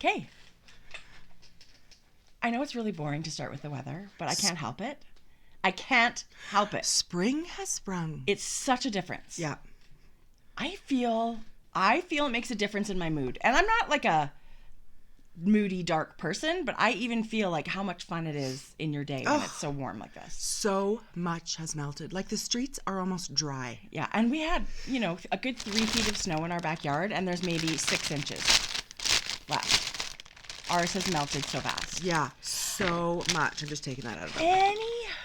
Okay. I know it's really boring to start with the weather, but I can't help it. I can't help it. Spring has sprung. It's such a difference. Yeah. I feel it makes a difference in my mood. And I'm not like a moody, dark person, but I even feel like how much fun it is in your day when it's so warm like this. So much has melted. Like the streets are almost dry. Yeah, and we had, a good 3 feet of snow in our backyard, and there's maybe 6 inches left. Ours has melted so fast. Yeah, so much. I'm just taking that out of it.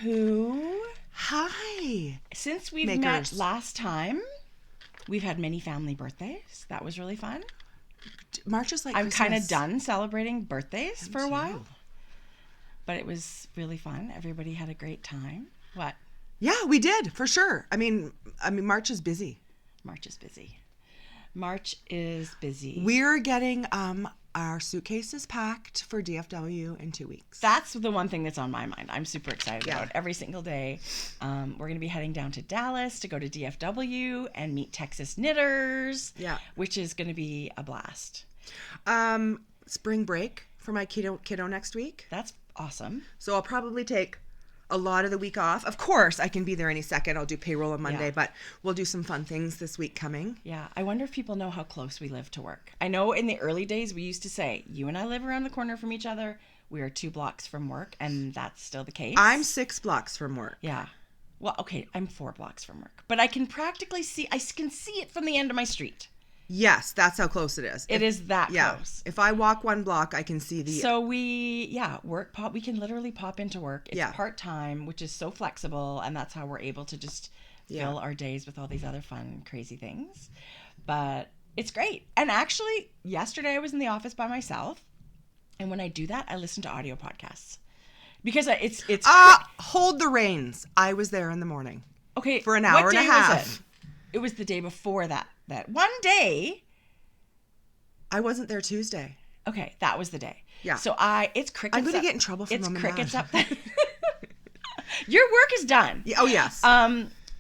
Anywho. Hi. Since we've met last time, we've had many family birthdays. That was really fun. March is like I'm Christmas. kind of done celebrating birthdays for a while. But it was really fun. Everybody had a great time. What? Yeah, we did, for sure. I mean, March is busy. March is busy. March is busy. We're getting our suitcases packed for DFW in 2 weeks. That's the one thing that's on my mind. I'm super excited about every single day. We're going to be heading down to Dallas to go to DFW and meet Texas knitters, which is going to be a blast. Spring break for my kiddo next week. That's awesome. So I'll probably take a lot of the week off. Of course, I can be there any second. I'll do payroll on Monday, but we'll do some fun things this week coming. Yeah. I wonder if people know how close we live to work. I know in the early days we used to say, you and I live around the corner from each other. We are 2 blocks from work, and that's still the case. I'm 6 blocks from work. Yeah. Well, okay, I'm 4 blocks from work. But I can practically see it from the end of my street. Yes, that's how close it is. It is that close. If I walk 1 block, I can see the... So we can literally pop into work. It's part-time, which is so flexible, and that's how we're able to just fill our days with all these other fun, crazy things. But it's great. And actually, yesterday I was in the office by myself, and when I do that, I listen to audio podcasts. Because it's... hold the reins. I was there in the morning. Okay. For an hour and a half. It was the day before that one day. I wasn't there Tuesday. Okay, that was the day. Yeah. So it's crickets. I'm going to get in trouble for Mom and Dad. It's crickets up there. Your work is done. Yeah, oh, yes.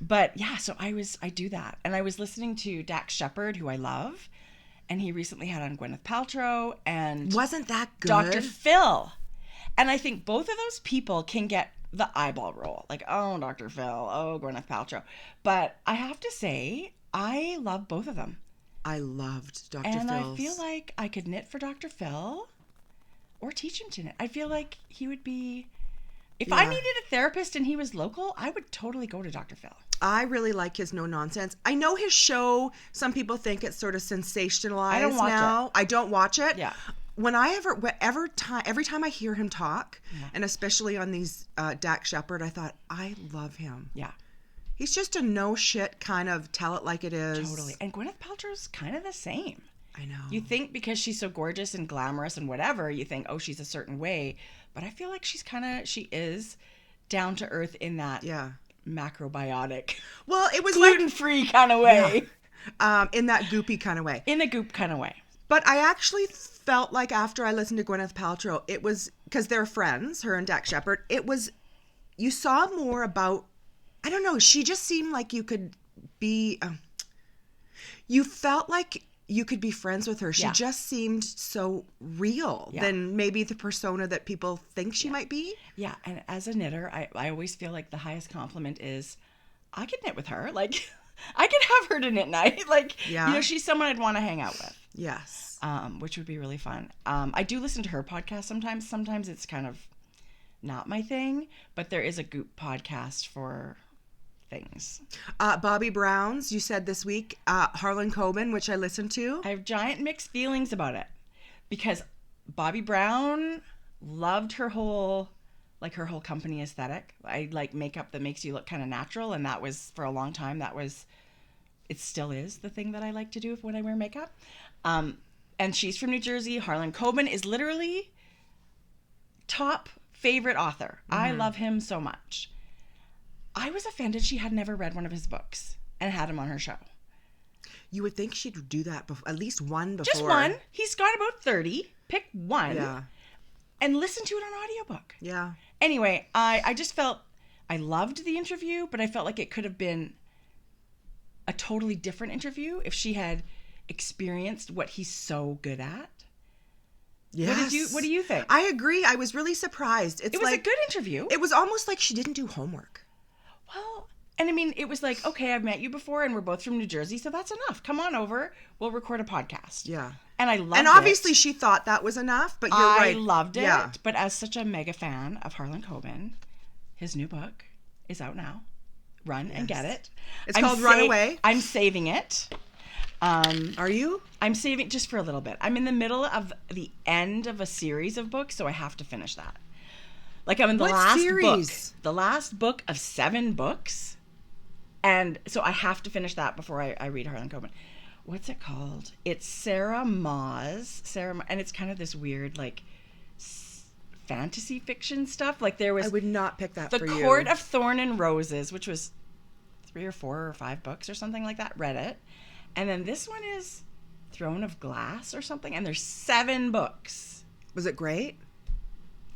But yeah, so I do that. And I was listening to Dax Shepard, who I love. And he recently had on Gwyneth Paltrow and... Wasn't that good? Dr. Phil. And I think both of those people can get the eyeball roll. Like, oh, Dr. Phil. Oh, Gwyneth Paltrow. But I have to say, I love both of them. I loved Dr. And Phil's. I feel like I could knit for Dr. Phil or teach him to knit. I feel like he would be... If I needed a therapist and he was local, I would totally go to Dr. Phil. I really like his no nonsense. I know his show, some people think it's sort of sensationalized I don't watch now. it. I don't watch it. Yeah. Every time I hear him talk, and especially on these Dax Shepard, I thought, I love him. Yeah. He's just a no shit kind of tell it like it is. Totally. And Gwyneth Paltrow's kind of the same. I know. You think because she's so gorgeous and glamorous and whatever, you think, oh, she's a certain way. But I feel like she is down to earth in that macrobiotic. Well, it was gluten-free kind of way. Yeah. In that goopy kind of way. In a goop kind of way. But I actually felt like after I listened to Gwyneth Paltrow, it was, because they're friends, her and Dax Shepard, you saw more about, I don't know, she just seemed like you could be, you felt like you could be friends with her. She just seemed so real than maybe the persona that people think she might be. Yeah, and as a knitter, I always feel like the highest compliment is, I could knit with her. Like, I could have her to knit night. Like, she's someone I'd want to hang out with. Yes. Which would be really fun. I do listen to her podcast sometimes. Sometimes it's kind of not my thing, but there is a Goop podcast for things. Bobby Brown's, you said this week, Harlan Coben, which I listened to. I have giant mixed feelings about it because Bobby Brown loved her whole company aesthetic. I like makeup that makes you look kind of natural, and that was for a long time. It still is the thing that I like to do when I wear makeup. And she's from New Jersey. Harlan Coben is literally top favorite author. Mm-hmm. I love him so much. I was offended she had never read one of his books and had him on her show. You would think she'd do that, at least one before. Just one. He's got about 30. Pick one. Yeah. And listen to it on audiobook. Yeah. Anyway, I just felt, I loved the interview, but I felt like it could have been a totally different interview if she had experienced what he's so good at. Yes. What do you think? I agree. I was really surprised. It was a good interview. It was almost like she didn't do homework. Well, and I mean, it was like, okay, I've met you before and we're both from New Jersey, so that's enough. Come on over. We'll record a podcast. Yeah. And I loved it. And obviously she thought that was enough, but you're right. I loved it. Yeah. But as such a mega fan of Harlan Coben, his new book is out now. Run and get it. It's called Runaway. I'm saving it. Are you? I'm saving just for a little bit. I'm in the middle of the end of a series of books, so I have to finish that. Like I'm in the last book of 7 books. And so I have to finish that before I read Harlan Coben. What's it called? It's Sarah Maas. And it's kind of this weird, like, fantasy fiction stuff. Like there was... I would not pick that for you. The Court of Thorn and Roses, which was 3 or 4 or 5 books or something like that. Read it. And then this one is Throne of Glass or something. And there's 7 books. Was it great?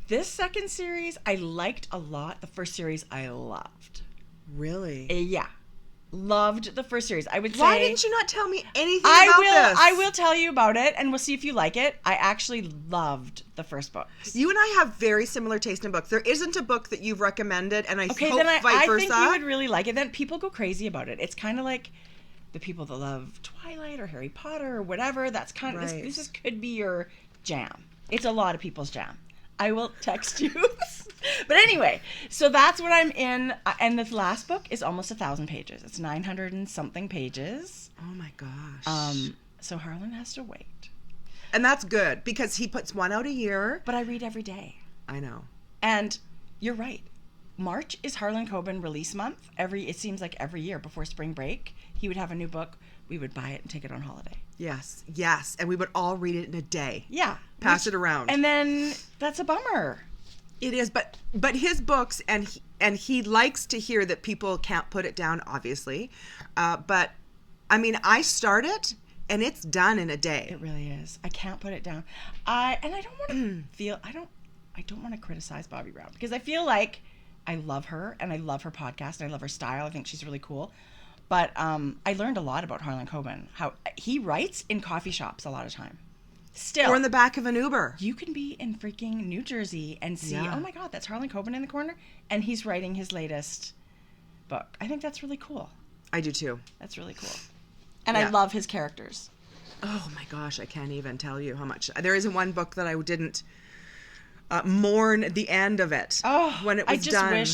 This second series I liked a lot. The first series I loved. Really? Yeah. Loved the first series. I would say... Why didn't you not tell me anything about this? I will tell you about it, and we'll see if you like it. I actually loved the first books. You and I have very similar taste in books. There isn't a book that you've recommended, and I hope then vice versa. I think you would really like it. Then people go crazy about it. It's kind of like the people that love Twilight or Harry Potter or whatever. That's kind of... Right. This could be your jam. It's a lot of people's jam. I will text you. But anyway, so that's what I'm in. And this last book is almost 1,000 pages. It's 900 and something pages. Oh my gosh. So Harlan has to wait. And that's good because he puts one out a year. But I read every day. I know. And you're right. March is Harlan Coben release month. It seems like every year before spring break, he would have a new book. We would buy it and take it on holiday. Yes. And we would all read it in a day. Yeah. Pass it around. And then that's a bummer. It is, but his books, and he likes to hear that people can't put it down, obviously. But, I mean, I start it, and it's done in a day. It really is. I can't put it down. I don't want to I don't want to criticize Bobbi Brown, because I feel like I love her, and I love her podcast, and I love her style. I think she's really cool. But I learned a lot about Harlan Coben, how he writes in coffee shops a lot of time. Still. Or in the back of an Uber. You can be in freaking New Jersey and see, oh my God, that's Harlan Coben in the corner. And he's writing his latest book. I think that's really cool. I do too. That's really cool. And I love his characters. Oh my gosh, I can't even tell you how much. There isn't one book that I didn't mourn the end of it when it was done.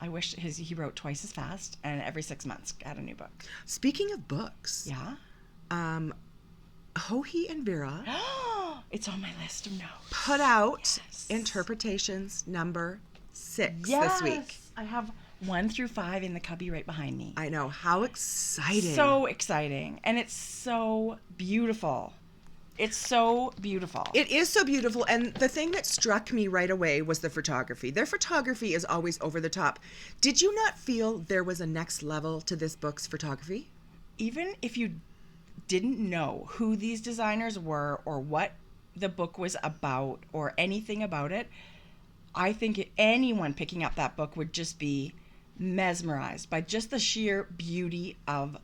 I wish he wrote twice as fast and every 6 months had a new book. Speaking of books. Yeah? Hohi and Vera. It's on my list of notes. Put out Interpretations number 6 this week. I have 1 through 5 in the cubby right behind me. I know. How exciting. So exciting. And it's so beautiful. It's so beautiful. It is so beautiful. And the thing that struck me right away was the photography. Their photography is always over the top. Did you not feel there was a next level to this book's photography? Even if you didn't know who these designers were or what the book was about or anything about it, I think anyone picking up that book would just be mesmerized by just the sheer beauty of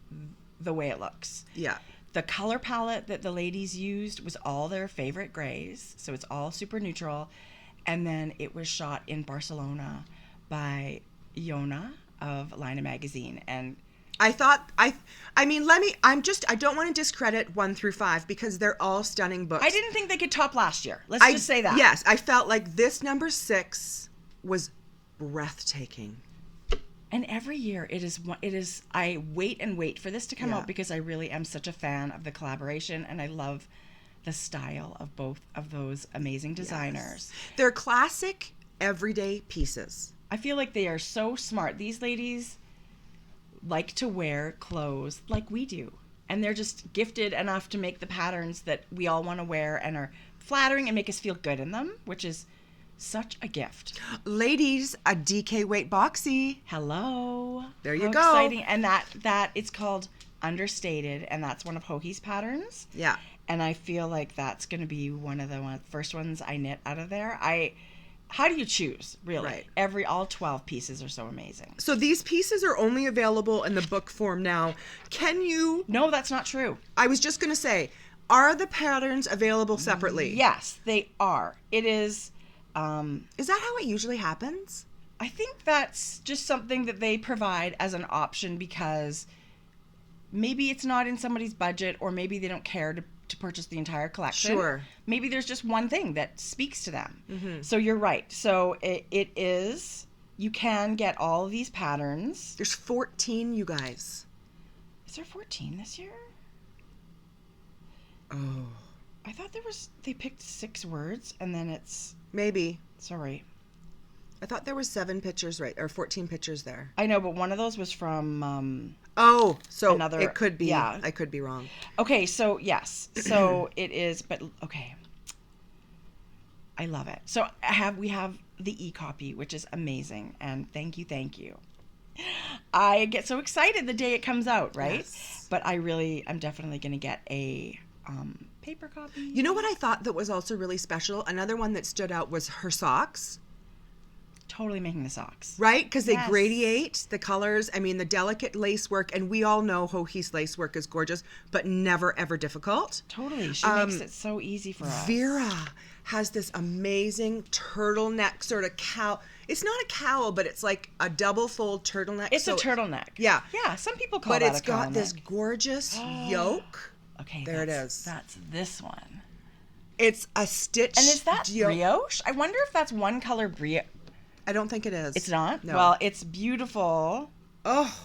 the way it looks. Yeah. The color palette that the ladies used was all their favorite grays, so it's all super neutral. And then it was shot in Barcelona by Iona of Lina Magazine. And I thought, I don't want to discredit 1 through 5 because they're all stunning books. I didn't think they could top last year. Let's just say that. Yes, I felt like this number 6 was breathtaking. And every year it is, I wait and wait for this to come out because I really am such a fan of the collaboration and I love the style of both of those amazing designers. Yes. They're classic, everyday pieces. I feel like they are so smart. These ladies like to wear clothes like we do. And they're just gifted enough to make the patterns that we all want to wear and are flattering and make us feel good in them, which is such a gift. Ladies, a DK weight boxy. Hello. There you How go. Exciting. And that it's called Understated, and that's one of Hohi's patterns. Yeah. And I feel like that's going to be one of the first ones I knit out of there. How do you choose, really? Right. All 12 pieces are so amazing. So these pieces are only available in the book form now. Can you... No, that's not true. I was just going to say, Are the patterns available separately? Yes, they are. It is. Is that how it usually happens? I think that's just something that they provide as an option because maybe it's not in somebody's budget, or maybe they don't care to purchase the entire collection. Sure. Maybe there's just one thing that speaks to them. Mm-hmm. So you're right. So it is, you can get all of these patterns. There's 14, you guys. Is there 14 this year? Oh. I thought they picked 6 words and then it's... Maybe. Sorry. I thought there were 7 pictures, right? Or 14 pictures there. I know, but one of those was from... Oh, so another, it could be. Yeah. I could be wrong. Okay, so yes. So it is, but okay. I love it. So we have the e-copy, which is amazing. And thank you. I get so excited the day it comes out, right? Yes. But I'm definitely going to get a paper copy. You know what I thought that was also really special? Another one that stood out was her socks. Totally making the socks. Right? Because they Yes. gradiate the colors. I mean, the delicate lace work, and we all know Hohi's lace work is gorgeous, but never, ever difficult. Totally. She makes it so easy for us. Vera has this amazing turtleneck sort of cowl. It's not a cowl, but it's like a double fold turtleneck. It's a turtleneck. Yeah. Yeah, some people call But that it's a cowl got this neck. gorgeous yoke. Okay, There it is. That's this one. It's a stitch. And is that yoke. brioche? I wonder if that's one color brioche. I don't think it is. It's not? No. Well, it's beautiful. Oh.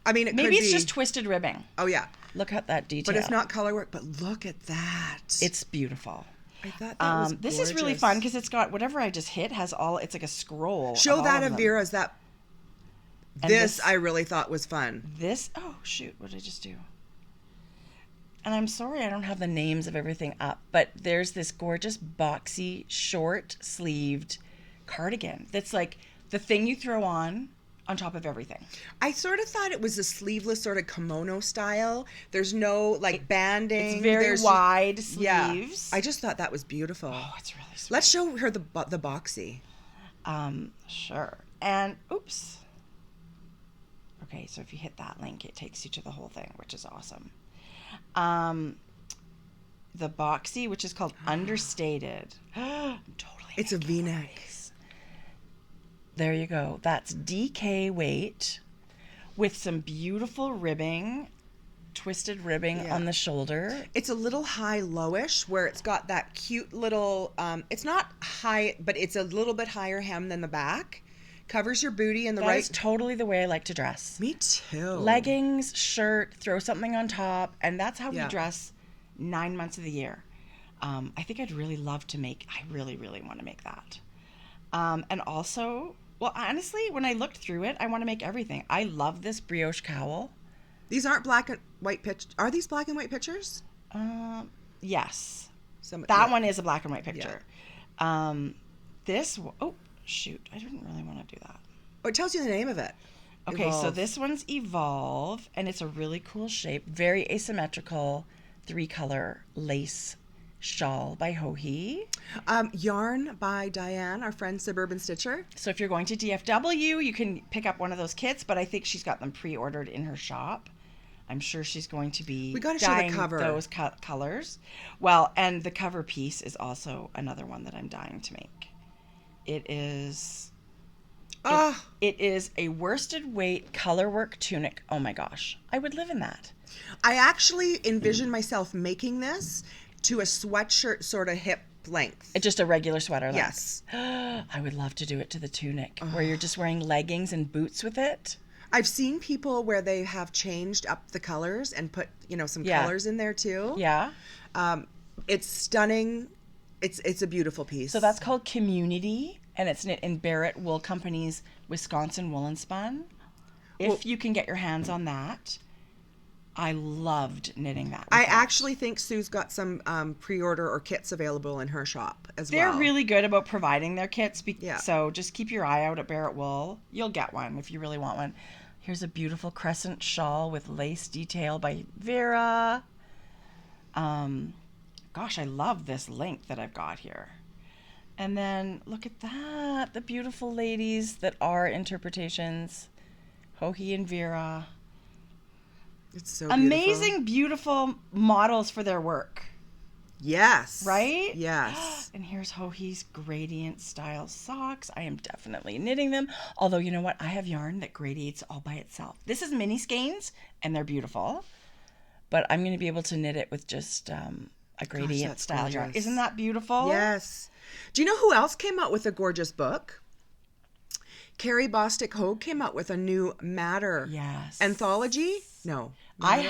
I mean, it Maybe could be. it's just twisted ribbing. Oh, yeah. Look at that detail. But it's not color work. But look at that. It's beautiful. I thought that was This is really gorgeous. fun because it's got whatever I just hit has all. It's like a scroll. Show of that all of them. Vera's. And This I really thought was fun. This. Oh shoot! What did I just do? And I'm sorry I don't have the names of everything up, but there's this gorgeous boxy short-sleeved cardigan that's like the thing you throw on top of everything. I sort of thought it was a sleeveless sort of kimono style. There's no like banding. It's very There's wide just, sleeves. Yeah. I just thought that was beautiful. Oh, it's really sweet. Let's show her the boxy. Sure. And oops. Okay, so if you hit that link, it takes you to the whole thing, which is awesome. The boxy, which is called Understated. Totally. It's a V-neck. There you go. That's DK weight with some beautiful ribbing, twisted ribbing on the shoulder. It's a little high-lowish where it's got that cute little, it's not high, but it's a little bit higher hem than the back. Covers your booty in the That right. is totally the way I like to dress. Me too. Leggings, shirt, throw something on top, and that's how we Yeah. dress 9 months of the year. I think I'd really love to make, I really, really want to make that. And also, well, honestly, when I looked through it, I want to make everything. I love this brioche cowl. These aren't black and white pictures. Are these black and white pictures? Yes. That That one is a black and white picture. Oh, shoot. I didn't really want to do that. Oh, it tells you the name of it. Okay, so Evolve. this one's Evolve, and it's a really cool shape. Very asymmetrical, 3-color lace shawl by Hohi. Yarn by Diane, our friend Suburban Stitcher. So if you're going to DFW, you can pick up one of those kits, but I think she's got them pre-ordered in her shop. I'm sure she's going to be We gotta show the dyeing cover. those colors. Well, and the cover piece is also another one that I'm dying to make. It is a worsted weight colorwork tunic. Oh my gosh, I would live in that. I actually envision myself making this to a sweatshirt sort of hip length. Just a regular sweater length. Yes. I would love to do it to the tunic, where you're just wearing leggings and boots with it. I've seen people where they have changed up the colors and put, some colors in there too. Yeah. It's stunning. It's a beautiful piece. So that's called Community, and it's knit in Barrett Wool Company's Wisconsin Woolen Spun. If you can get your hands on that, I loved knitting that. I actually think Sue's got some pre-order or kits available in her shop as well. They're really good about providing their kits. Yeah. So just keep your eye out at Barrett Wool. You'll get one if you really want one. Here's a beautiful crescent shawl with lace detail by Vera. Gosh, I love this link that I've got here. And then look at that. The beautiful ladies that are interpretations. Hohi and Vera. It's so Amazing, beautiful models for their work. Yes. Right? Yes. And here's Hohi's gradient style socks. I am definitely knitting them. Although, you know what? I have yarn that gradiates all by itself. This is mini skeins, and they're beautiful. But I'm going to be able to knit it with just a gradient style yarn. Isn't that beautiful? Yes. Do you know who else came out with a gorgeous book? Carrie Bostic Hogue came out with a new Matter anthology. No. Matter?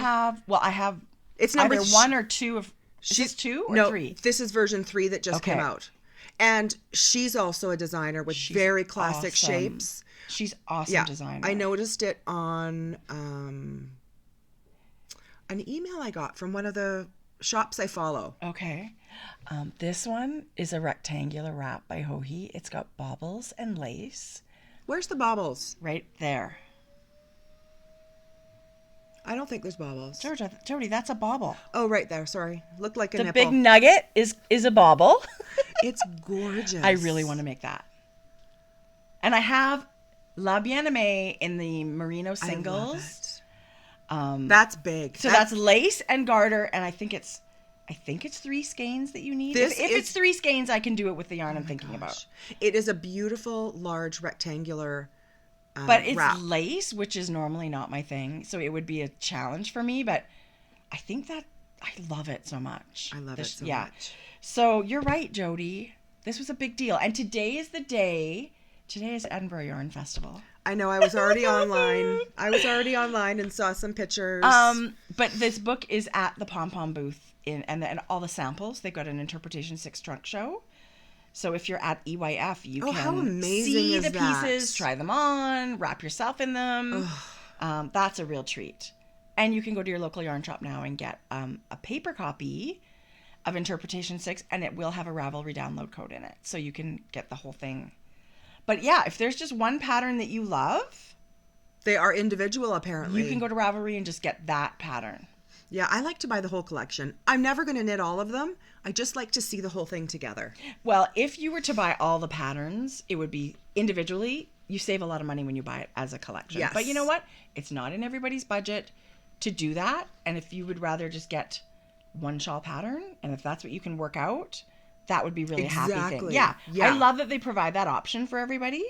I have it's either one or two of... Is this 2 or 3? This is version 3 that just came out. And she's also a designer with very classic shapes. She's awesome designer. I noticed it on an email I got from one of the shops I follow. Okay. This one is a rectangular wrap by Hohi. It's got baubles and lace. Where's the baubles? Right there. I don't think there's baubles. Jodi, that's a bauble. Oh, right there. Sorry. Looked like a nipple. The big nugget is a bauble. It's gorgeous. I really want to make that. And I have La Bien-Aimée in the merino singles. I love it. That's big. So that's lace and garter, and I think it's 3 skeins that you need. If it's 3 skeins, I can do it with the yarn I'm thinking about. It is a beautiful, large, rectangular but it's wrap. Lace, which is normally not my thing, so it would be a challenge for me, but I think that I love it so much. I love it so much. So you're right, Jodi. This was a big deal. And today is the day. Today is Edinburgh Yarn Festival. I know. I was already online. And saw some pictures. But this book is at the Pom Pom booth and all the samples. They've got an Interpretation 6 trunk show. So if you're at EYF, you can see the pieces, try them on, wrap yourself in them. That's a real treat. And you can go to your local yarn shop now and get a paper copy of Interpretation 6, and it will have a Ravelry download code in it. So you can get the whole thing. But yeah, if there's just one pattern that you love... They are individual, apparently. You can go to Ravelry and just get that pattern. Yeah, I like to buy the whole collection. I'm never going to knit all of them. I just like to see the whole thing together. Well, if you were to buy all the patterns, it would be individually. You save a lot of money when you buy it as a collection. Yes. But you know what? It's not in everybody's budget to do that. And if you would rather just get one shawl pattern, and if that's what you can work out, that would be really a happy thing. Yeah. I love that they provide that option for everybody.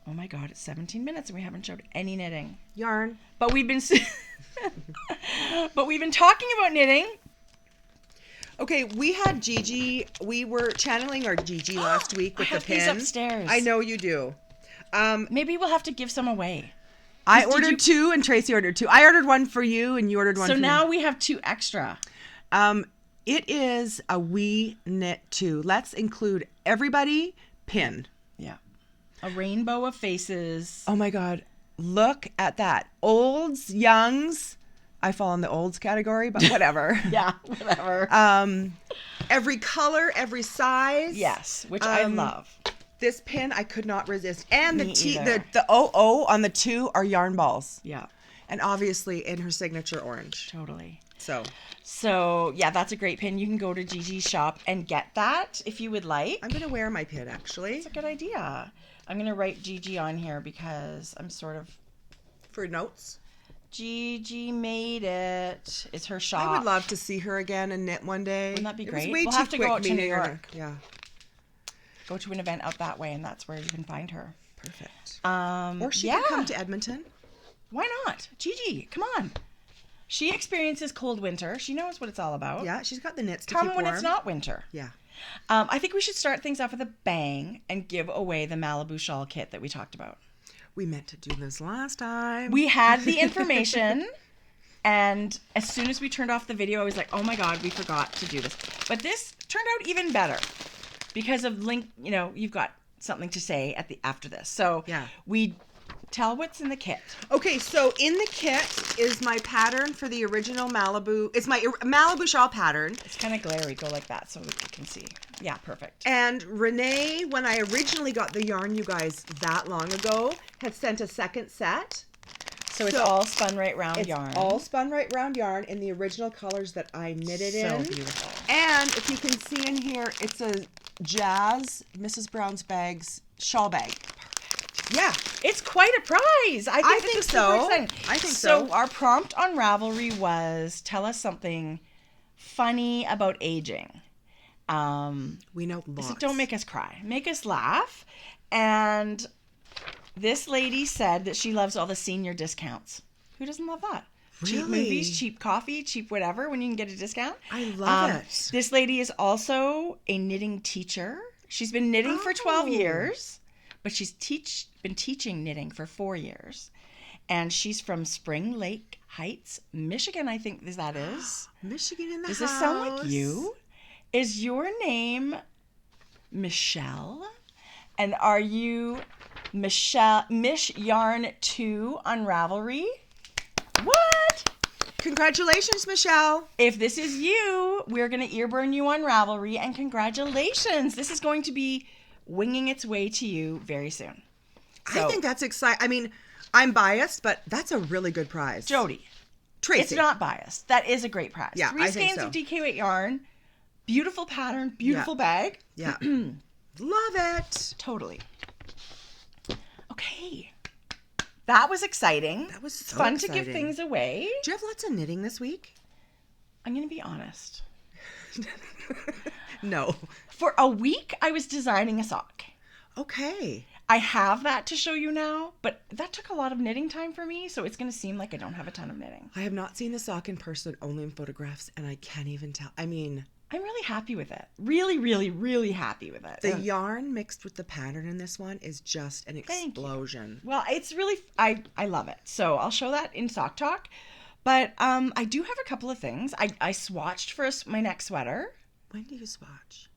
Oh my God, it's 17 minutes and we haven't showed any knitting. Yarn. But we've been talking about knitting. Okay, we had Gigi. We were channeling our Gigi last week with the pin. These upstairs. I know you do. Maybe we'll have to give some away. I ordered 2 and Tracie ordered 2. I ordered one for you and you ordered one for me. So now we have 2 extra. It is a We Knit 2. Let's include everybody pin. Yeah. A rainbow of faces. Oh my God. Look at that. Olds, youngs. I fall in the olds category, but whatever. Yeah, whatever. Every color, every size. Yes, which I love. This pin I could not resist. And the OO on the 2 are yarn balls. Yeah. And obviously in her signature orange. Totally. So yeah, that's a great pin. You can go to Gigi's shop and get that if you would like. I'm going to wear my pin, actually. That's a good idea. I'm going to write Gigi on here because I'm sort of... For notes? Gigi made it. It's her shop. I would love to see her again and knit one day. Wouldn't that be great? We'll have to go out to New York. Yeah. Go to an event out that way, and that's where you can find her. Perfect. Or she could come to Edmonton. Why not? Gigi, come on. She experiences cold winter. She knows what it's all about. Yeah, she's got the knits to keep warm. Come when it's not winter. Yeah. I think we should start things off with a bang and give away the Malibu shawl kit that we talked about. We meant to do this last time. We had the information, and as soon as we turned off the video, I was like, oh my God, we forgot to do this. But this turned out even better because of you've got something to say after this. So we tell what's in the kit. Okay, so in the kit is my pattern for the original Malibu. It's my Malibu shawl pattern. It's kind of glary. Go like that so that you can see. Yeah, perfect. And Renee, when I originally got the yarn, you guys, that long ago, had sent a second set. So it's all spun right round yarn. It's all spun right round yarn in the original colors that I knitted in. So beautiful. And if you can see in here, it's a Jazz Mrs. Brown's Bags shawl bag. Yeah. It's quite a prize. I think so. I think so. So our prompt on Ravelry was, tell us something funny about aging. We know lots. So don't make us cry. Make us laugh. And this lady said that she loves all the senior discounts. Who doesn't love that? Really? Cheap movies, cheap coffee, cheap whatever when you can get a discount. I love it. This lady is also a knitting teacher. She's been knitting for 12 years, but she's been teaching knitting for 4 years. And she's from Spring Lake Heights, Michigan, I think that is. Michigan in the house. Does this sound like you? Is your name Michelle? And are you Mish Yarn 2 on Ravelry? What? Congratulations, Michelle. If this is you, we're going to ear burn you on Ravelry, and congratulations. This is going to be winging its way to you very soon. So, I think that's exciting. I mean, I'm biased, but that's a really good prize. Jodi. Tracie. It's not biased. That is a great prize. Yeah, 3 skeins of DK weight yarn, beautiful pattern, beautiful bag. Yeah. Love it. Totally. Okay. That was exciting. That was so fun exciting. to give things away. Do you have lots of knitting this week? I'm going to be honest. No. For a week, I was designing a sock. Okay. I have that to show you now, but that took a lot of knitting time for me, so it's going to seem like I don't have a ton of knitting. I have not seen the sock in person, only in photographs, and I can't even tell. I mean, I'm really happy with it. Really, really, really happy with it. The yarn mixed with the pattern in this one is just an explosion. Well, it's really, I love it. So I'll show that in Sock Talk. But I do have a couple of things. I swatched for my next sweater. When do you swatch?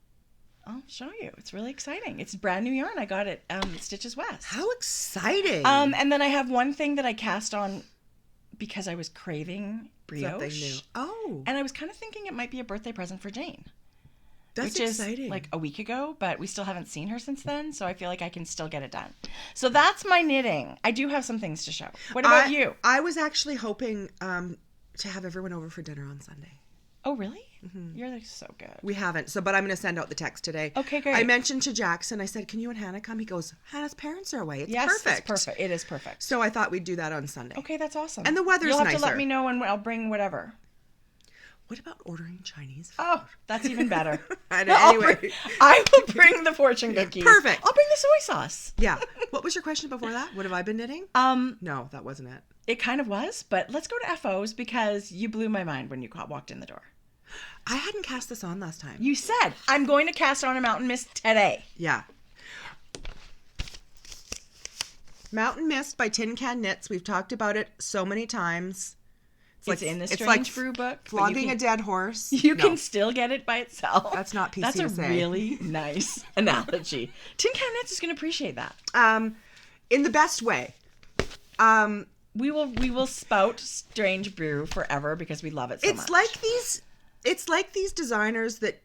I'll show you. It's really exciting. It's brand new yarn. I got it Stitches West. How exciting. And then I have one thing that I cast on because I was craving brioche. Something new. Oh. And I was kind of thinking it might be a birthday present for Jane. That's which exciting. Is like a week ago, but we still haven't seen her since then, so I feel like I can still get it done. So that's my knitting. I do have some things to show. What about you? I was actually hoping to have everyone over for dinner on Sunday. Oh, really? Mm-hmm. You're like so good. We haven't, but I'm going to send out the text today. Okay, great. I mentioned to Jackson, I said, can you and Hannah come? He goes, Hannah's parents are away. It's perfect. It's perfect. It is perfect. So I thought we'd do that on Sunday. Okay, that's awesome. And the weather's nicer. You'll have nicer. to let me know and I'll bring whatever. What about ordering Chinese food? Oh, that's even better. Anyway. I will bring the fortune cookies. Perfect. I'll bring the soy sauce. Yeah. What was your question before that? What have I been knitting? No, that wasn't it. It kind of was, but let's go to FOs because you blew my mind when you walked in the door. I hadn't cast this on last time. You said, I'm going to cast on a Mountain Mist today. Yeah. Mountain Mist by Tin Can Knits. We've talked about it so many times. It's in the Strange Brew book. Flogging a dead horse. You can still get it by itself. That's not PC That's to a say. really nice analogy. Tin Can Knits is going to appreciate that. In the best way. We will spout Strange Brew forever because we love it so much. It's like these designers that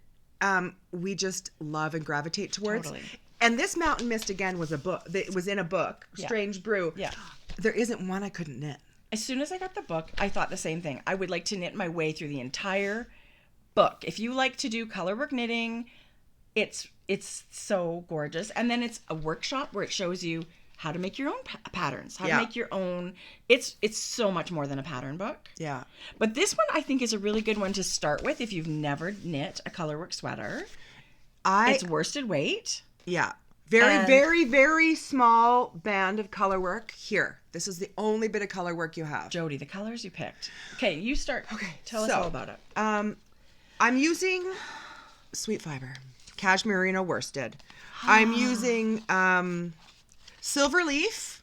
we just love and gravitate towards. Totally. And this Mountain Mist again was a book. It was in a book, Strange Brew. Yeah. There isn't one I couldn't knit. As soon as I got the book, I thought the same thing. I would like to knit my way through the entire book. If you like to do colorwork knitting, it's so gorgeous. And then it's a workshop where it shows you how to make your own patterns, how to make your own. It's so much more than a pattern book. Yeah. But this one I think is a really good one to start with if you've never knit a colorwork sweater. It's worsted weight. Yeah. Very, very small band of colorwork. Here. This is the only bit of colorwork you have. Jodi, the colors you picked. Okay, you start. Okay. Tell us all about it. I'm using Sweet Fiber. Cashmere Merino worsted. I'm using Silver Leaf.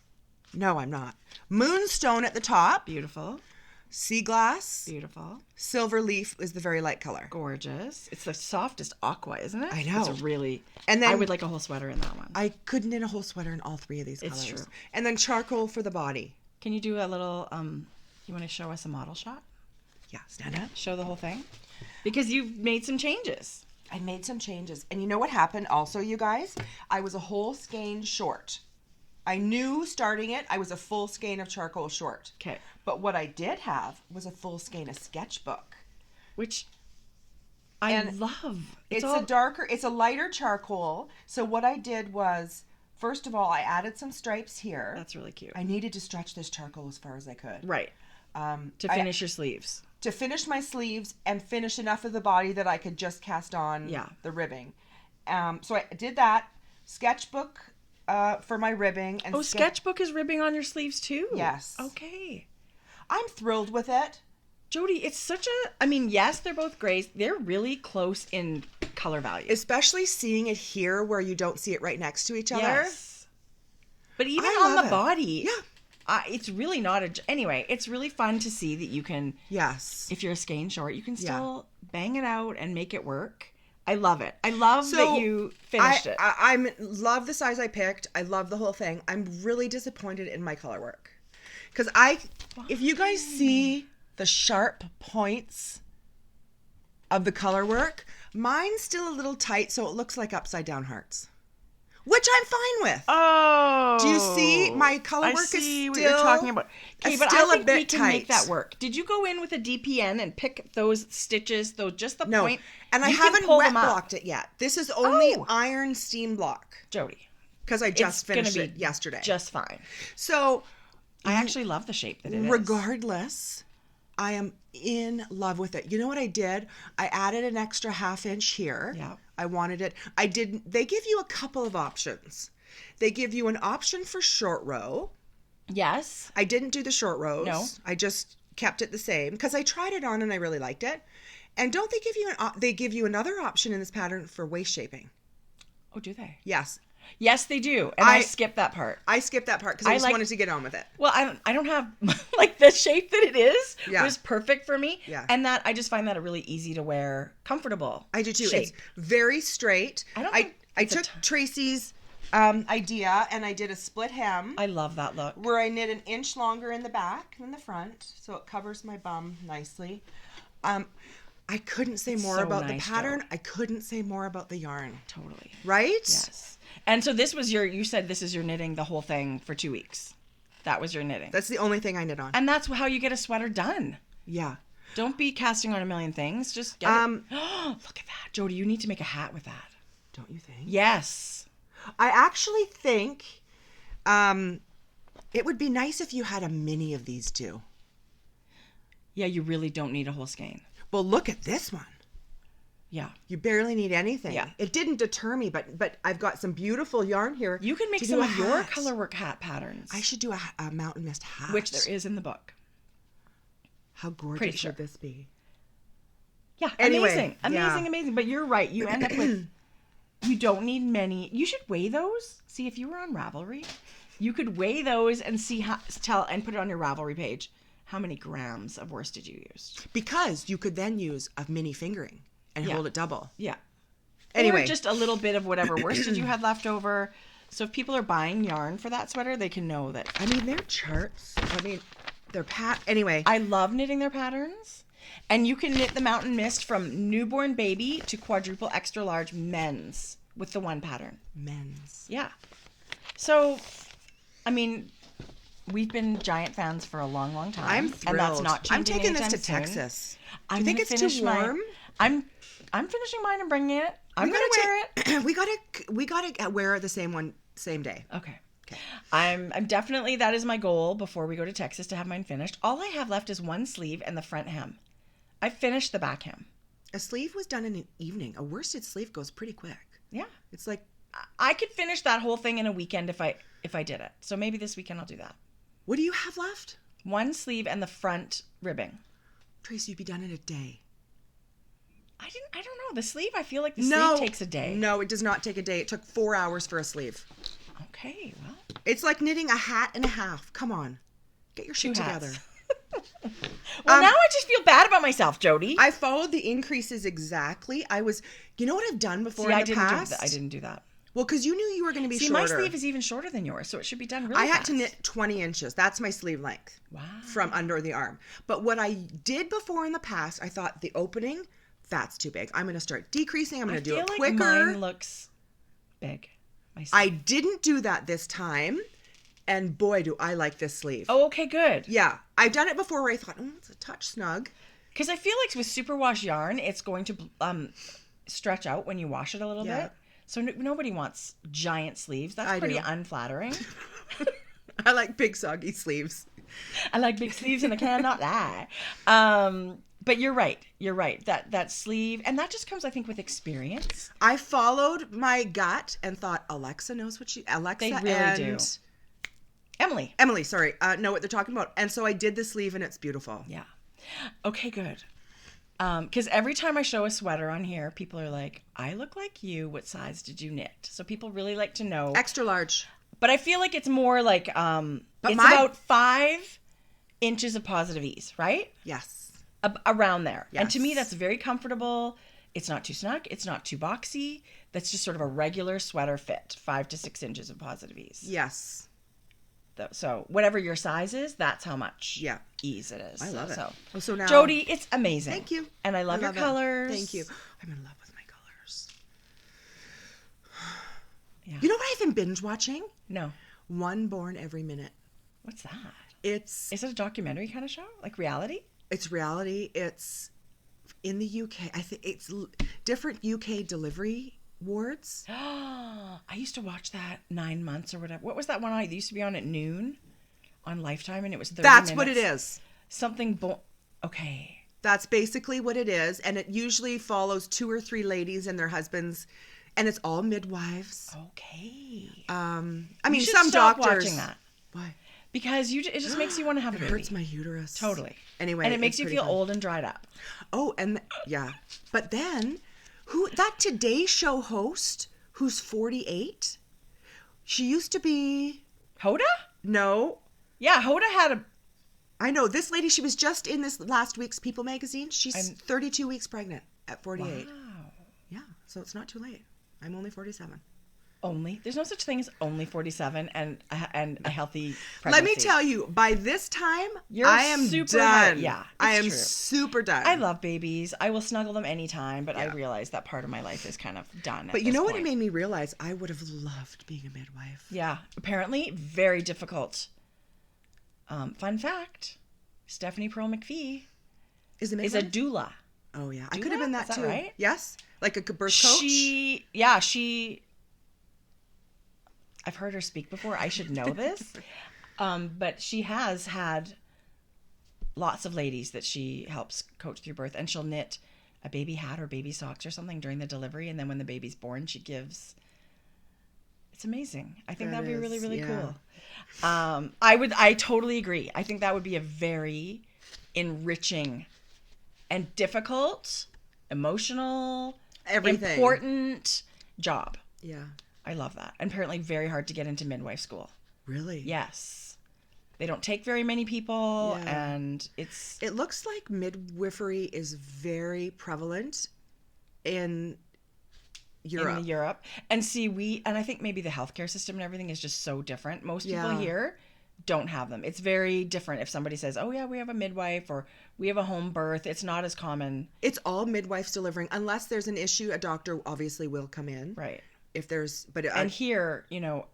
No, I'm not. Moonstone at the top. Beautiful. Sea Glass. Beautiful. Silver Leaf is the very light color. Gorgeous. It's the softest aqua, isn't it? I know. It's really. And then I would like a whole sweater in that one. I could knit a whole sweater in all three of these colors. It's true. And then charcoal for the body. Can you do a little? You want to show us a model shot? Yeah, stand up. Show the whole thing. Because you've made some changes. I made some changes. And you know what happened also, you guys? I was a whole skein short. I knew starting it, I was a full skein of charcoal short. Okay. But what I did have was a full skein of sketchbook. Which I love. It's a lighter charcoal. So what I did was, first of all, I added some stripes here. That's really cute. I needed to stretch this charcoal as far as I could. Right. To finish your sleeves. To finish my sleeves and finish enough of the body that I could just cast on the ribbing. So I did that. Sketchbook for my ribbing. And sketchbook is ribbing on your sleeves too? Yes. Okay. I'm thrilled with it. Jodi, it's such a... I mean, yes, they're both grays. They're really close in color value. Especially seeing it here where you don't see it right next to each other. Yes. But even on the body... Yeah. It's really not anyway, it's really fun to see that you can, if you're a skein short, you can still bang it out and make it work. I love it. I love that you finished it. I love the size I picked. I love the whole thing. I'm really disappointed in my color work. Because if you guys see the sharp points of the color work, mine's still a little tight, so it looks like upside down hearts. Which I'm fine with. Oh. Do you see? My color work is still... I see what you're talking about. Okay, but I think we can make that work. Did you go in with a DPN and pick those stitches, just the point? And I haven't wet blocked it yet. This is only iron steam block. Jodi. Because I just finished it yesterday. Just fine. So... I actually love the shape that it is. Regardless, I am in love with it. You know what I did? I added an extra 1/2 inch here. Yeah. I wanted it. They give you a couple of options. They give you an option for short row. Yes. I didn't do the short rows. No. I just kept it the same because I tried it on and I really liked it. And don't they give you they give you another option in this pattern for waist shaping? Oh, do they? Yes. Yes, they do. And I skipped that part. I skipped that part because I just wanted to get on with it. Well, I don't have like the shape that it is was perfect for me. Yeah. And that I just find that a really easy to wear, comfortable. I do too. Shape. It's very straight. I took Tracie's idea and I did a split hem. I love that look. Where I knit 1 inch longer in the back than the front, so it covers my bum nicely. I couldn't say more about the pattern. Joe. I couldn't say more about the yarn. Totally. Right? Yes. And so this was you said this is your knitting the whole thing for 2 weeks. That was your knitting. That's the only thing I knit on. And that's how you get a sweater done. Yeah. Don't be casting on a million things. Just get it. Look at that. Jodi, you need to make a hat with that. Don't you think? Yes. I actually think it would be nice if you had a mini of these too. Yeah, you really don't need a whole skein. Well, look at this one. Yeah. You barely need anything. Yeah. It didn't deter me, but I've got some beautiful yarn here. You can make some of your color work hat patterns. I should do a mountain mist hat. Which there is in the book. How gorgeous would this be? Yeah, anyway, amazing. But you're right. You end up with, you don't need many. You should weigh those. See, if you were on Ravelry, you could weigh those and see and put it on your Ravelry page. How many grams of worsted you used? Because you could then use a mini fingering and hold it double. Yeah. Anyway. Or just a little bit of whatever worsted you had left over. So if people are buying yarn for that sweater, they can know that. I mean, their charts. Their anyway. I love knitting their patterns. And you can knit the Mountain Mist from newborn baby to quadruple extra large men's with the one pattern. Men's. Yeah. So, I mean, we've been giant fans for a long, long time. I'm thrilled. And that's not changing. I'm taking this to soon. Texas. Do you think it's too warm? I'm finishing mine and bringing it. I'm gonna wear it. We gotta wear the same day. Okay. I'm definitely, that is my goal before we go to Texas, to have mine finished. All I have left is one sleeve and the front hem. I finished the back hem. A sleeve was done in an evening. A worsted sleeve goes pretty quick. Yeah. It's like I could finish that whole thing in a weekend if I did it. So maybe this weekend I'll do that. What do you have left? One sleeve and the front ribbing. Tracie, you'd be done in a day. I don't know. The sleeve, I feel like the sleeve takes a day. No, it does not take a day. It took 4 hours for a sleeve. Okay, well. It's like knitting a hat and a half. Come on. Get your shit together. Well, now I just feel bad about myself, Jodi. I followed the increases exactly. You know what I've done before in the past? I didn't do that. Well, because you knew you were going to be shorter. My sleeve is even shorter than yours, so it should be done really fast. I had to knit 20 inches. That's my sleeve length. Wow. From under the arm. But what I did before in the past, I thought the opening, that's too big. I'm going to start decreasing. I'm going to do it quicker. I feel like mine looks big. I didn't do that this time. And boy, do I like this sleeve. Oh, okay, good. Yeah. I've done it before where I thought, it's a touch snug. Because I feel like with superwash yarn, it's going to stretch out when you wash it a little bit. So nobody wants giant sleeves. That's pretty unflattering. I like big soggy sleeves. I like big sleeves and I cannot lie. But you're right. You're right. That sleeve, and that just comes, I think, with experience. I followed my gut and thought Alexa knows what They really do. Emily, sorry, know what they're talking about. And so I did the sleeve, and it's beautiful. Yeah. Okay, good. Because every time I show a sweater on here, people are like, I look like you. What size did you knit? So people really like to know. Extra large. But I feel like it's more like, about 5 inches of positive ease, right? Yes. Around there. Yes. And to me, that's very comfortable. It's not too snug. It's not too boxy. That's just sort of a regular sweater fit. 5 to 6 inches of positive ease. Yes. So whatever your size is, that's how much ease it is. I love it. So now, Jodi, it's amazing. Thank you. And I love your colors. Thank you. I'm in love with my colors. Yeah. You know what I've been binge watching? No. One Born Every Minute. What's that? Is it a documentary kind of show? Like reality? It's reality. It's in the UK. I think it's different UK delivery wards. I used to watch that 9 months or whatever. What was that one I used to be on at noon on Lifetime, and it was 30 That's minutes. what it is. Okay. That's basically what it is, and it usually follows 2 or 3 ladies and their husbands, and it's all midwives. Okay. I mean, you should some stop doctors. Watching that. Why? Because it just makes you want to have a baby. It hurts my uterus. Totally. Anyway, and it makes you feel old and dried up. Oh, and yeah. But then, that Today Show host who's 48? She used to be... Hoda? No. Yeah, Hoda had a... I know. This lady, she was just in this last week's People magazine. She's 32 weeks pregnant at 48. Wow. Yeah, so it's not too late. I'm only 47. Only? There's no such thing as only 47 and a healthy pregnancy. Let me tell you, by this time, I am super done. Yeah, I am true. super done. I love babies. I will snuggle them anytime, but I realize that part of my life is kind of done. But you know what it made me realize? I would have loved being a midwife. Yeah, apparently very difficult. Fun fact, Stephanie Pearl McPhee is a doula. Oh, yeah. I could have been that too. Right? Yes? Like a birth coach? I've heard her speak before. I should know this. But she has had lots of ladies that she helps coach through birth, and she'll knit a baby hat or baby socks or something during the delivery, and then when the baby's born, she gives... It's amazing. I think that'd be really, really cool. I totally agree. I think that would be a very enriching and difficult, emotional, important job. Yeah. I love that. And apparently very hard to get into midwife school. Really? Yes. They don't take very many people, and It looks like midwifery is very prevalent in Europe. And see, and I think maybe the healthcare system and everything is just so different. Most people here don't have them. It's very different if somebody says, oh yeah, we have a midwife or we have a home birth. It's not as common. It's all midwives delivering. Unless there's an issue, a doctor obviously will come in. Right. If there's, and here,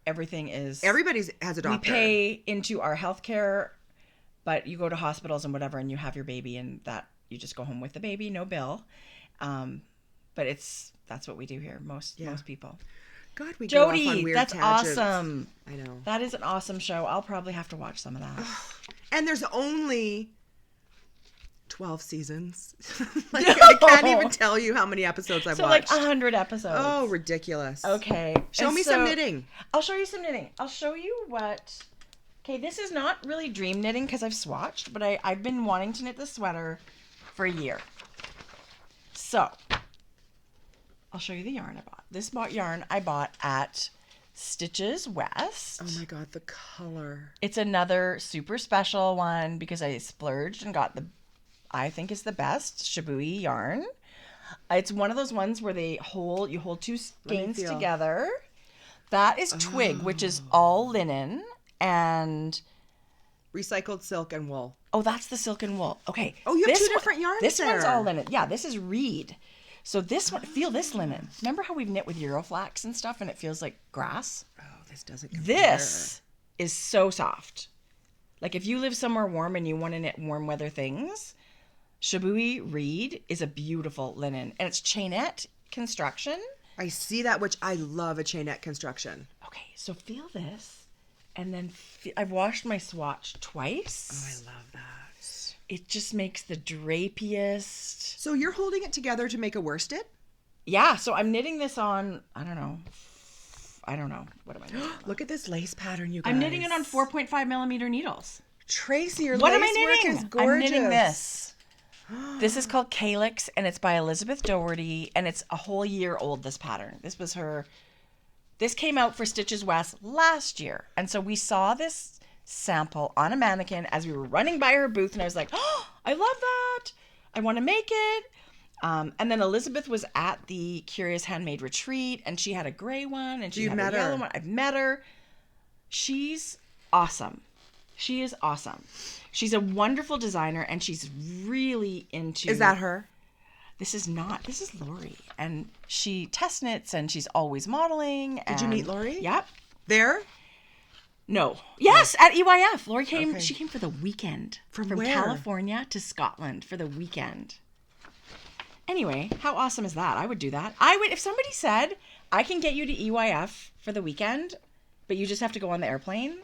everything is... Everybody has a doctor. We pay into our healthcare, but you go to hospitals and whatever, and you have your baby, and that you just go home with the baby, no bill. But that's what we do here. Most people. God, we go off on weird that's tangents. Awesome. I know. That is an awesome show. I'll probably have to watch some of that. And there's only 12 seasons. I can't even tell you how many episodes I've watched. So 100 episodes. Oh, ridiculous. Okay. Show me some knitting. I'll show you some knitting. I'll show you what... Okay, this is not really dream knitting because I've swatched, but I've been wanting to knit this sweater for a year. So, I'll show you the yarn I bought. This yarn I bought at Stitches West. Oh my God, the color. It's another super special one because I splurged and got I think is the best Shibui yarn. It's one of those ones where you hold 2 skeins together. That is twig, which is all linen and recycled silk and wool. Oh, that's the silk and wool. Okay. Oh, you have 2 different yarns This there. one's all linen. Yeah, this is reed. So this one, feel this linen. Remember how we've knit with Euroflax and stuff and it feels like grass? Oh, this doesn't compare. This is so soft. Like if you live somewhere warm and you want to knit warm weather things, Shibui reed is a beautiful linen. And it's chainette construction. I see that, which I love a chainette construction. Okay, so feel this. and then I've washed my swatch twice. Oh, I love that. It just makes the drapiest. So you're holding it together to make a worsted? Yeah, so I'm knitting this on, I don't know. What am I knitting? Look at this lace pattern, you guys. I'm knitting it on 4.5 millimeter needles. Tracie, your What lace am I knitting? work is gorgeous. I'm knitting this. This is called Calyx, and it's by Elizabeth Doherty, and it's a whole year old, this pattern. This came out for Stitches West last year, and so we saw this sample on a mannequin as we were running by her booth, and I was like, oh, I love that. I want to make it. And then Elizabeth was at the Curious Handmade Retreat, and she had a gray one, and she had a yellow one. I've met her. She's awesome. She is awesome. She's a wonderful designer, and she's really into... Is that her? This is not. This is Lori. And she test knits, and she's always modeling. Did you meet Lori? Yep. There? No. Yes, at EYF. Lori came. Okay. She came for the weekend. From where? California to Scotland for the weekend. Anyway, how awesome is that? I would do that. I would, if somebody said, I can get you to EYF for the weekend, but you just have to go on the airplane,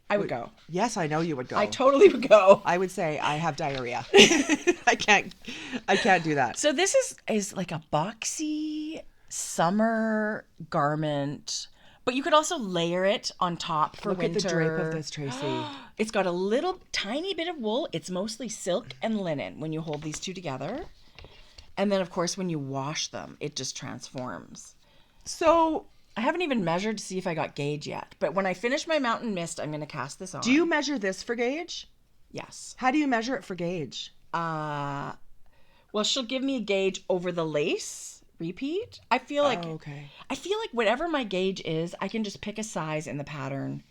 I would go. Yes, I know you would go. I totally would go. I would say I have diarrhea. I can't do that. So this is like a boxy summer garment, but you could also layer it on top for winter. Look at the drape of this, Tracie. It's got a little tiny bit of wool. It's mostly silk and linen when you hold these two together. And then, of course, when you wash them, it just transforms. So I haven't even measured to see if I got gauge yet. But when I finish my Mountain Mist, I'm going to cast this on. Do you measure this for gauge? Yes. How do you measure it for gauge? Well, she'll give me a gauge over the lace repeat. I feel like whatever my gauge is, I can just pick a size in the pattern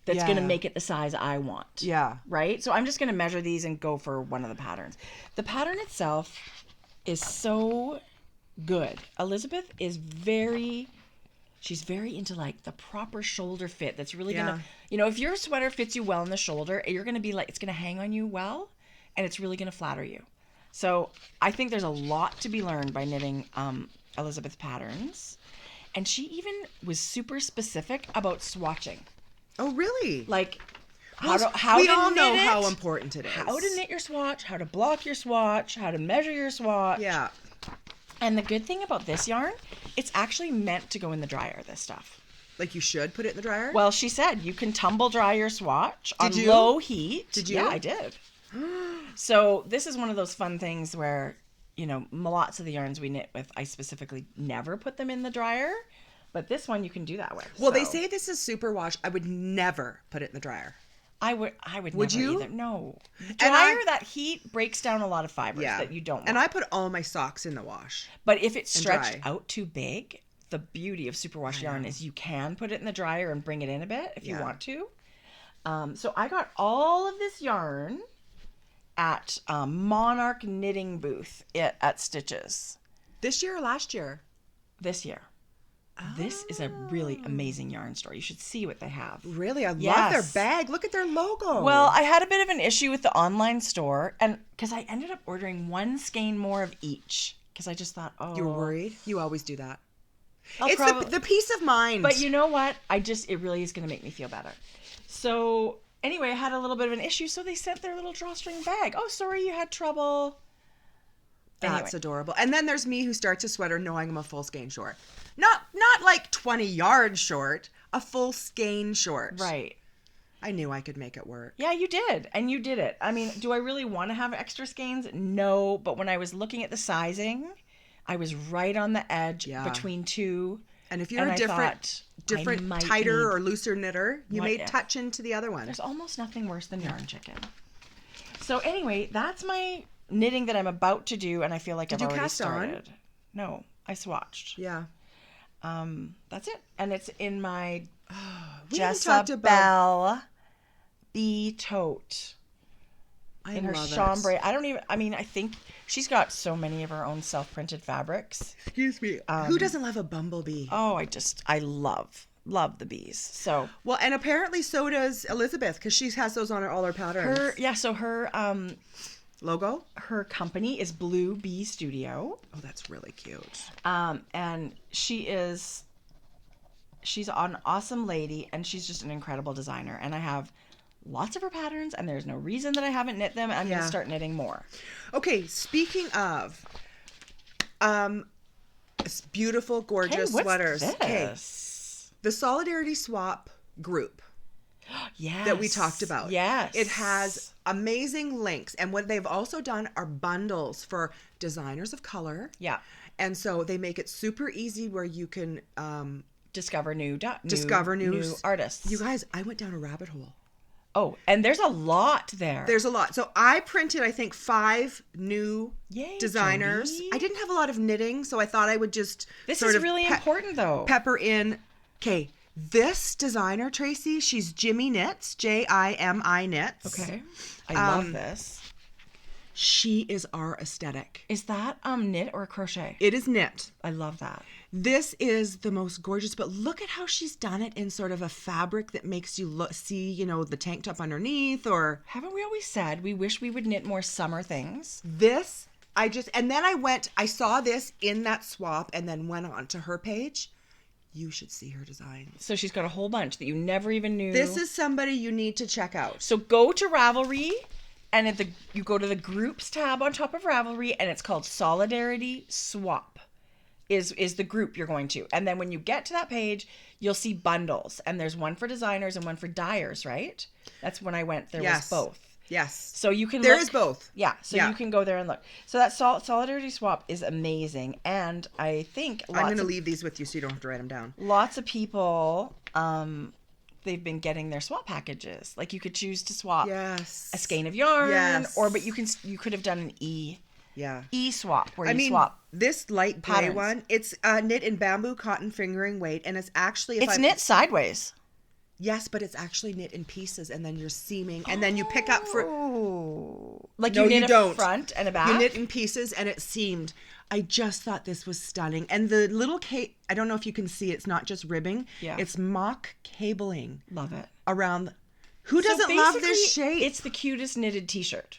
that's going to make it the size I want. Yeah. Right? So I'm just going to measure these and go for one of the patterns. The pattern itself is so good. Elizabeth is she's very into like the proper shoulder fit that's really going to, if your sweater fits you well in the shoulder, you're going to be like, it's going to hang on you well, and it's really going to flatter you. So I think there's a lot to be learned by knitting Elizabeth patterns. And she even was super specific about swatching. Oh, really? Like we all know how important it is. How to knit your swatch, how to block your swatch, how to measure your swatch. Yeah. And the good thing about this yarn, it's actually meant to go in the dryer, this stuff. Like you should put it in the dryer? Well, she said you can tumble dry your swatch on low heat. Did you? Yeah, I did. So this is one of those fun things where, lots of the yarns we knit with, I specifically never put them in the dryer. But this one you can do that with. Well, they say this is superwash. I would never put it in the dryer. I would never you? either. No. Dryer, that heat breaks down a lot of fibers that you don't want. And I put all my socks in the wash. But if it's stretched out too big, the beauty of superwash yarn is you can put it in the dryer and bring it in a bit if you want to. So I got all of this yarn at Monarch Knitting booth at Stitches. This year or last year? This year. This is a really amazing yarn store. You should see what they have. Really? I love their bag. Look at their logo. Well, I had a bit of an issue with the online store, and because I ended up ordering one skein more of each, because I just thought, You were worried? You always do that. It's the peace of mind. But you know what? It really is going to make me feel better. So anyway, I had a little bit of an issue, so they sent their little drawstring bag. Oh, sorry, you had trouble. That's adorable. And then there's me who starts a sweater knowing I'm a full skein short. Not like 20 yards short, a full skein short. Right. I knew I could make it work. Yeah, you did. And you did it. I mean, do I really want to have extra skeins? No. But when I was looking at the sizing, I was right on the edge between two. And if you're a different tighter or looser knitter, you may touch into the other one. There's almost nothing worse than yarn chicken. So anyway, that's my knitting that I'm about to do, and I feel like I've already started. No, I swatched. Yeah. That's it. And it's in my Jezebel bee tote. In her chambray. I think she's got so many of her own self-printed fabrics. Excuse me. Who doesn't love a bumblebee? Oh, I love the bees. So well, and apparently so does Elizabeth, because she has those on all her patterns. Her logo? Her company is Blue Bee Studio. Oh, that's really cute. And she She's an awesome lady, and she's just an incredible designer. And I have lots of her patterns, and there's no reason that I haven't knit them. I'm going to start knitting more. Okay, speaking of beautiful, gorgeous sweaters. Okay, the Solidarity Swap group. Yes. That we talked about. Yes. It has amazing links. And what they've also done are bundles for designers of color. Yeah. And so they make it super easy where you can discover new artists. You guys, I went down a rabbit hole. Oh, and there's a lot there. There's a lot. So I printed, I think, 5 new designers. Jodi. I didn't have a lot of knitting, so I thought I would just This is really important, though. Pepper in. Okay, this designer, Tracie, she's Jimmy Knits, Jimi Knits. Okay. I love this. She is our aesthetic. Is that knit or crochet? It is knit. I love that. This is the most gorgeous, but look at how she's done it in sort of a fabric that makes you see, you know, the tank top underneath, or... Haven't we always said we wish we would knit more summer things? This, and then I saw this in that swap and then went on to her page. You should see her designs. So she's got a whole bunch that you never even knew. This is somebody you need to check out. So go to Ravelry, and you go to the groups tab on top of Ravelry, and it's called Solidarity Swap is the group you're going to. And then when you get to that page, you'll see bundles. And there's one for designers and one for dyers, right? That's when I went. There was both. Yes. So you can There is both. Yeah. So you can go there and look. So that Solidarity Swap is amazing. And I think I'm going to leave these with you so you don't have to write them down. Lots of people... they've been getting their swap packages. Like you could choose to swap a skein of yarn, but you could have done an e-swap where you swap. This light gray one, it's knit in bamboo cotton fingering weight, and it's actually it's knit sideways. Yes, but it's actually knit in pieces, and then you're seaming, and then you pick up for like you knit a front and a back. You knit in pieces, and it's seamed. I just thought this was stunning, and the little I don't know if you can see. It's not just ribbing. Yeah, it's mock cabling. Love it. Around. Who doesn't love this shape? It's the cutest knitted T-shirt.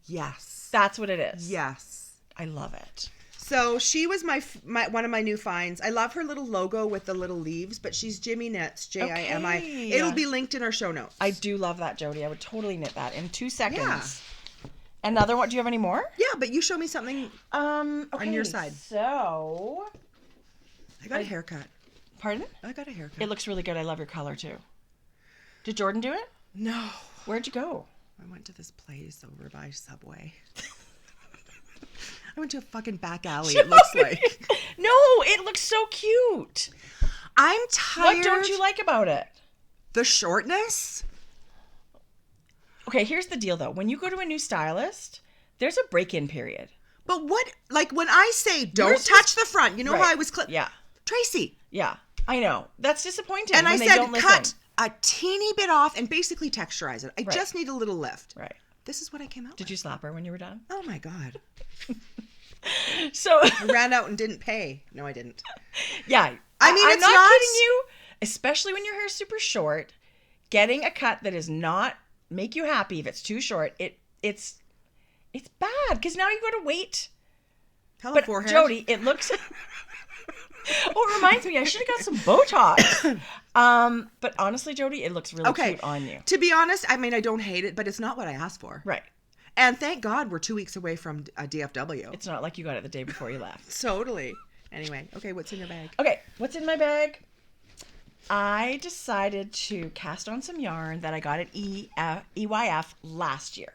Yes, that's what it is. Yes, I love it. So she was my one of my new finds. I love her little logo with the little leaves, but she's Jimmy Knits, Jimi. It'll be linked in our show notes. I do love that, Jodi. I would totally knit that in 2 seconds. Yeah. Another one. Do you have any more? Yeah, but you show me something on your side. So I got a haircut. Pardon? I got a haircut. It looks really good. I love your color too. Did Jordan do it? No. Where'd you go? I went to this place over by Subway. I went to a fucking back alley, it looks like. No, it looks so cute. I'm tired. What don't you like about it? The shortness. Okay, here's the deal, though. When you go to a new stylist, there's a break-in period. But when I say don't touch the front, you know how I was Yeah. Tracie. Yeah, I know. That's disappointing. And when I said cut a teeny bit off and basically texturize it. I just need a little lift. Right. This is what I came out with. Did you slap her when you were done? Oh, my God. So I ran out and didn't pay. No, I didn't. Yeah. I mean, I'm not kidding you. Especially when your hair's super short, getting a cut that is not make you happy if it's too short, it's bad because now you got to wait. Hello, forehead. Jodi, it looks... Oh, it reminds me, I should have got some Botox. But honestly, Jodi, it looks really cute on you. To be honest, I mean, I don't hate it, but it's not what I asked for. Right. And thank God we're 2 weeks away from a DFW. It's not like you got it the day before you left. Totally. Anyway, okay, what's in your bag? Okay, what's in my bag? I decided to cast on some yarn that I got at EYF last year.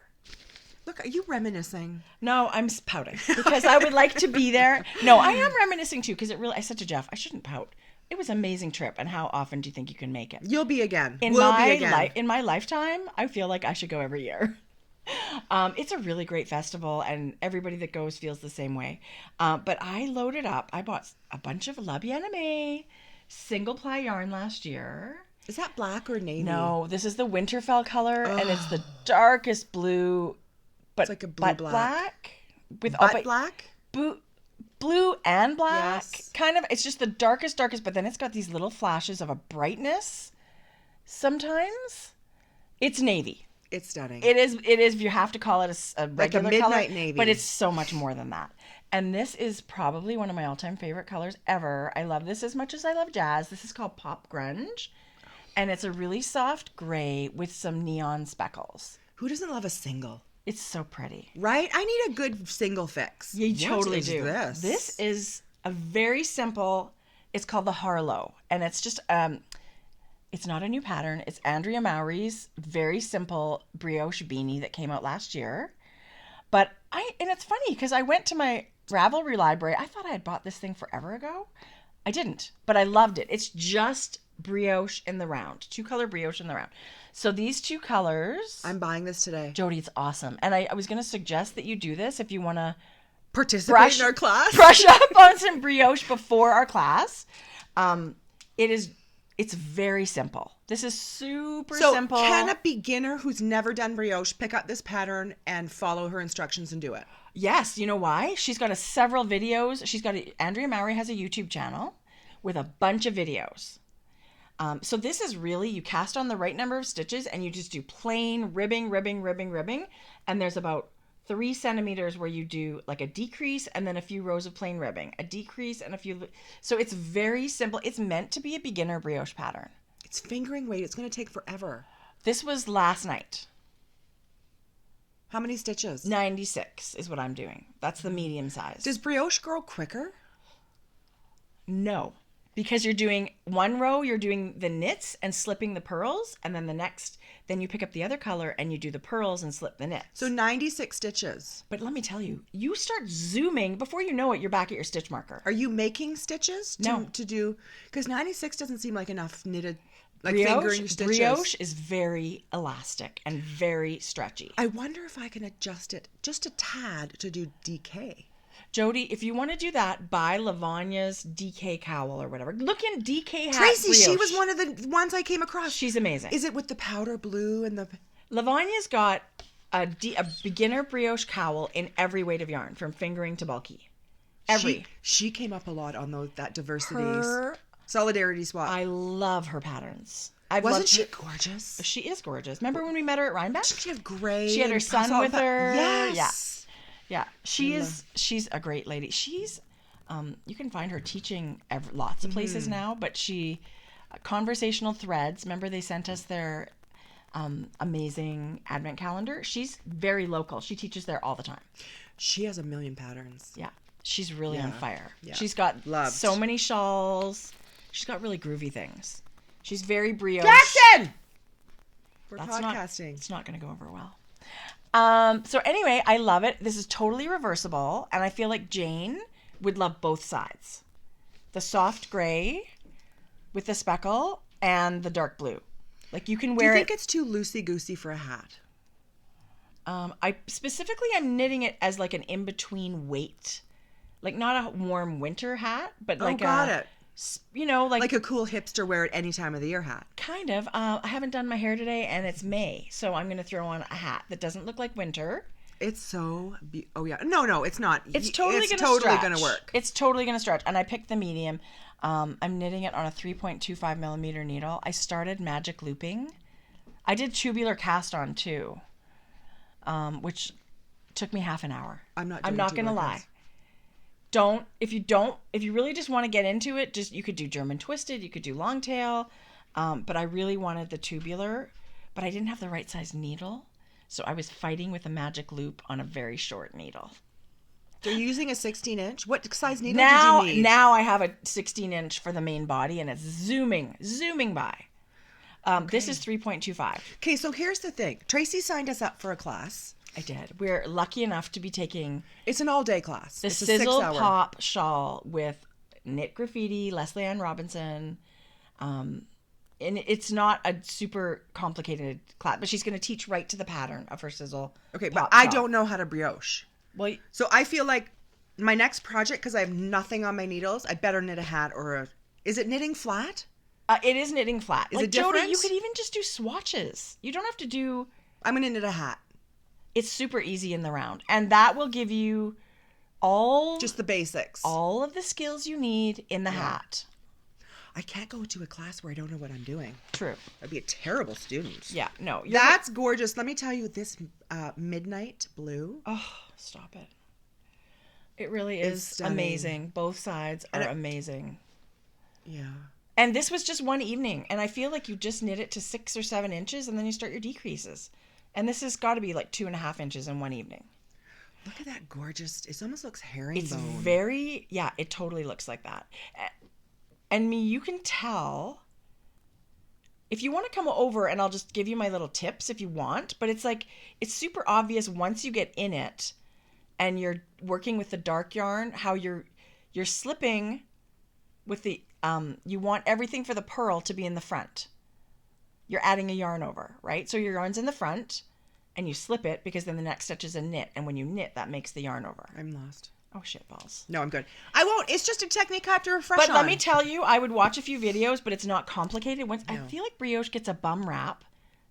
Look, are you reminiscing? No, I'm pouting because I would like to be there. No, I am reminiscing too because I said to Jeff, I shouldn't pout. It was an amazing trip, and how often do you think you can make it? You'll be again. In my lifetime, I feel like I should go every year. It's a really great festival, and everybody that goes feels the same way. But I loaded up. I bought a bunch of La Bien-Aimée single ply yarn last year. Is that black or navy? No, this is the Winterfell color, and it's the darkest blue. But it's like a blue black. With black? Blue and black. Yes. Kind of. It's just the darkest, but then it's got these little flashes of a brightness sometimes. It's navy. It's stunning. It is. You have to call it a regular like a midnight color, navy. But it's so much more than that. And this is probably one of my all-time favorite colors ever. I love this as much as I love jazz. This is called Pop Grunge. And it's a really soft gray with some neon speckles. Who doesn't love a single? It's so pretty. Right? I need a good single fix. You totally do. This is a very simple, it's called the Harlow. And it's just, it's not a new pattern. It's Andrea Mowry's very simple brioche beanie that came out last year. But and it's funny because I went to my Ravelry library. I thought I had bought this thing forever ago. I didn't, but I loved it. It's just brioche in the round, 2-color brioche in the round. So these 2 colors. I'm buying this today. Jodi, it's awesome. And I was going to suggest that you do this if you want to participate in our class. Brush up on some brioche before our class. It's very simple. This is super simple. So can a beginner who's never done brioche pick up this pattern and follow her instructions and do it? Yes. You know why? She's got several videos. Andrea Mowry has a YouTube channel with a bunch of videos. So this is really, you cast on the right number of stitches and you just do plain ribbing. And there's about 3 centimeters where you do like a decrease and then a few rows of plain ribbing, a decrease and a few. So it's very simple. It's meant to be a beginner brioche pattern. It's fingering weight. It's going to take forever. This was last night. How many stitches? 96 is what I'm doing. That's the medium size. Does brioche grow quicker? No. Because you're doing one row, you're doing the knits and slipping the pearls, and then the next, then you pick up the other color and you do the pearls and slip the knits. So 96 stitches. But let me tell you, you start zooming, before you know it, you're back at your stitch marker. Are you making stitches No. to do? Because 96 doesn't seem like enough knitted, like brioche, fingering stitches. Brioche is very elastic and very stretchy. I wonder if I can adjust it just a tad to do DK. Jodi, if you want to do that, buy Lavagna's DK cowl or whatever. Look in DK hat Tracie, brioche. she was one of the ones I came across. She's amazing. Is it with the powder blue and the... Lavagna's got a beginner brioche cowl in every weight of yarn, from fingering to bulky. She came up a lot on that diversity solidarity swap. I love her patterns. Wasn't she gorgeous? She is gorgeous. Remember when we met her at Rhinebeck? She had gray. She had her son with her. Yes. Yeah. She's a great lady. She's you can find her teaching lots of places now, but Conversational Threads, remember they sent us their amazing advent calendar? She's very local. She teaches there all the time. She has a million patterns. Yeah. She's really on fire. Yeah. She's got so many shawls. She's got really groovy things. She's very brioche. Jackson! We're podcasting. It's not going to go over well. So anyway, I love it. This is totally reversible, and I feel like Jane would love both sides. The soft gray with the speckle and the dark blue. Like you can wear it. Do you think it's too loosey-goosey for a hat? I'm knitting it as like an in-between weight. Like not a warm winter hat, but like got it. Like a cool hipster wear it any time of the year hat. Kind of. I haven't done my hair today, and it's May, so I'm going to throw on a hat that doesn't look like winter. It's so... oh, yeah. No, it's not. It's totally going to work. It's totally going to stretch, and I picked the medium. I'm knitting it on a 3.25 millimeter needle. I started magic looping. I did tubular cast on, too, which took me half an hour. I'm not going to lie. If you really just want to get into it, you could do German twisted, you could do long tail, but I really wanted the tubular, but I didn't have the right size needle, so I was fighting with a magic loop on a very short needle. So you're using a 16-inch? What size needle did you need? Now I have a 16-inch for the main body, and it's zooming by. This is 3.25. Okay, so here's the thing. Tracie signed us up for a class. I did. We're lucky enough to be taking... It's an all-day class. The Sizzle Pop shawl with Knit Graffiti, Leslie Ann Robinson. And it's not a super complicated class, but she's going to teach right to the pattern of her Sizzle Okay, Pop but I shawl. don't know how to brioche. Well, so I feel like my next project, because I have nothing on my needles, I better knit a hat or a... Is it knitting flat? It is knitting flat. Is it different? Jodi, you could even just do swatches. You don't have to do... I'm going to knit a hat. It's super easy in the round. And that will give you just the basics. All of the skills you need in the hat. I can't go to a class where I don't know what I'm doing. True. I'd be a terrible student. Yeah, no. That's gorgeous. Let me tell you, this midnight blue. Oh, stop it. It really is amazing. Both sides are amazing. Yeah. And this was just one evening. And I feel like you just knit it to 6 or 7 inches and then you start your decreases. And this has got to be like 2.5 inches in one evening. Look at that gorgeous. It almost looks herringbone. It's very, yeah, it totally looks like that. And you can tell, if you want to come over and I'll just give you my little tips if you want, but it's like, it's super obvious once you get in it and you're working with the dark yarn, how you're slipping with the, you want everything for the purl to be in the front. You're adding a yarn over, right? So your yarn's in the front and you slip it because then the next stitch is a knit. And when you knit, that makes the yarn over. I'm lost. Oh, shit balls. No, I'm good. I won't. It's just a technique I have to refresh on. But let me tell you, I would watch a few videos, but it's not complicated. I feel like brioche gets a bum rap.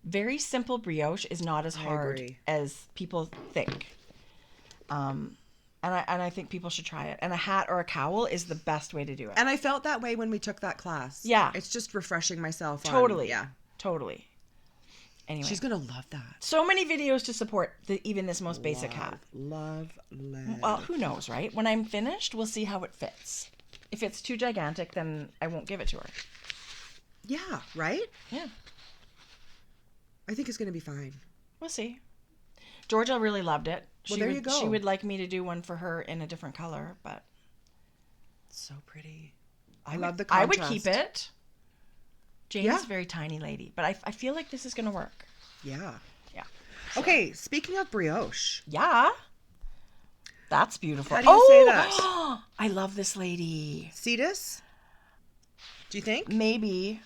Very simple brioche is not as hard as people think. And I think people should try it. And a hat or a cowl is the best way to do it. And I felt that way when we took that class. Yeah. It's just refreshing myself. Totally. Yeah. Totally. Anyway. She's going to love that. So many videos to support even this most basic hat. Love. Well, who knows, right? When I'm finished, we'll see how it fits. If it's too gigantic, then I won't give it to her. Yeah, right? Yeah. I think it's going to be fine. We'll see. Georgia really loved it. Well, there you go. She would like me to do one for her in a different color, but... It's so pretty. I love the contrast. I would keep it. Jane's a very tiny lady, but I feel like this is going to work. Yeah. Yeah. So. Okay, speaking of brioche. Yeah. That's beautiful. How do you say that? I love this lady. Cetus? Do you think? Maybe.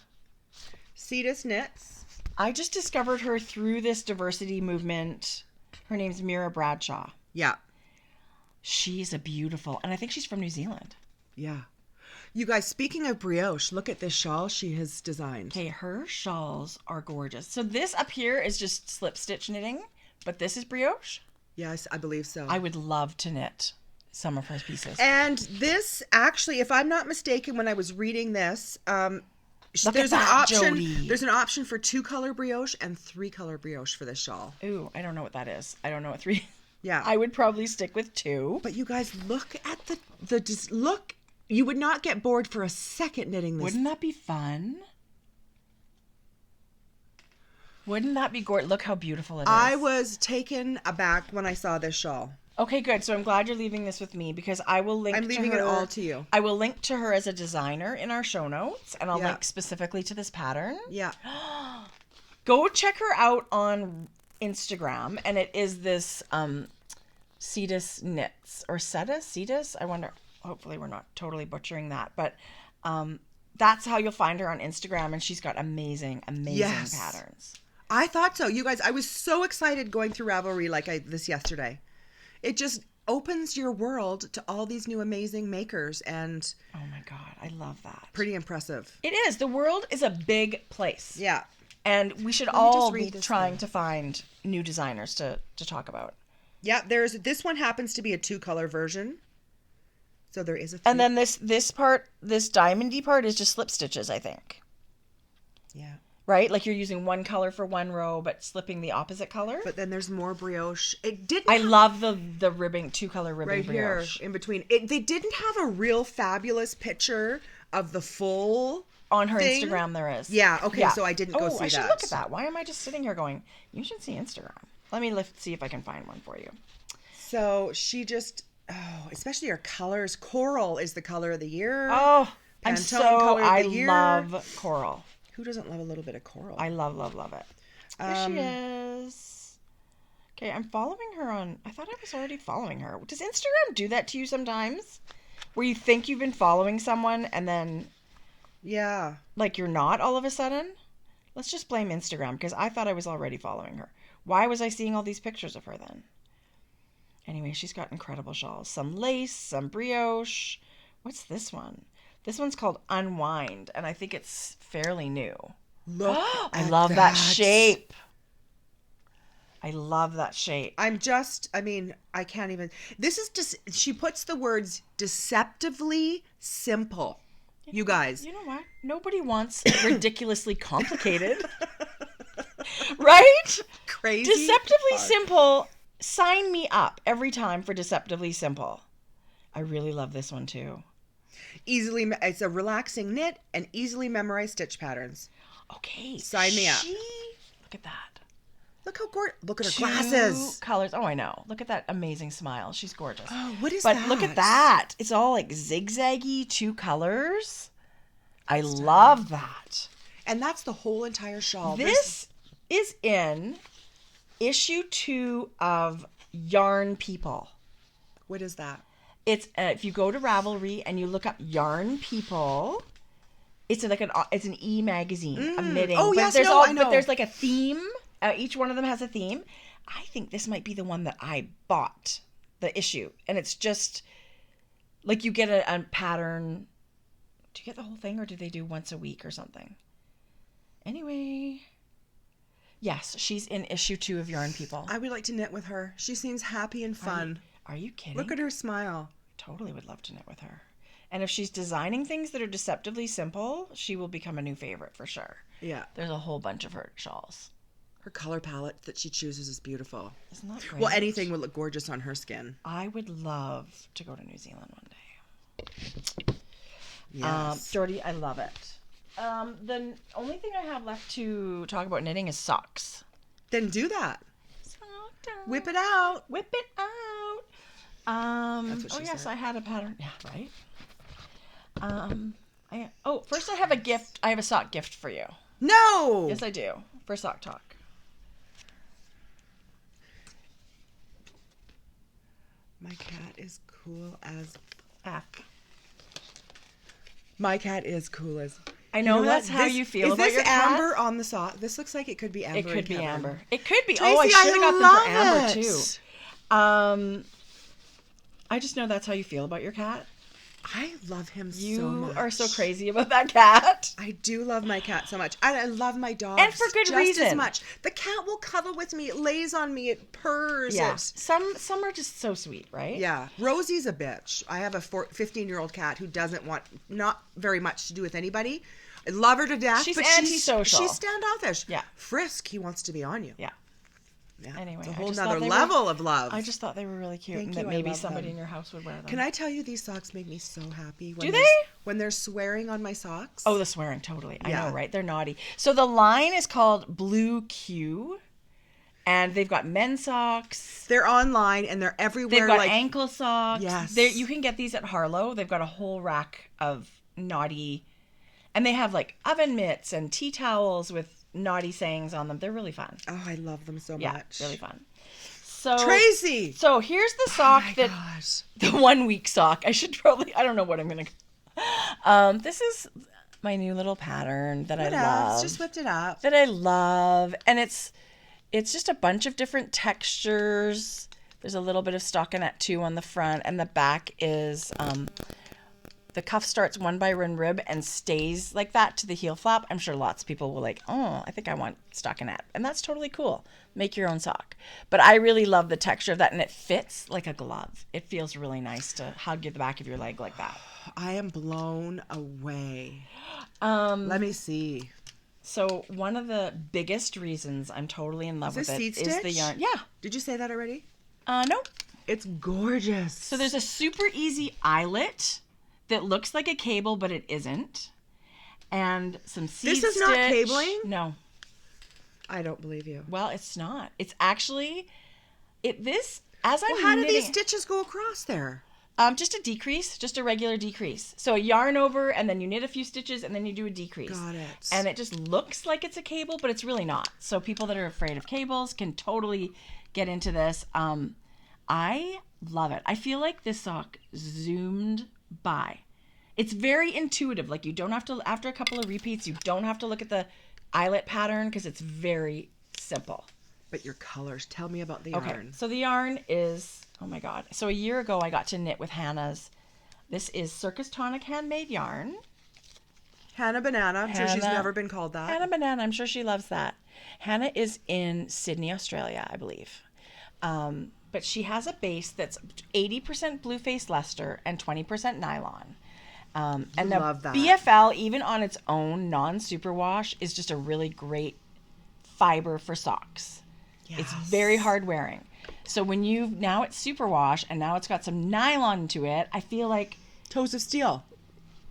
Cetus Knits. I just discovered her through this diversity movement. Her name's Mira Bradshaw. Yeah. She's a beautiful, and I think she's from New Zealand. Yeah. You guys, speaking of brioche, look at this shawl she has designed. Okay, her shawls are gorgeous. So this up here is just slip stitch knitting, but this is brioche? Yes, I believe so. I would love to knit some of her pieces. And this, actually, if I'm not mistaken, when I was reading this, there's an option. Jodi. There's an option for 2-color brioche and 3-color brioche for this shawl. Ooh, I don't know what that is. I don't know what 3. Yeah. I would probably stick with 2. But you guys, look at the look. You would not get bored for a second knitting this. Wouldn't that be fun? Wouldn't that be gorgeous? Look how beautiful it is. I was taken aback when I saw this shawl. Okay, good. So I'm glad you're leaving this with me because I will link to her. I'm leaving it all to you. I will link to her as a designer in our show notes, and I'll link specifically to this pattern. Yeah. Go check her out on Instagram, and it is this Cetus Knits, or Cetus? I wonder... Hopefully we're not totally butchering that, but that's how you'll find her on Instagram, and she's got amazing patterns. I thought so. You guys, I was so excited going through Ravelry this yesterday. It just opens your world to all these new amazing makers, and... Oh my God, I love that. Pretty impressive. It is. The world is a big place. Yeah. And we should all be trying to find new designers to talk about. Yeah, this one happens to be a 2-color version. So there is a few. And then this part, this diamondy part is just slip stitches, I think. Yeah. Right? Like you're using one color for one row, but slipping the opposite color. But then there's more brioche. It didn't. I love the ribbing, 2-color ribbing right brioche. Here in between. They didn't have a real fabulous picture of the full on her thing. Instagram. There is. Yeah. Okay. Yeah. So I didn't go see that. I should look at that. Why am I just sitting here going? You should see Instagram. Let me see if I can find one for you. So she just. Oh, especially her colors. Coral is the color of the year. Oh, I love coral. Who doesn't love a little bit of coral? I love it. There she is. Okay, I'm following her on... I thought I was already following her. Does Instagram do that to you sometimes? Where you think you've been following someone and then... Yeah. Like you're not all of a sudden? Let's just blame Instagram because I thought I was already following her. Why was I seeing all these pictures of her then? Anyway, she's got incredible shawls. Some lace, some brioche. What's this one? This one's called Unwind, and I think it's fairly new. Look I love that shape. I love that shape. I can't even. This is just, she puts the words deceptively simple. You guys. You know what? Nobody wants ridiculously complicated. Right? Crazy. Deceptively simple. Sign me up every time for deceptively simple. I really love this one too. It's a relaxing knit and easily memorized stitch patterns. Okay. Sign me up. Look at that. Look how gorgeous. Look at her 2 glasses. colors. Oh, I know. Look at that amazing smile. She's gorgeous. Oh, what is that? But look at that. It's all like zigzaggy 2 colors. I love that. And that's the whole entire shawl. This is in issue 2 of Yarn People. What is that? It's if you go to Ravelry and you look up Yarn People, it's like it's an e-magazine of knitting. Oh, yes, I know. But there's like a theme. Each one of them has a theme. I think this might be the one that I bought, the issue. And it's just like you get a pattern. Do you get the whole thing or do they do once a week or something? Anyway. Yes, she's in issue 2 of Yarn People. I would like to knit with her. She seems happy and fun. Are you kidding? Look at her smile. Totally would love to knit with her. And if she's designing things that are deceptively simple, she will become a new favorite for sure. Yeah. There's a whole bunch of her shawls. Her color palette that she chooses is beautiful. Isn't that great? Well, anything would look gorgeous on her skin. I would love to go to New Zealand one day. Yes. Jodi, I love it. The only thing I have left to talk about knitting is socks. Then do that. Sock time. Whip it out. Whip it out. That's what she yes, said. I had a pattern. Yeah, right. First I have a gift. I have a sock gift for you. No. Yes, I do. For Sock Talk. My cat is cool as F. My cat is cool as. I know, that's what? how you feel about your Is this cat. amber on the sock? This looks like it could be amber. It could be Kevin. amber. It could be. Tracie, I should have got them for amber love too. I just know that's how you feel about your cat. I love him so You much. are so crazy about that cat. I do love my cat so much. I love my dog. And for good just reason. as much. The cat will cuddle with me. It lays on me. It purrs. Yeah. Some are just so sweet, right? Yeah. Rosie's a bitch. I have a 15-year-old cat who doesn't want not very much to do with anybody. I love her to death. She's but antisocial. She's standoffish. Yeah. Frisk, he wants to be on you. Yeah. Yeah. Anyway, it's a I whole just nother thought they level of love. I just thought they were really cute Thank and you, that I maybe love somebody them. in your house would wear them. Can I tell you, these socks make me so happy. Do they? When they're swearing on my socks. Oh, the swearing, totally. I Yeah. know, right? They're naughty. So the line is called Blue Q, and they've got men's socks. They're online and they're everywhere. They've got like ankle socks. Yes. You can get these at Harlow. They've got a whole rack of naughty, and they have like oven mitts and tea towels with naughty sayings on them. They're really fun. Oh, I love them so Yeah, much. really fun. So Tracie. So here's the sock Gosh. the 1 week sock. I don't know what I'm gonna. This is my new little pattern that I love. Just whipped it up. That I love, and it's just a bunch of different textures. There's a little bit of stockinette too on the front, and the back is the cuff starts 1 by 1 rib and stays like that to the heel flap. I'm sure lots of people will like, oh, I think I want stockinette, and that's totally cool. Make your own sock. But I really love the texture of that, and it fits like a glove. It feels really nice to hug the back of your leg like that. I am blown away. Let me see. So one of the biggest reasons I'm totally in love with it seed is the stitch? yarn. Yeah. Did you say that already? No. It's gorgeous. So there's a super easy eyelet that looks like a cable, but it isn't. And some seed This is not stitch. cabling? No. I don't believe you. Well, it's not. It's actually as I'm How do knitting, these stitches go across there? just a decrease, just a regular decrease. So a yarn over, and then you knit a few stitches, and then you do a decrease. Got it. And it just looks like it's a cable, but it's really not. So people that are afraid of cables can totally get into this. I love it. I feel like this sock zoomed by. It's very intuitive. Like you don't have to, after a couple of repeats, you don't have to look at the eyelet pattern because it's very simple. But your colors. Tell me about the yarn. So the yarn is, oh my God. So a year ago, I got to knit with Hannah's. This is Circus Tonic handmade yarn. Hannah Banana. I'm sure she's Hannah- never been called that. Hannah Banana. I'm sure she loves that. Hannah is in Sydney, Australia, I believe. But she has a base that's 80% blue face Leicester and 20% nylon. And Love the that. BFL, even on its own, non-superwash, is just a really great fiber for socks. Yes. It's very hard wearing. So now it's superwash and now it's got some nylon to it, I feel like Toes of steel.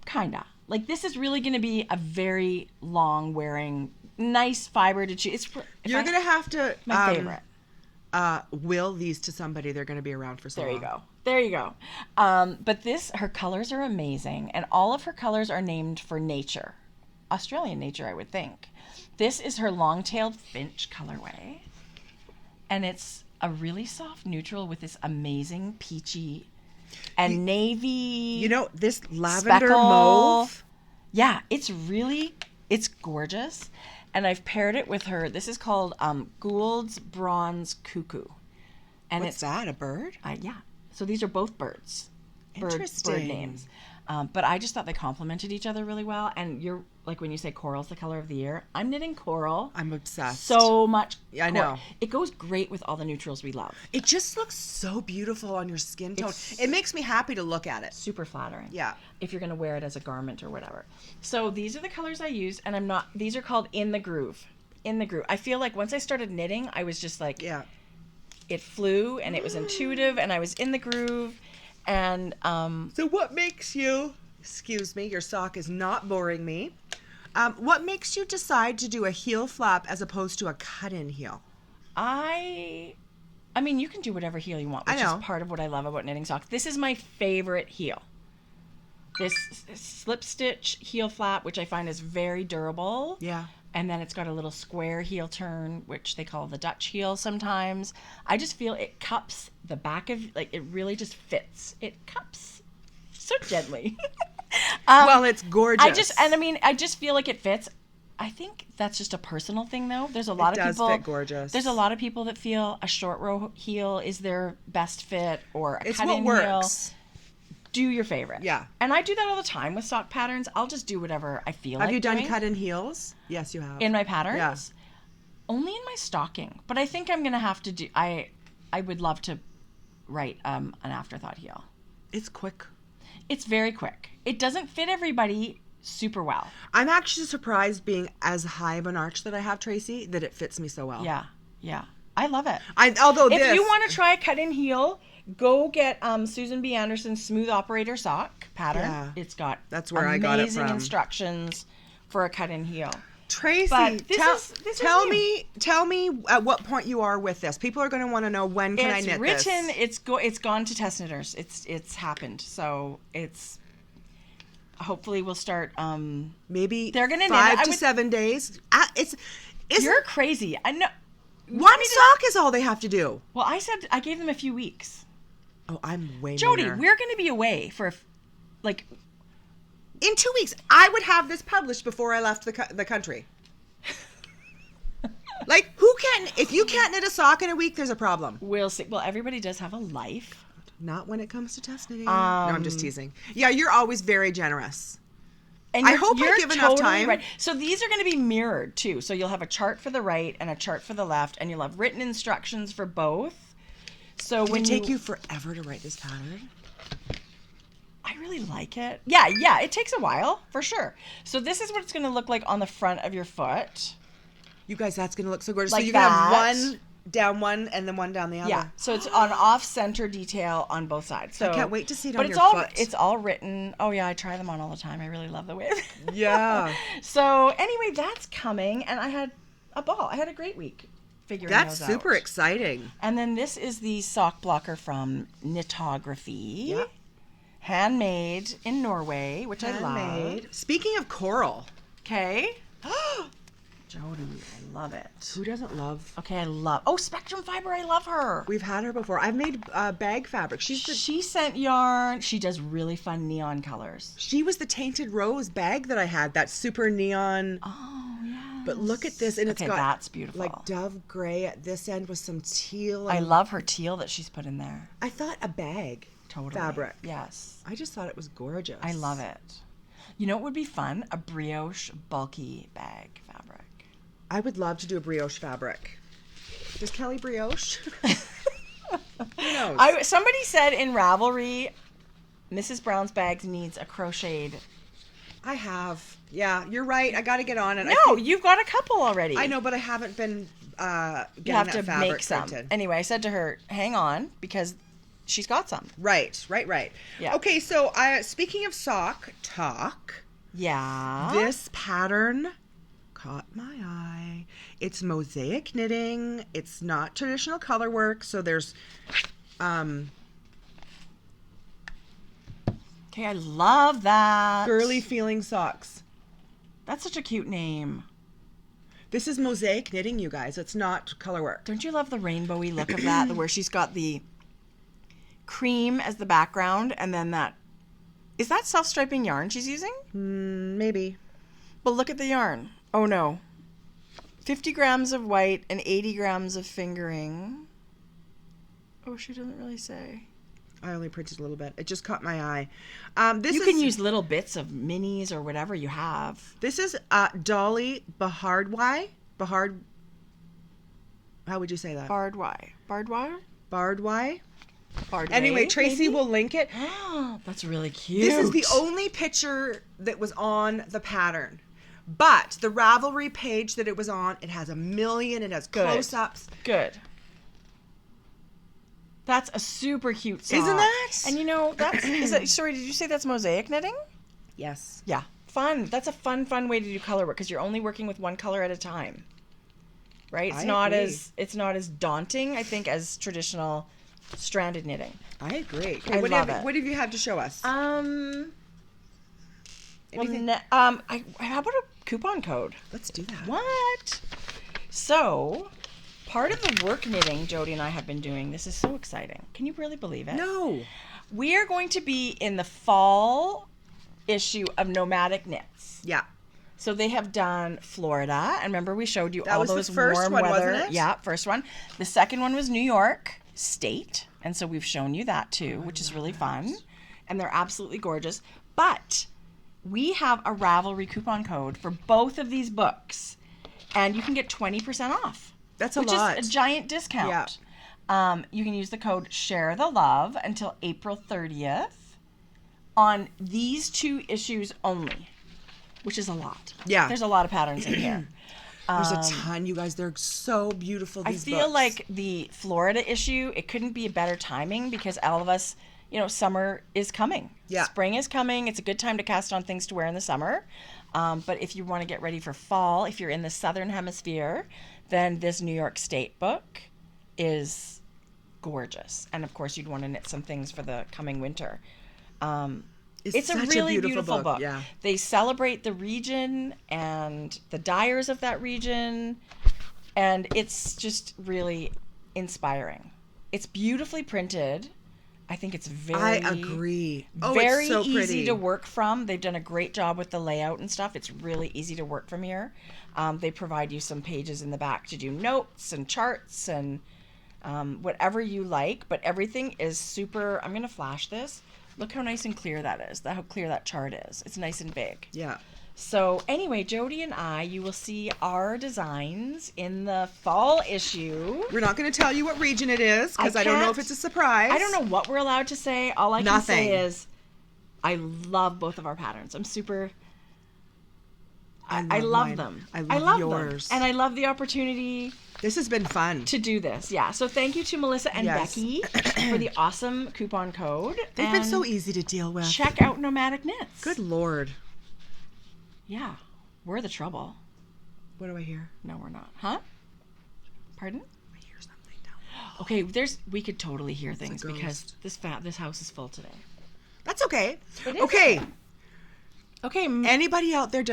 Kinda. Like this is really going to be a very long wearing, nice fiber to choose. You're going to have to my favorite. Will these to somebody. They're going to be around for so long. There you go. But her colors are amazing, and all of her colors are named for nature. Australian nature, I would think. This is her long-tailed finch colorway, and it's a really soft neutral with this amazing peachy and navy. This lavender speckle. mauve. Yeah, it's gorgeous. And I've paired it with her. This is called Gould's Bronze Cuckoo. And What's that, a bird? Yeah. So these are both birds. Interesting. Bird names. But I just thought they complemented each other really well. And you're like when you say coral's the color of the year, I'm knitting coral. I'm obsessed. So much. Yeah, I know. It goes great with all the neutrals we love. It just looks so beautiful on your skin tone. It makes me happy to look at it. Super flattering. Yeah. If you're going to wear it as a garment or whatever. So these are the colors I used, and these are called In the Groove. In the Groove. I feel like once I started knitting, I was just like, yeah. It flew and it was intuitive and I was in the groove. And so what makes you, excuse me, your sock is not boring me. What makes you decide to do a heel flap as opposed to a cut-in heel? I mean, you can do whatever heel you want, which is part of what I love about knitting socks. This is my favorite heel. This slip stitch heel flap, which I find is very durable. Yeah. And then it's got a little square heel turn, which they call the Dutch heel sometimes. I just feel it cups the back of, like, it really just fits. It cups so gently. Well, it's gorgeous. I just feel like it fits. I think that's just a personal thing, though. There's a lot of people. It does fit gorgeous. There's a lot of people that feel a short row heel is their best fit, or a cut-in heel. Do your favorite. Yeah. And I do that all the time with sock patterns. I'll just do whatever I feel like Have you done doing. cut-in heels? Yes, you have. In my patterns? Yeah. Only in my stocking. But I think I'm going to have to do... I would love to write an afterthought heel. It's quick. It's very quick. It doesn't fit everybody super well. I'm actually surprised, being as high of an arch that I have, Tracie, that it fits me so well. Yeah, yeah. I love it. If you want to try a cut-in heel, go get Susan B. Anderson's Smooth Operator sock pattern. Yeah. It's got amazing instructions for a cut-in heel. Tracie, tell me at what point you are with this. People are going to want to know, when can I knit this? It's gone to test knitters. It's happened. So it's hopefully we'll start. Maybe they're going to 5 to 7 days. You're crazy. I know. One sock is all they have to do. Well, I gave them a few weeks. Oh, I'm way Jodi, meaner. we're going to be away for in 2 weeks. I would have this published before I left the country. Like, if you can't knit a sock in a week, there's a problem. We'll see. Well, everybody does have a life. Not when it comes to test knitting. No, I'm just teasing. Yeah, you're always very generous. And I hope I give enough time. Right. So these are going to be mirrored too. So you'll have a chart for the right and a chart for the left, and you'll have written instructions for both. So Did it take you forever to write this pattern? I really like it. Yeah, it takes a while, for sure. So this is what it's going to look like on the front of your foot. You guys, that's going to look so gorgeous. Like so you're going to have one down one and then one down the other. Yeah, so it's on off-center detail on both sides. So I can't wait to see it on your foot. It's all written. Oh, yeah, I try them on all the time. I really love the way. Yeah. So anyway, that's coming, and I had a ball. I had a great week figuring those out. That's super exciting. And then this is the sock blocker from Knitography. Yeah. Handmade in Norway, which I love. Speaking of coral. Okay. Jodi, I love it. Who doesn't love? Okay, I love. Oh, Spectrum Fiber, I love her. We've had her before. I've made bag fabric. She sent yarn. She does really fun neon colors. She was the Tainted Rose bag that I had. That super neon. Oh, yeah. But look at this, and it's got that's beautiful. Like dove gray at this end with some teal. I love her teal that she's put in there. I thought a bag fabric. Yes. I just thought it was gorgeous. I love it. You know what would be fun? A brioche bulky bag fabric. I would love to do a brioche fabric. Does Kelly brioche? Who knows? Somebody said in Ravelry, Mrs. Brown's Bags needs a crocheted. I have. Yeah, you're right. I got to get on it. No, you've got a couple already. I know, but I haven't been getting You have that to fabric make some. printed. Anyway, I said to her, hang on, because she's got some. Right. Yeah. Okay, so speaking of sock talk, Yeah. this pattern caught my eye. It's Mosaic Knitting. It's not traditional color work, so there's Okay, I love that. girly feeling socks. That's such a cute name. This is Mosaic Knitting, you guys. It's not color work. Don't you love the rainbowy look of that, where she's got the cream as the background, and then that... Is that self-striping yarn she's using? Maybe. But look at the yarn. Oh, no. 50 grams of white and 80 grams of fingering. Oh, she doesn't really say. I only printed a little bit. It just caught my eye. You can use little bits of minis or whatever you have. This is Dolly Bahardwai. How would you say that? Bardwire. Bardwai. Bardway, Anyway, Tracie maybe? will link it. That's really cute. This is the only picture that was on the pattern. But the Ravelry page that it was on, it has 1 million. It has close-ups. Good. That's a super cute sock. Isn't that? And you know, sorry, did you say that's Mosaic Knitting? Yes. Yeah. Fun. That's a fun way to do color work, because you're only working with one color at a time. Right? It's not as daunting, I think, as traditional stranded knitting. I agree. I love it. What have you had to show us? Anything? How about a coupon code? Let's do that. What? So, part of the work knitting Jodi and I have been doing, this is so exciting. Can you really believe it? No. We are going to be in the fall issue of Nomadic Knits. Yeah. So they have done Florida, and remember we showed you That all was the those first warm one, weather. wasn't it? Yeah, first one. The second one was New York State, and so we've shown you that too, which is really fun. And they're absolutely gorgeous. But we have a Ravelry coupon code for both of these books, and you can get 20% off. That's a which lot. is a giant discount. Yeah. You can use the code Share the Love until April 30th on these 2 issues only, which is a lot. Yeah. There's a lot of patterns in here. There's a ton, you guys. They're so beautiful, these I feel books. like the Florida issue, it couldn't be a better timing, because all of us, summer is coming. Yeah. Spring is coming. It's a good time to cast on things to wear in the summer. But if you want to get ready for fall, if you're in the Southern Hemisphere, then this New York State book is gorgeous. And of course, you'd want to knit some things for the coming winter. It's a really beautiful book. Yeah. They celebrate the region and the dyers of that region, and it's just really inspiring. It's beautifully printed. I think it's I agree. Oh, very it's so pretty. easy to work from. They've done a great job with the layout and stuff. It's really easy to work from here. They provide you some pages in the back to do notes and charts and whatever you like, but everything is super. I'm going to flash this. Look how nice and clear that is. How clear that chart is. It's nice and big. Yeah. So anyway, Jodi and you will see our designs in the fall issue. We're not going to tell you what region it is, because I don't know if it's a surprise. I don't know what we're allowed to say. All I can Nothing. say is I love both of our patterns. I'm super... I love them. I love them. yours. And I love the opportunity This has been fun. to do this. Yeah. So thank you to Melissa and Yes. Becky for the awesome coupon code. They've been so easy to deal with. Check out Nomadic Knits. Good Lord. Yeah. We're the trouble. What do I hear? No, we're not. Huh? Pardon? I hear something down. Okay, we could totally hear things ghost. because this house is full today. That's okay. It is Okay. Okay. Anybody out there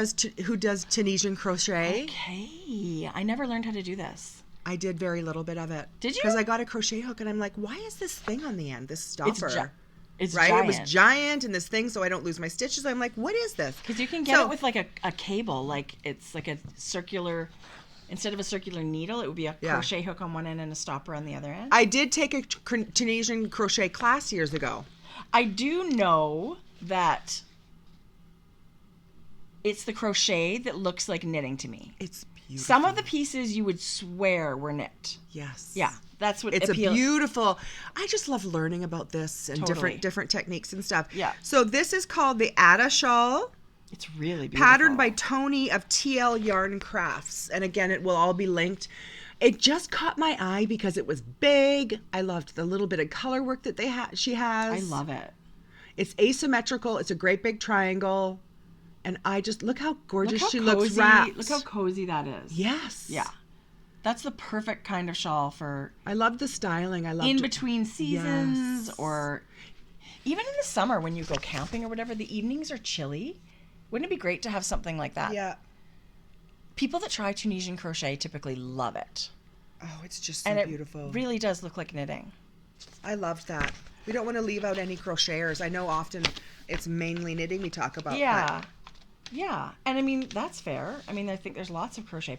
who does Tunisian crochet? Okay. I never learned how to do this. I did very little bit of it. Did you? Because I got a crochet hook and I'm like, why is this thing on the end? This stopper. It's right? giant. It was giant and this thing so I don't lose my stitches. I'm like, what is this? Because you can get it with like a cable. Like it's like a circular, instead of a circular needle, it would be a crochet hook on one end and a stopper on the other end. I did take a Tunisian crochet class years ago. I do know that it's the crochet that looks like knitting to me. It's beautiful. Some of the pieces you would swear were knit. Yes. Yeah, that's what It's appeals. a beautiful. I just love learning about this and Totally. different techniques and stuff. Yeah. So this is called the Ada shawl, It's really beautiful. patterned by Tony of TL Yarn Crafts, and again, it will all be linked. It just caught my eye because it was big. I loved the little bit of color work that she has. I love it. It's asymmetrical. It's a great big triangle. And I just, look how gorgeous she cozy, looks wrapped. Look how cozy that is. Yes. Yeah. That's the perfect kind of shawl for... I love the styling. I love in between seasons, or even in the summer when you go camping or whatever, the evenings are chilly. Wouldn't it be great to have something like that? Yeah. People that try Tunisian crochet typically love it. Oh, it's just so beautiful. And it really does look like knitting. I loved that. We don't want to leave out any crocheters. I know often it's mainly knitting we talk about. Yeah. Yeah. And I mean, that's fair. I mean, I think there's lots of crochet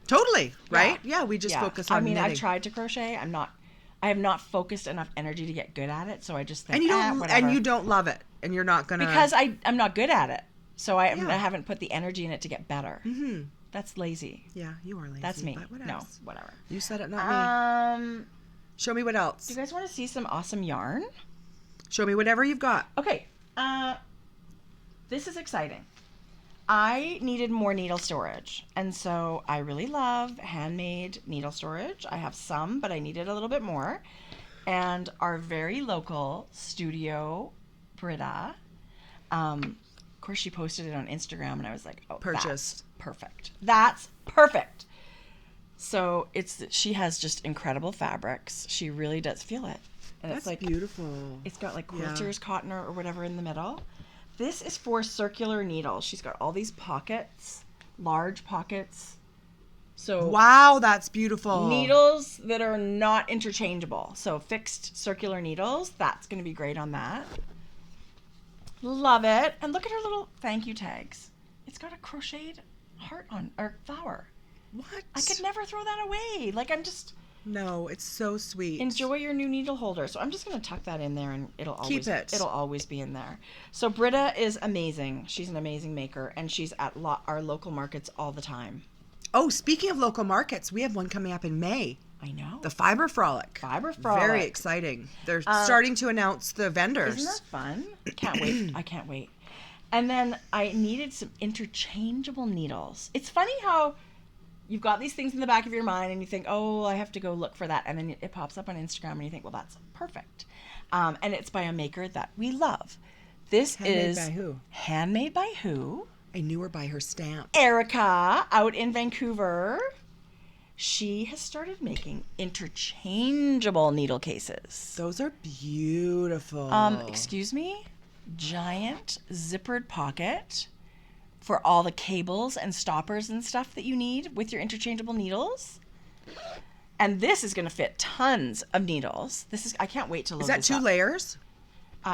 Totally, right? Yeah, we just focus on knitting. I've tried to crochet. I have not focused enough energy to get good at it, so I just think, whatever. And you don't love it, and you're not going to... Because I'm not good at it, so I haven't put the energy in it to get better. Mm-hmm. That's lazy. Yeah, you are lazy. That's me. But what else? No, whatever. You said it, not me. Show me what else. Do you guys want to see some awesome yarn? Show me whatever you've got. Okay. This is exciting. I needed more needle storage, and so I really love handmade needle storage. I have some, but I needed a little bit more. And our very local studio, Britta, of course, she posted it on Instagram, and I was like, oh, purchased. That's perfect. That's perfect. So she has just incredible fabrics. She really does feel it. And That's it's like beautiful. It's got like quilter's cotton or whatever in the middle. This is for circular needles. She's got all these pockets, large pockets. So wow, that's beautiful. Needles that are not interchangeable. So fixed circular needles, that's going to be great on that. Love it. And look at her little thank you tags. It's got a crocheted heart on, or flower. What? I could never throw that away. Like, I'm just... No, it's so sweet. Enjoy your new needle holder. So I'm just going to tuck that in there, and it'll always be in there. So Britta is amazing. She's an amazing maker, and she's at our local markets all the time. Oh, speaking of local markets, we have one coming up in May. I know. The Fiber Frolic. Very exciting. They're starting to announce the vendors. Isn't that fun? Can't wait. I can't wait. And then I needed some interchangeable needles. It's funny how you've got these things in the back of your mind and you think, oh, I have to go look for that. And then it pops up on Instagram and you think, well, that's perfect. And it's by a maker that we love. This is... Handmade by who? Handmade by who? I knew her by her stamp. Erica, out in Vancouver. She has started making interchangeable needle cases. Those are beautiful. Excuse me? Giant zippered pocket for all the cables and stoppers and stuff that you need with your interchangeable needles. And this is going to fit tons of needles. I can't wait to load this up. Is that 2 layers?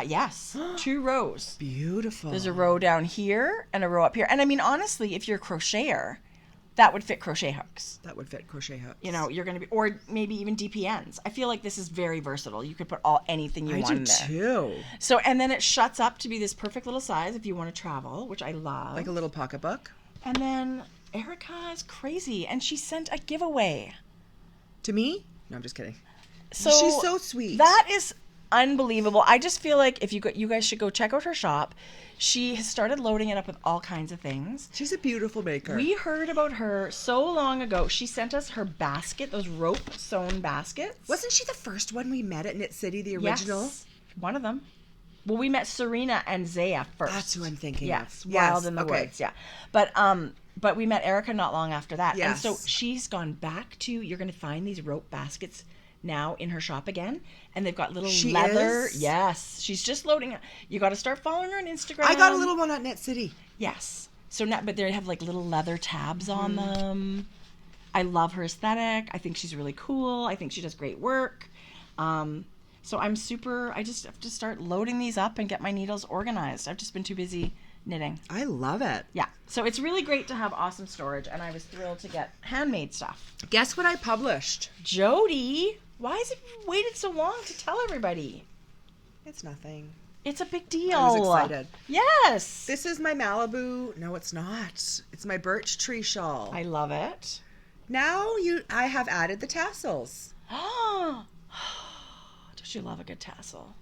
Yes. 2 rows. Beautiful. There's a row down here and a row up here. And I mean, honestly, if you're a crocheter, that would fit crochet hooks. That would fit crochet hooks. You know, you're going to be, or maybe even DPNs. I feel like this is very versatile. You could put anything you want in there. I do too. So, and then it shuts up to be this perfect little size if you want to travel, which I love. Like a little pocketbook. And then Erica is crazy, and she sent a giveaway. To me? No, I'm just kidding. So she's so sweet. That is unbelievable. I just feel like if you guys should go check out her shop. She has started loading it up with all kinds of things. She's a beautiful maker. We heard about her so long ago. She sent us her basket, those rope sewn baskets. Wasn't she the first one we met at Knit City, the original? Yes, one of them. Well, we met Serena and Zaya first. That's who I'm thinking of. Yes, Wild in the Woods, yeah. But we met Erica not long after that. Yes. And so she's gone back to, you're going to find these rope baskets now in her shop again, and they've got little leather. Yes, she's just loading. You got to start following her on Instagram. I got a little one at Knit City. Yes. So but they have like little leather tabs on them. I love her aesthetic. I think she's really cool. I think she does great work. So I just have to start loading these up and get my needles organized. I've just been too busy knitting. I love it. Yeah. So it's really great to have awesome storage, and I was thrilled to get handmade stuff. Guess what I published? Jodi, why has it waited so long to tell everybody? It's nothing. It's a big deal. I was excited. Yes. This is my Malibu. No, it's not. It's my birch tree shawl. I love it. Now I have added the tassels. Oh. Don't you love a good tassel?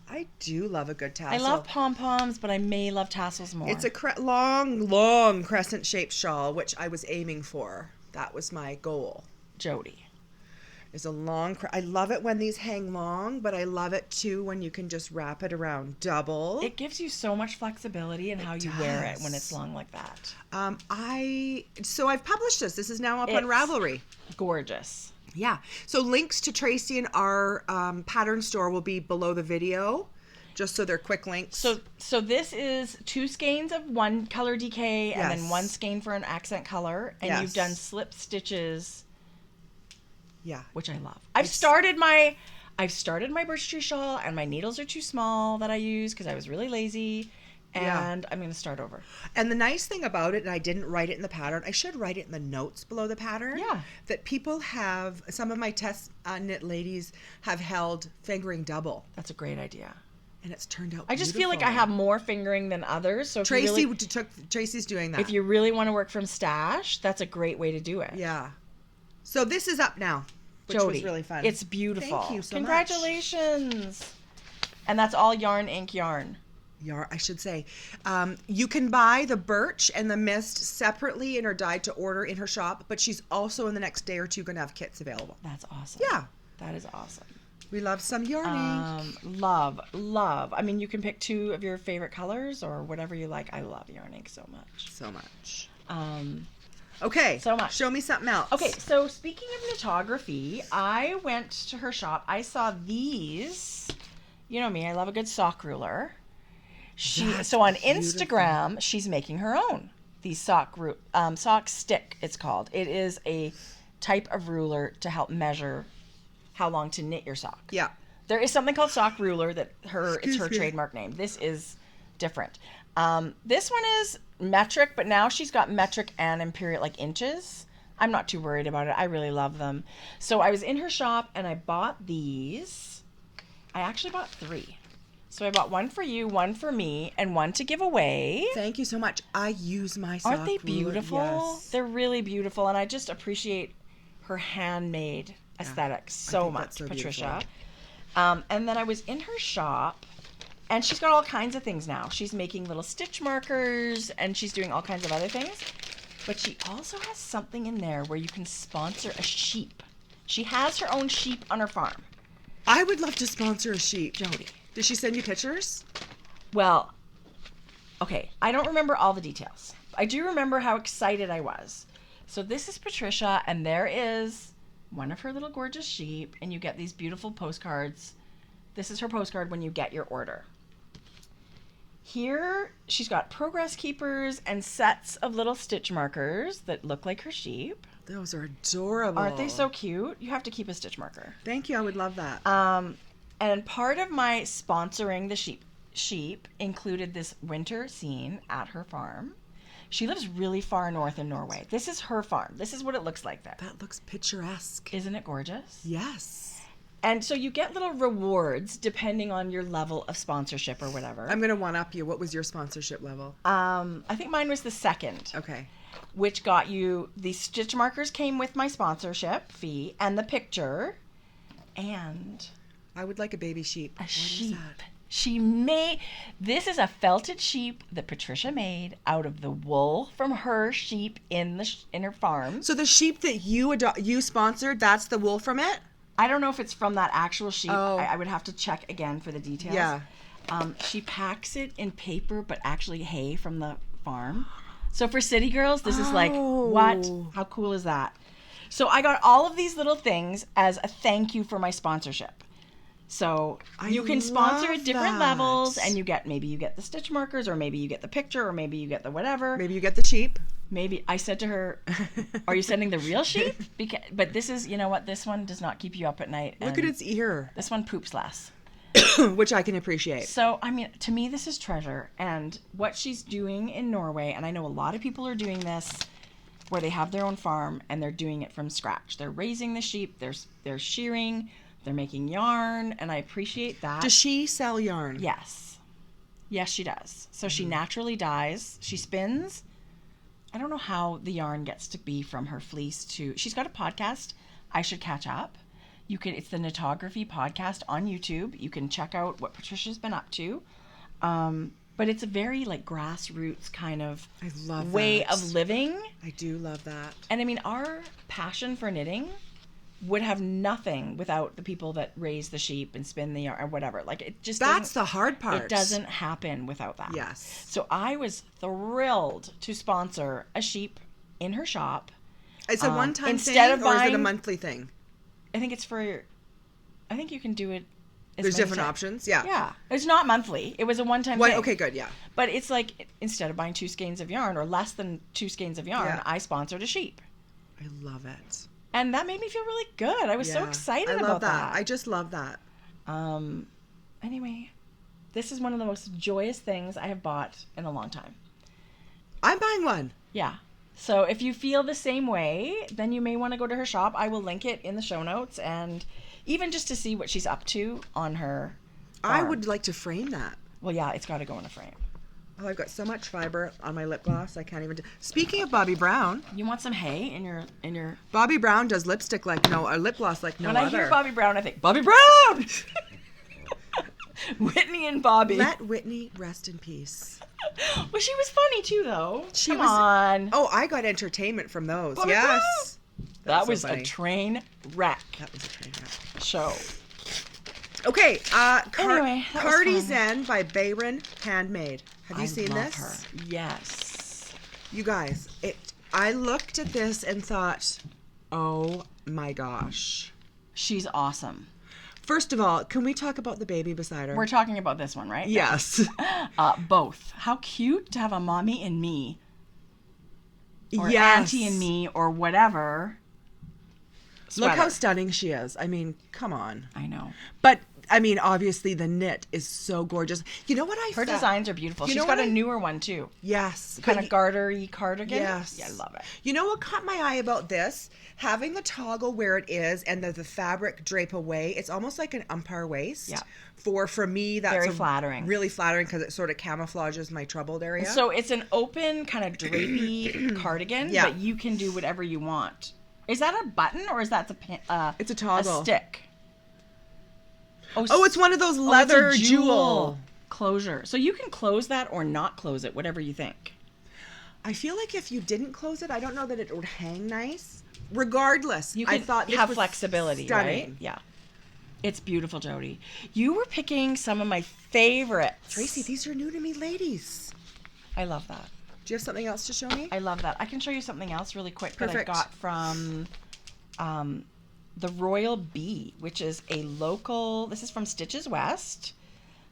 I do love a good tassel. I love pom-poms, but I may love tassels more. It's a long crescent-shaped shawl, which I was aiming for. That was my goal. Jodi. Is a long, I love it when these hang long, but I love it too when you can just wrap it around double. It gives you so much flexibility in how you wear it when it's long like that. So I've published this. This is now up on Ravelry. Gorgeous. Yeah. So links to Tracie and our pattern store will be below the video, just so they're quick links. So this is 2 skeins of one color decay and then 1 skein for an accent color, and you've done slip stitches. Yeah, which I love. I've started my birch tree shawl, and my needles are too small that I use because I was really lazy, and I'm going to start over. And the nice thing about it, and I didn't write it in the pattern, I should write it in the notes below the pattern. Yeah. That people have, some of my test knit ladies have held fingering double. That's a great idea. And it's turned out I just feel like I have more fingering than others. So Tracie's doing that. If you really want to work from stash, that's a great way to do it. Yeah. So this is up now, which Jodi, was really fun. It's beautiful. Thank you so Congratulations. much. And that's all Yarn Ink yarn. I should say. You can buy the birch and the mist separately and are dyed to order in her shop, but she's also in the next day or two going to have kits available. That's awesome. Yeah. That is awesome. We love some yarn ink. Love. I mean, you can pick 2 of your favorite colors or whatever you like. I love yarn ink so much. So much. Okay. So much. Show me something else. Okay, so speaking of knitography, I went to her shop. I saw these. You know me, I love a good sock ruler. So on Instagram, she's making her own. These sock stick, it's called. It is a type of ruler to help measure how long to knit your sock. Yeah. There is something called sock ruler it's her trademark name. This is different. This one is metric, but now she's got metric and imperial, like inches. I'm not too worried about it. I really love them. So I was in her shop and I bought these. I actually bought 3. So I bought 1 for you, 1 for me, and 1 to give away. Thank you so much. I use my sock Aren't they beautiful? Yes. They're really beautiful, and I just appreciate her handmade aesthetic so much, so Patricia. And then I was in her shop, and she's got all kinds of things now. She's making little stitch markers, and she's doing all kinds of other things. But she also has something in there where you can sponsor a sheep. She has her own sheep on her farm. I would love to sponsor a sheep. Jodi. Did she send you pictures? Well, okay, I don't remember all the details. I do remember how excited I was. So this is Patricia, and there is one of her little gorgeous sheep, and you get these beautiful postcards. This is her postcard when you get your order. Here, she's got progress keepers and sets of little stitch markers that look like her sheep. Those are adorable. Aren't they so cute? You have to keep a stitch marker. Thank you. I would love that. And part of my sponsoring the sheep included this winter scene at her farm. She lives really far north in Norway. This is her farm. This is what it looks like there. That looks picturesque. Isn't it gorgeous? Yes. And so you get little rewards depending on your level of sponsorship or whatever. I'm going to one-up you. What was your sponsorship level? I think mine was the 2nd. Okay. Which got you, the stitch markers came with my sponsorship fee and the picture. And I would like a baby sheep. A sheep. This is a felted sheep that Patricia made out of the wool from her sheep in her farm. So the sheep that you sponsored, that's the wool from it? I don't know if it's from that actual sheep. Oh. I would have to check again for the details. Yeah. She packs it in paper, but actually hay from the farm. So for city girls, this is like, what? How cool is that? So I got all of these little things as a thank you for my sponsorship. So you can sponsor at different levels, and maybe you get the stitch markers, or maybe you get the picture, or maybe you get the whatever. Maybe you get the sheep. Maybe I said to her, "Are you sending the real sheep?" But this is, you know what? This one does not keep you up at night. Look at its ear. This one poops less, which I can appreciate. So I mean, to me, this is treasure, and what she's doing in Norway, and I know a lot of people are doing this, where they have their own farm and they're doing it from scratch. They're raising the sheep. They're shearing. They're making yarn, and I appreciate that. Does she sell yarn? Yes. Yes, she does. So she naturally dyes. She spins. I don't know how the yarn gets to be from her fleece to... She's got a podcast. I should catch up. It's the Knitography podcast on YouTube. You can check out what Patricia's been up to. But it's a very like grassroots kind of way of living. I do love that. And I mean, our passion for knitting would have nothing without the people that raise the sheep and spin the yarn or whatever. Like, it just That's the hard part. It doesn't happen without that. Yes. So I was thrilled to sponsor a sheep in her shop. It's a one-time instead thing, of or is it a buying- monthly thing? I think you can do it. There's different options? Yeah. Yeah. It's not monthly. It was a one-time One, thing. okay, good, yeah. But it's like, instead of buying 2 skeins of yarn or less than 2 skeins of yarn, I sponsored a sheep. I love it. And that made me feel really good. I was so excited about that. I just love that. Anyway, this is one of the most joyous things I have bought in a long time. I'm buying one. Yeah. So if you feel the same way, then you may want to go to her shop. I will link it in the show notes, and even just to see what she's up to on her farm. I would like to frame that. Well, yeah, it's got to go in a frame. Oh, I've got so much fiber on my lip gloss, I can't even do. Speaking of Bobbi Brown. You want some hay in your Bobbi Brown does lipstick like no, or lip gloss like no other. When I hear Bobbi Brown, I think, Bobbi Brown! Whitney and Bobby. Let Whitney rest in peace. Well, she was funny too, though. Come was, on. Oh, I got entertainment from those. Bobbi Yes. That was so a funny. train wreck That was a train wreck. show. Okay, Anyway, that was Cardi fun. Zen by Bayron Handmade. Have you seen love this? her. Yes. You guys, I looked at this and thought, oh my gosh. She's awesome. First of all, can we talk about the baby beside her? We're talking about this one, right? Yes. Both. How cute to have a mommy and me. Or Yes. auntie and me, or whatever. Look how Sweater. stunning she is. I mean, come on. I know. But, I mean, obviously the knit is so gorgeous. You know what Her designs are beautiful. You She's know got what a I- newer one, too. Yes. Kind but of garter-y cardigan. Yes. Yeah, I love it. You know what caught my eye about this? Having the toggle where it is and the fabric drape away, it's almost like an umpire waist. Yeah. For me, that's Very flattering. Really flattering because it sort of camouflages my troubled area. So it's an open, kind of drapey cardigan, Yeah. but you can do whatever you want. Is that a button, or is that It's a toggle. A stick? Oh, it's one of those leather it's a jewel. closure. So you can close that or not close it, whatever you think. I feel like if you didn't close it, I don't know that it would hang nice. Regardless, You I can thought this have was flexibility, stunning. right? Yeah. It's beautiful, Jodi. You were picking some of my favorites. Tracy, these are new to me ladies. I love that. Do you have something else to show me? I love that. I can show you something else really quick Perfect. that I got from the Royal Bee, which is a local, this is from Stitches West.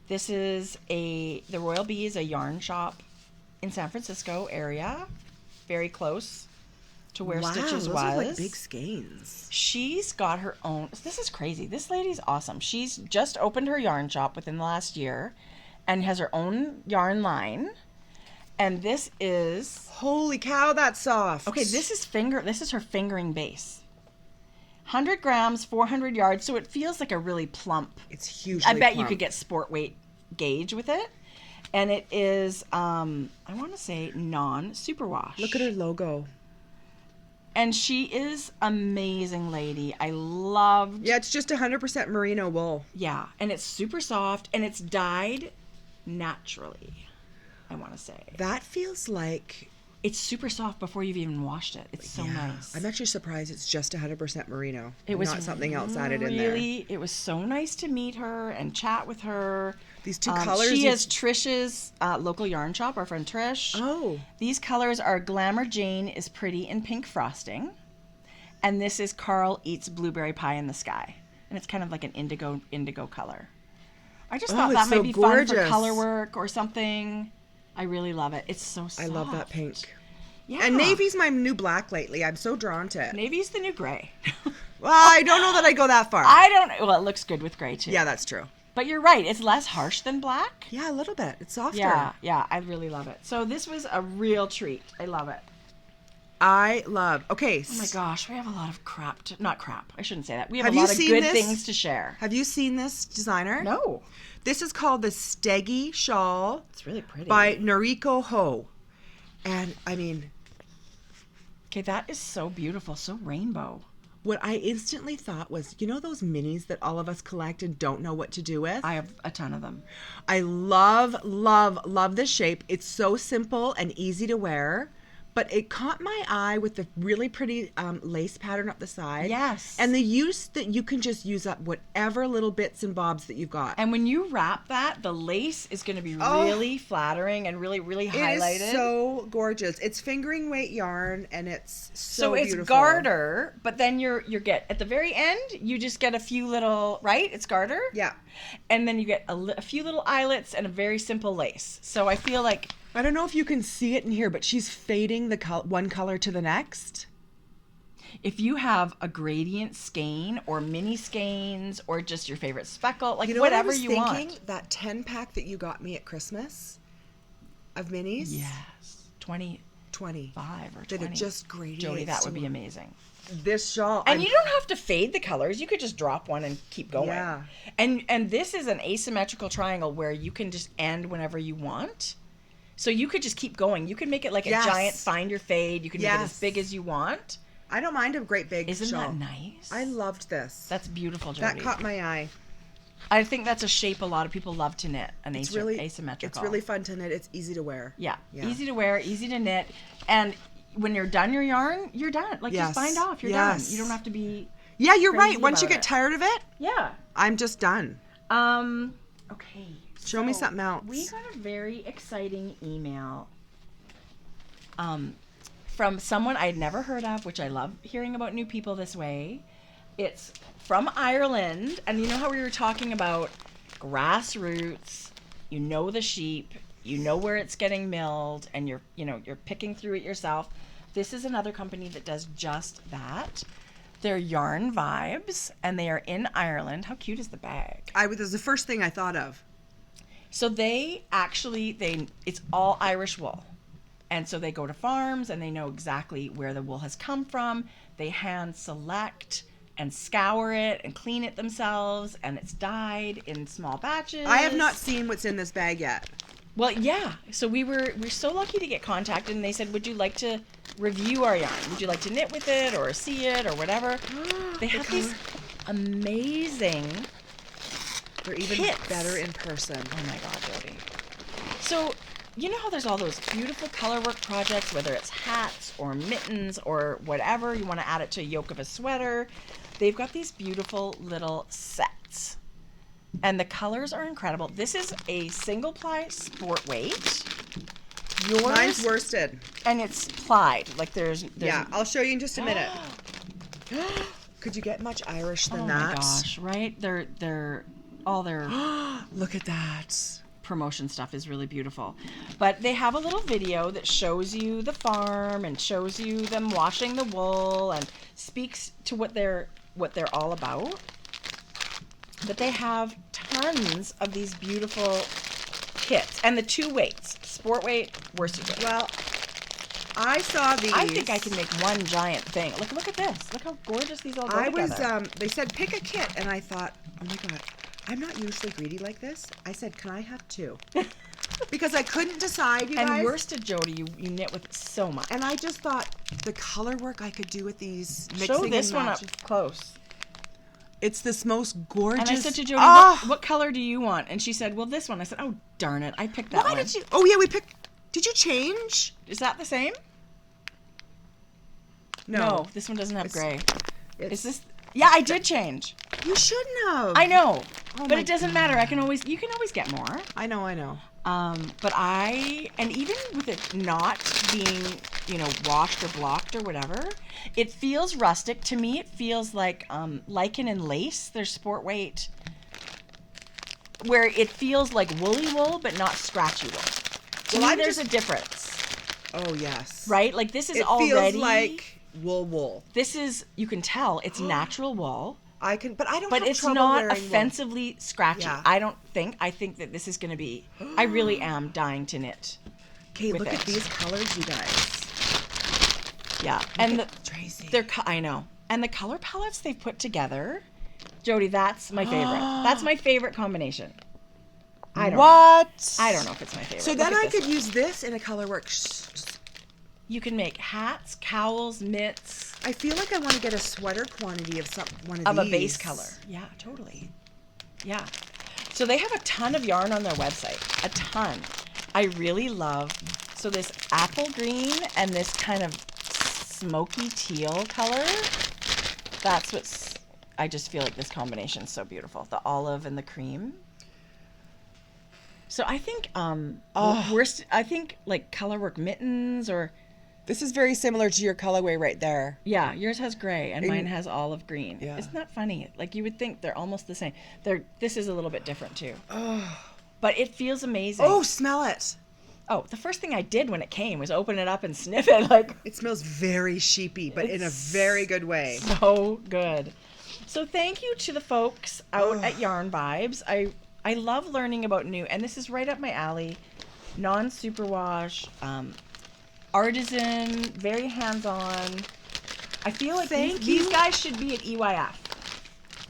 This is the Royal Bee is a yarn shop in San Francisco area, very close to where Stitches those was. are like big skeins. She's got her own, this is crazy. This lady's awesome. She's just opened her yarn shop within the last year and has her own yarn line. And this is, Holy cow, that's soft. okay, this is her fingering base. 100 grams, 400 yards, so it feels like a really plump. It's hugely I bet you plump. could get sport weight gauge with it. And it is, I want to say non-superwash. Look at her logo. And she is amazing lady. I loved. Yeah, it's just 100% merino wool. Yeah, and it's super soft, and it's dyed naturally, I want to say. That feels like... It's super soft before you've even washed it. It's so nice. I'm actually surprised it's just 100% merino. It was not something else added in there. It was so nice to meet her and chat with her. These two colors. She is Trish's local yarn shop, our friend Trish. Oh. These colors are Glamour Jane is Pretty in Pink Frosting. And this is Carl Eats Blueberry Pie in the Sky. And it's kind of like an indigo color. I just thought that it's might so be fun for gorgeous. color work or something. I really love it. It's so soft. I love that pink. Yeah. And navy's my new black lately. I'm so drawn to it. Navy's the new gray. Well, I don't know that I go that far. Well, it looks good with gray too. Yeah, that's true. But you're right. It's less harsh than black. Yeah, a little bit. It's softer. Yeah, I really love it. So this was a real treat. I love it. Okay. Oh my gosh, we have a lot of crap. Not crap. I shouldn't say that. We have Have a you lot of seen good this? things to share. Have you seen this designer? No. This is called the Steggy Shawl It's really pretty. by Noriko Ho. And, I mean, Okay, that is so beautiful. So rainbow. what I instantly thought was, you know those minis that all of us collect and don't know what to do with? I have a ton of them. I love, love, love this shape. It's so simple and easy to wear, but it caught my eye with the really pretty lace pattern up the side. Yes. And the use that you can just use up whatever little bits and bobs that you've got. And when you wrap that, the lace is going to be really flattering and really, really highlighted. It is so gorgeous. It's fingering weight yarn, and it's so it's beautiful. garter, but then you get, at the very end, you just get a few little, right? It's garter? Yeah. And then you get a few little eyelets and a very simple lace. So I feel like... I don't know if you can see it in here, but she's fading the one color to the next. If you have a gradient skein or mini skeins or just your favorite speckle, like whatever you want. That 10-pack that you got me at Christmas of minis? Yes. 20. 25 or 20. Did it just gradients? Jodi, that would be amazing. This shawl. And you don't have to fade the colors. You could just drop one and keep going. Yeah. And this is an asymmetrical triangle where you can just end whenever you want. So you could just keep going. You could make it like a giant find your fade. You can make it as big as you want. I don't mind a great big Isn't shawl. that nice? I loved this. That's beautiful, Jodi. That caught my eye. I think that's a shape a lot of people love to knit, asymmetrical. It's really fun to knit. It's easy to wear. Yeah. Easy to wear, easy to knit. And when you're done your yarn, you're done. Like, just bind off. You're done. You don't have to be... Yeah, you're right. Once you get tired of it, I'm just done. Okay. Show me something else. We got a very exciting email from someone I'd never heard of, which I love hearing about new people this way. It's from Ireland, and you know how we were talking about grassroots, you know the sheep, you know where it's getting milled, and you're picking through it yourself. This is another company that does just that. They're Yarn Vibes, and they are in Ireland. How cute is the bag? This is the first thing I thought of. So it's all Irish wool. And so they go to farms and they know exactly where the wool has come from. They hand select and scour it and clean it themselves, and it's dyed in small batches. I have not seen what's in this bag yet. Well, yeah. So we're so lucky to get contacted, and they said, would you like to review our yarn? Would you like to knit with it or see it or whatever? They have these amazing... They're even better in person. Oh my God, Jodi. So, you know how there's all those beautiful colorwork projects, whether it's hats or mittens or whatever, you want to add it to a yoke of a sweater. They've got these beautiful little sets. And the colors are incredible. This is a single ply sport weight. Mine's worsted. And it's plied. Like there's yeah, I'll show you in just a minute. Could you get much Irish than that? Oh my gosh, right? They're all their look at that promotion stuff is really beautiful. But they have a little video that shows you the farm and shows you them washing the wool and speaks to what they're all about. But they have tons of these beautiful kits and the two weights, sport weight, worsted weight. Well, I saw these. I think I can make one giant thing. Look at this. Look how gorgeous these all go together. They said pick a kit, and I thought, oh my God, I'm not usually greedy like this. I said, can I have two? Because I couldn't decide, you guys. And worsted, Jodi, you knit with so much. And I just thought the color work I could do with these. Show this one up close. It's this most gorgeous. And I said to Jodi, what color do you want? And she said, well, this one. I said, oh, darn it. I picked that one. Why did you? Oh, yeah, we picked. Did you change? Is that the same? No, this one doesn't have gray. Is this? Yeah, I did change. You shouldn't have. I know, but it doesn't matter. You can always get more. I know. But and even with it not being, washed or blocked or whatever, it feels rustic. To me, it feels like lichen and lace. Their sport weight, where it feels like woolly wool, but not scratchy wool. To me, there's a difference. Oh, yes. Right? Like this is it already... It feels like wool. This is, you can tell, it's natural wool. But I don't have But it's trouble not wearing offensively scratchy. Yeah. I think that this is going to be... I really am dying to knit. Okay, look at these colors, you guys. Yeah. Tracie. I know. And the color palettes they've put together, Jodi, that's my favorite. That's my favorite combination. I don't know if it's my favorite. So then I could use this in a color work. You can make hats, cowls, mitts. I feel like I want to get a sweater quantity of one of these. Of a base color. Yeah, totally. Yeah. So they have a ton of yarn on their website. A ton. I really love So this apple green and this kind of smoky teal color, that's what's, I just feel like this combination is so beautiful. The olive and the cream. So I think, I think like colorwork mittens or... This is very similar to your colorway right there. Yeah, yours has gray and mine has olive green. Yeah. Isn't that funny? Like you would think they're almost the same. This is a little bit different too. Oh. But it feels amazing. Oh, smell it. Oh, the first thing I did when it came was open it up and sniff it. Like it smells very sheepy, but in a very good way. So good. So thank you to the folks out at Yarn Vibes. I love learning about new, and this is right up my alley. Non-superwash, artisan, very hands-on. I feel like these guys should be at EYF.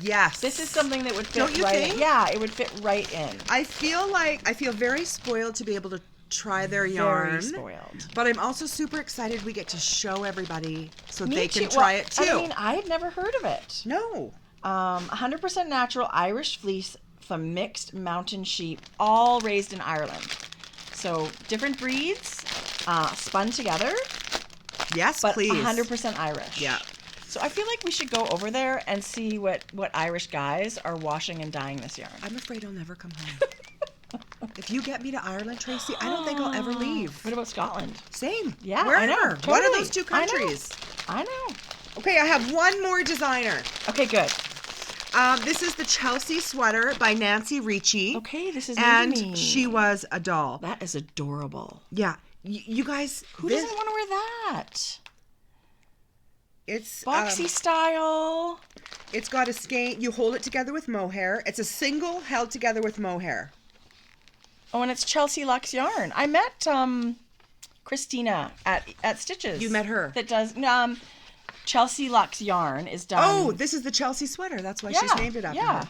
Yes. This is something that would fit Don't you right think? in. Yeah, it would fit right in. I feel very spoiled to be able to try their yarn. Very spoiled. But I'm also super excited we get to show everybody so they can try it too. I mean, I had never heard of it. No. 100% natural Irish fleece from mixed mountain sheep, all raised in Ireland. So different breeds, spun together. Yes, but please. 100% Irish. Yeah. So I feel like we should go over there and see what Irish guys are washing and dyeing this yarn. I'm afraid I'll never come home. If you get me to Ireland, Tracie, I don't think I'll ever leave. What about Scotland? Same. Yeah, wherever. I know. Totally. What are those two countries? I know. Okay, I have one more designer. Okay, good. This is the Chelsea sweater by Nancy Ricci. Okay, this is and new to me. She was a doll. That is adorable. Yeah, you guys. Who doesn't want to wear that? It's boxy style. It's got a skein. You hold it together with mohair. It's a single held together with mohair. Oh, and it's Chelsea Luxe yarn. I met Christina at Stitches. You met her. That does Chelsea Luxe yarn is done. Oh, this is the Chelsea sweater. That's why she's named it after her.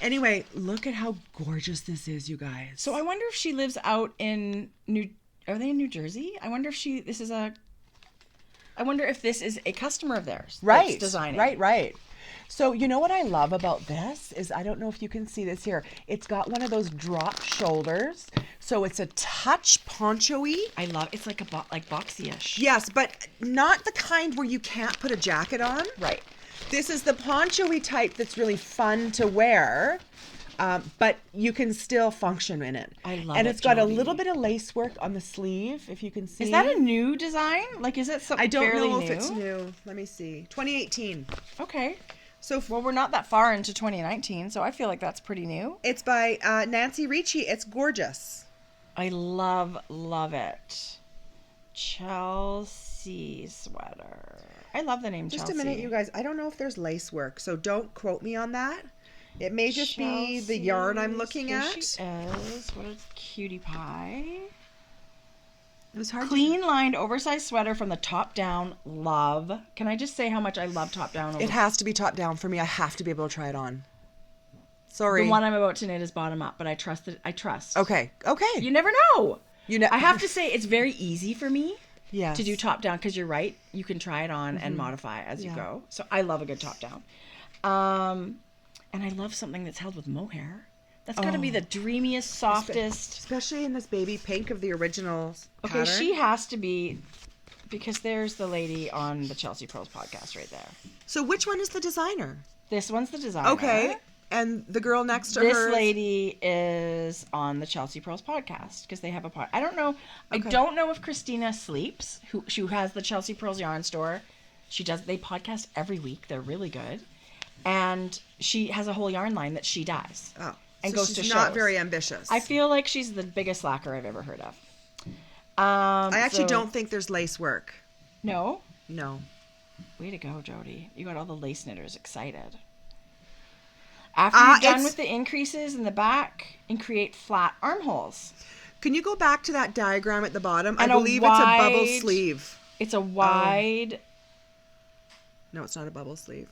Anyway, look at how gorgeous this is, you guys. So I wonder if she lives out in Are they in New Jersey? I wonder if I wonder if this is a customer of theirs. Right. That's designing. Right. So you know what I love about this is, I don't know if you can see this here. It's got one of those drop shoulders. So it's a touch poncho-y. I love it's like boxy-ish. Yes, but not the kind where you can't put a jacket on. Right. This is the poncho-y type that's really fun to wear. But you can still function in it. I love it. And it's got a little bit of lace work on the sleeve, if you can see. Is that a new design? Like, is it something fairly new? I don't know if it's new. Let me see. 2018. Okay. So, well, we're not that far into 2019, so I feel like that's pretty new. It's by Nancy Ricci. It's gorgeous. I love it. Chelsea sweater. I love the name Chelsea. Just a minute, you guys. I don't know if there's lace work, so don't quote me on that. It may just be the yarn I'm looking at. She is. What a cutie pie. It was hard. Clean lined oversized sweater from the top down. Love. Can I just say how much I love top down? It has to be top down for me. I have to be able to try it on. Sorry. The one I'm about to knit is bottom up, but I trust. Okay. You never know. I have to say it's very easy for me. Yes. To do top down, because you're right. You can try it on and modify as you go. So I love a good top down. And I love something that's held with mohair. That's got to be the dreamiest, softest. Especially in this baby pink of the original pattern. Okay, she has to be, because there's the lady on the Chelsea Pearls podcast right there. So which one is the designer? This one's the designer. Okay. And the girl next to her. This lady is on the Chelsea Pearls podcast, because they have a pod. I don't know. Okay. I don't know if Christina Sleeps, who has the Chelsea Pearls yarn store. They podcast every week. They're really good. And she has a whole yarn line that she dyes. Oh. And so goes to shows. She's not very ambitious. I feel like she's the biggest slacker I've ever heard of. I actually don't think there's lace work. No? No. Way to go, Jodi. You got all the lace knitters excited. After you're done with the increases in the back, and create flat armholes. Can you go back to that diagram at the bottom? I believe it's a bubble sleeve. It's a wide... No, it's not a bubble sleeve.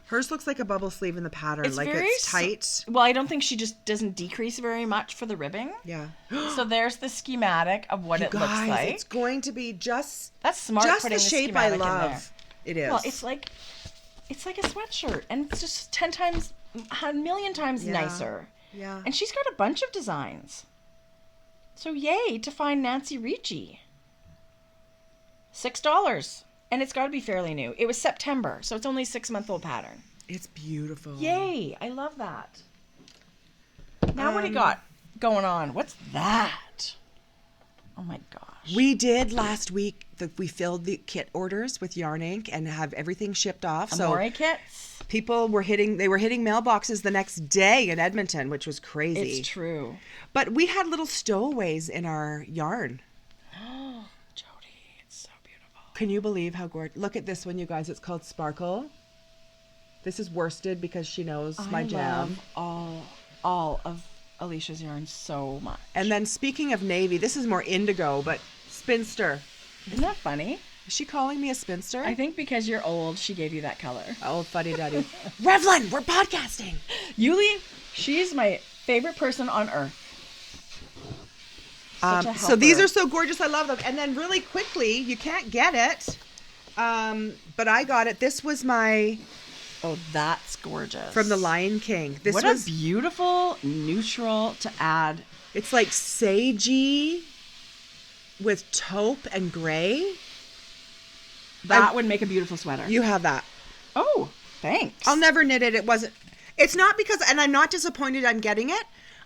Hers looks like a bubble sleeve in the pattern. It's it's tight. Well, I don't think she just doesn't decrease very much for the ribbing. Yeah. So there's the schematic of what it looks like. It's going to be just... That's smart. Just putting the shape I love. It is. Well, it's like a sweatshirt, and it's just 10 times, a million times nicer. Yeah. And she's got a bunch of designs. So yay to find Nancy Ricci. $6. And it's got to be fairly new. It was September, so it's only a 6-month-old pattern. It's beautiful. Yay. I love that. Now what do you got going on? What's that? Oh my gosh. We did last week we filled the kit orders with yarn ink and have everything shipped off. Amore kits. People were hitting mailboxes the next day in Edmonton, which was crazy. It's true. But we had little stowaways in our yarn. Oh, Jodi, it's so beautiful. Can you believe how gorgeous? Look at this one, you guys. It's called Sparkle. This is worsted because she knows my jam. Love all of Alicia's yarn so much. And then speaking of navy, this is more indigo, but spinster. Isn't that funny? Is she calling me a spinster? I think because you're old, she gave you that color. Old fuddy-duddy. Revlin, we're podcasting. Yuli, she's my favorite person on earth. So these are so gorgeous. I love them. And then really quickly, you can't get it, but I got it. This was my... Oh, that's gorgeous. From the Lion King. This what a beautiful neutral to add. It's like sagey with taupe and gray. That would make a beautiful sweater. You have that. Oh, thanks. I'll never knit it. It's not because, and I'm not disappointed I'm getting it.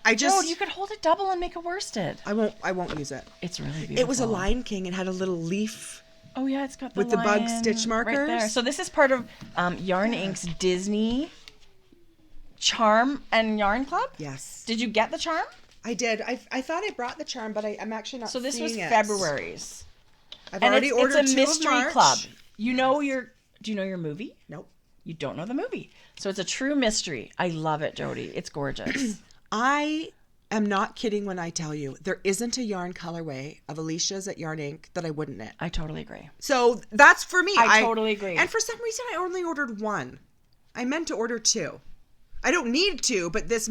You could hold it double and make a worsted. I won't use it. It's really beautiful. It was a Lion King. It had a little leaf. Oh yeah, it's got with the bug stitch markers. Right there. So this is part of Yarn Inc.'s Disney Charm and Yarn Club. Yes. Did you get the charm? I did. I thought I brought the charm, but I'm actually not. So this seeing was it. February's. I've already ordered It's a 2 mystery of March. club. Do you know your movie? Nope. You don't know the movie. So it's a true mystery. I love it, Jodi. It's gorgeous. I am not kidding when I tell you there isn't a yarn colorway of Alicia's at Yarn Inc. that I wouldn't knit. I totally agree. So that's for me. I totally agree. And for some reason, I only ordered 1. I meant to order 2. I don't need 2, but this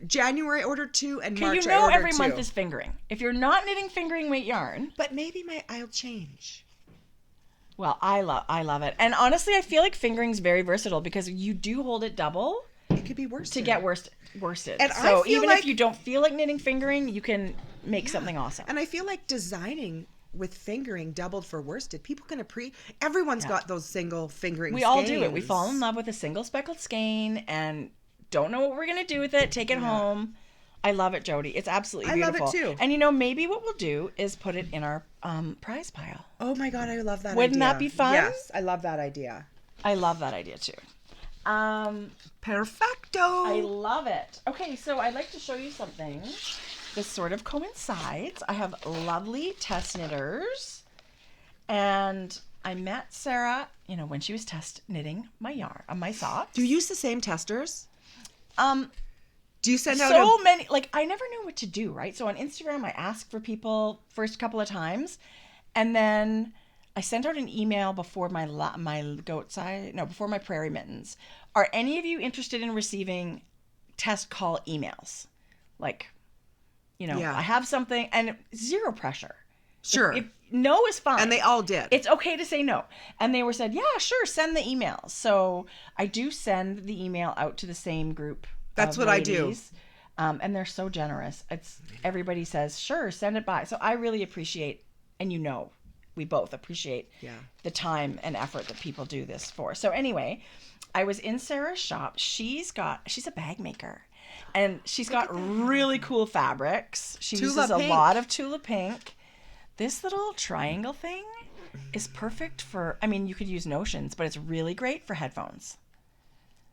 January I ordered 2, and March I ordered 2. Every month is fingering. If you're not knitting fingering weight yarn. But maybe I'll change. Well, I love it. And honestly, I feel like fingering's very versatile because you do hold it double. It could be worsted. To get worsted. And so even if you don't feel like knitting fingering, you can make something awesome. And I feel like designing with fingering doubled for worsted. People can everyone's got those single fingering We skeins. all do it. We fall in love with a single speckled skein and don't know what we're going to do with it. Take it home. I love it, Jodi. It's absolutely beautiful. I love it too. And maybe what we'll do is put it in our prize pile. Oh my God, I love that idea. Wouldn't that be fun? Yes, I love that idea. I love that idea too. Perfecto. I love it. Okay, so I'd like to show you something. This sort of coincides. I have lovely test knitters, and I met Sarah, when she was test knitting my yarn, my socks. Do you use the same testers? Do you send out so many? Like I never knew what to do, right? So on Instagram, I asked for people first couple of times, and then I sent out an email before my before my prairie mittens. Are any of you interested in receiving test call emails? Like, I have something, and zero pressure. Sure. If no is fine. And they all did. It's okay to say no. And they said, yeah, sure, send the emails. So I do send the email out to the same group. That's what ladies. I do. And they're so generous. Everybody says, sure, send it by. So I really appreciate, and we both appreciate the time and effort that people do this for. So anyway, I was in Sarah's shop. She's a bag maker. And she's got really cool fabrics. She uses a lot of Tula Pink. This little triangle thing is perfect for, you could use notions, but it's really great for headphones.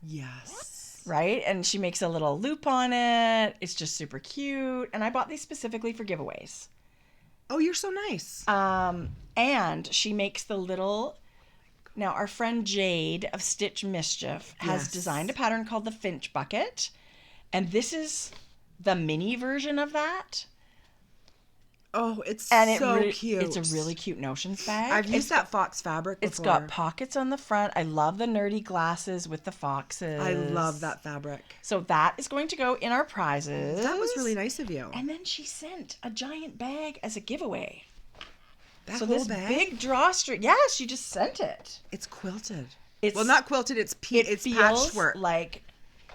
Yes. Right? And she makes a little loop on it. It's just super cute. And I bought these specifically for giveaways. Oh, you're so nice. And she makes the little... Now, our friend Jade of Stitch Mischief has designed a pattern called the Finch Bucket. And this is the mini version of that. Oh, it's cute. It's a really cute notions bag. I've used that fox fabric before. It's got pockets on the front. I love the nerdy glasses with the foxes. I love that fabric. So that is going to go in our prizes. That was really nice of you. And then she sent a giant bag as a giveaway. That whole bag? Big drawstring. Yeah, she just sent it. It's quilted. It's not quilted. It's patchwork.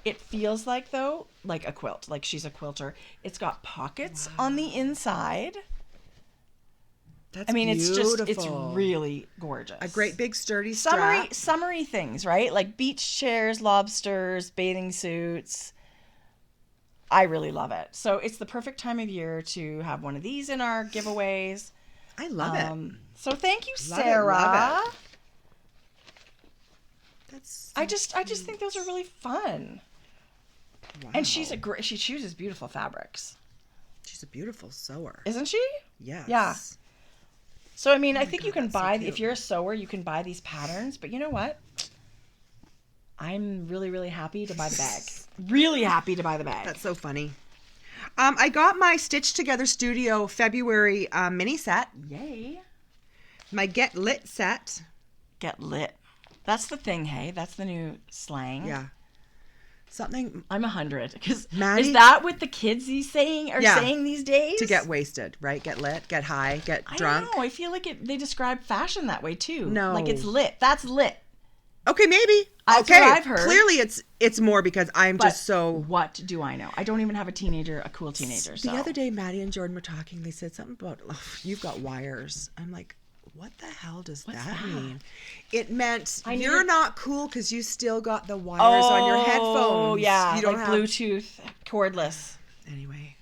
It feels like, though, like a quilt, like she's a quilter. It's got pockets on the inside. That's it's really gorgeous. A great big sturdy strap. Summery things, right? Like beach chairs, lobsters, bathing suits. I really love it. So it's the perfect time of year to have one of these in our giveaways. I love it. So thank you, Sarah. Love it. That's I just think those are really fun. Wow. And she chooses beautiful fabrics. She's a beautiful sewer. Isn't she? Yes. Yeah. So, I mean, I think God, you can that's buy, so if you're a sewer, you can buy these patterns. But you know what? I'm really, really happy to buy the bag. Really happy to buy the bag. That's so funny. I got my Stitch Together Studio February mini set. Yay. My Get Lit set. Get lit. That's the thing, hey? That's the new slang. Yeah. Something. I'm 100. Because Maddie, is that what the kids saying these days? To get wasted, right? Get lit, get high, get drunk. I don't know. I feel like they describe fashion that way too. No. Like it's lit. That's lit. Okay, maybe. That's okay, what I've heard. Clearly it's more because I'm just so... What do I know? I don't even have a cool teenager. So. The other day, Maddie and Jordan were talking. They said something about, you've got wires. I'm like, what the hell does that mean? It meant you're not cool because you still got the wires on your headphones. Oh, yeah. You don't like have Bluetooth, cordless. Anyway.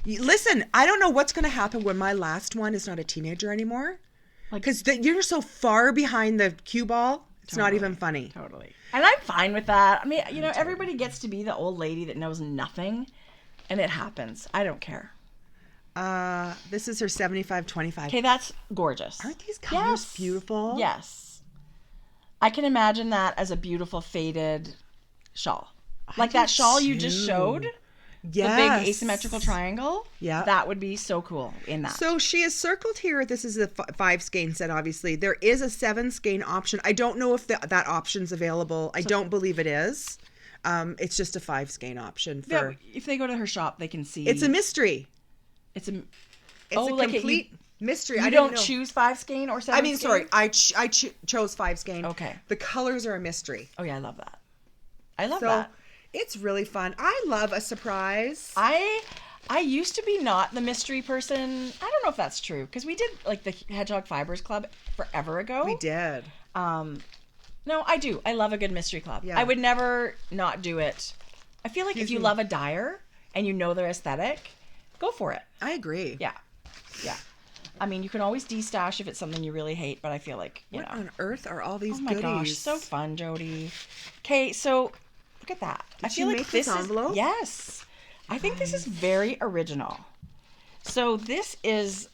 Listen, I don't know what's going to happen when my last one is not a teenager anymore. Because you're so far behind the cue ball. It's not even funny. Totally. And I'm fine with that. I mean, everybody gets to be the old lady that knows nothing. And it happens. I don't care. This is her 75-25. Okay, that's gorgeous. Aren't these colors beautiful? Yes. I can imagine that as a beautiful faded shawl. Like that shawl you just showed. Yes. The big asymmetrical triangle. Yeah. That would be so cool in that. So she is circled here. This is a 5 skein set, obviously. There is a 7 skein option. I don't know if that option's available. I don't believe it is. It's just a 5 skein option. If they go to her shop, they can see. It's a mystery. It's a complete mystery. I don't choose 5 skein or 7 skein? Sorry. I chose 5 skein. Okay. The colors are a mystery. Oh, yeah, I love that. I love that. It's really fun. I love a surprise. I used to be not the mystery person. I don't know if that's true because we did like the Hedgehog Fibers Club forever ago. We did. No, I do. I love a good mystery club. Yeah. I would never not do it. I feel like if you love a dyer and you know their aesthetic, go for it. I agree. Yeah. Yeah. I mean, you can always de-stash if it's something you really hate, but I feel like, what on earth are all these goodies? Oh my gosh, so fun, Jodi. Okay, so look at that. Did you make this envelope? Yes. I think this is very original. So this is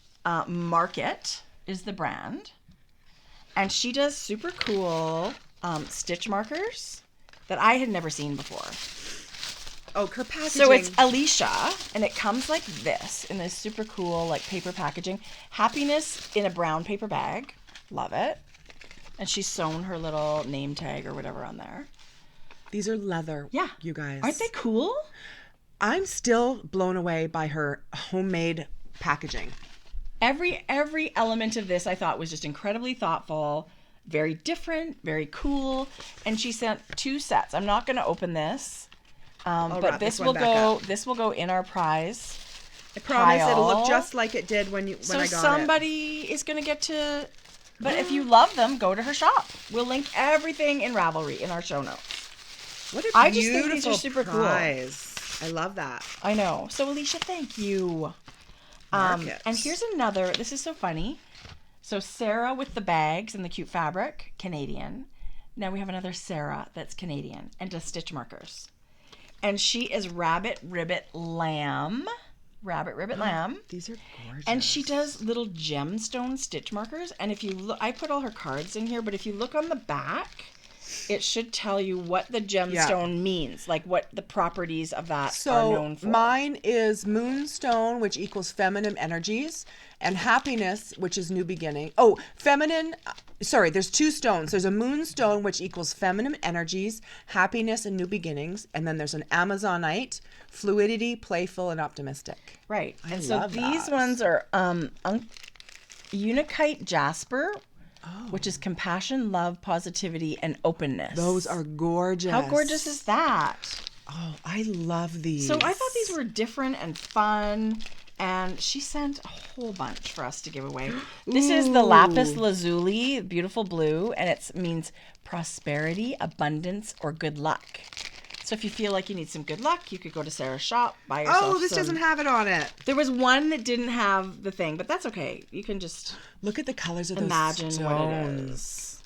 Market is the brand. And she does super cool stitch markers that I had never seen before. Oh, her packaging. So it's Alicia, and it comes like this in this super cool like paper packaging. Happiness in a brown paper bag. Love it. And she's sewn her little name tag or whatever on there. These are leather, you guys. Aren't they cool? I'm still blown away by her homemade packaging. Every element of this I thought was just incredibly thoughtful, very different, very cool. And she sent 2 sets. I'm not going to open this, but this will go in our prize. I promise pile. It'll look just like it did when I got it. So somebody is going to get to. But if you love them, go to her shop. We'll link everything in Ravelry in our show notes. What a beautiful I just think these are super prize. Cool. I love that. I know. So Alicia, thank you. And here's another. This is so funny. So Sarah with the bags and the cute fabric, Canadian. Now we have another Sarah that's Canadian and does stitch markers. And she is Rabbit Ribbit Lamb. These are gorgeous. And she does little gemstone stitch markers. And if you look, I put all her cards in here, but if you look on the back, it should tell you what the gemstone means, like what the properties of that are known for. So mine is Moonstone, which equals feminine energies, and Happiness, which is new beginning. Oh, feminine. Sorry, there's 2 stones. There's a Moonstone, which equals feminine energies, happiness, and new beginnings. And then there's an Amazonite, fluidity, playful, and optimistic. Right. And so these ones are Unikite Jasper, which is compassion, love, positivity, and openness. Those are gorgeous. How gorgeous is that? Oh, I love these. So I thought these were different and fun. And she sent a whole bunch for us to give away. This is the Lapis Lazuli, beautiful blue, and it means prosperity, abundance, or good luck. So if you feel like you need some good luck, you could go to Sarah's shop, buy yourself Oh, this doesn't have it on it. There was one that didn't have the thing, but that's okay. You can just look at the colors of imagine those what it is.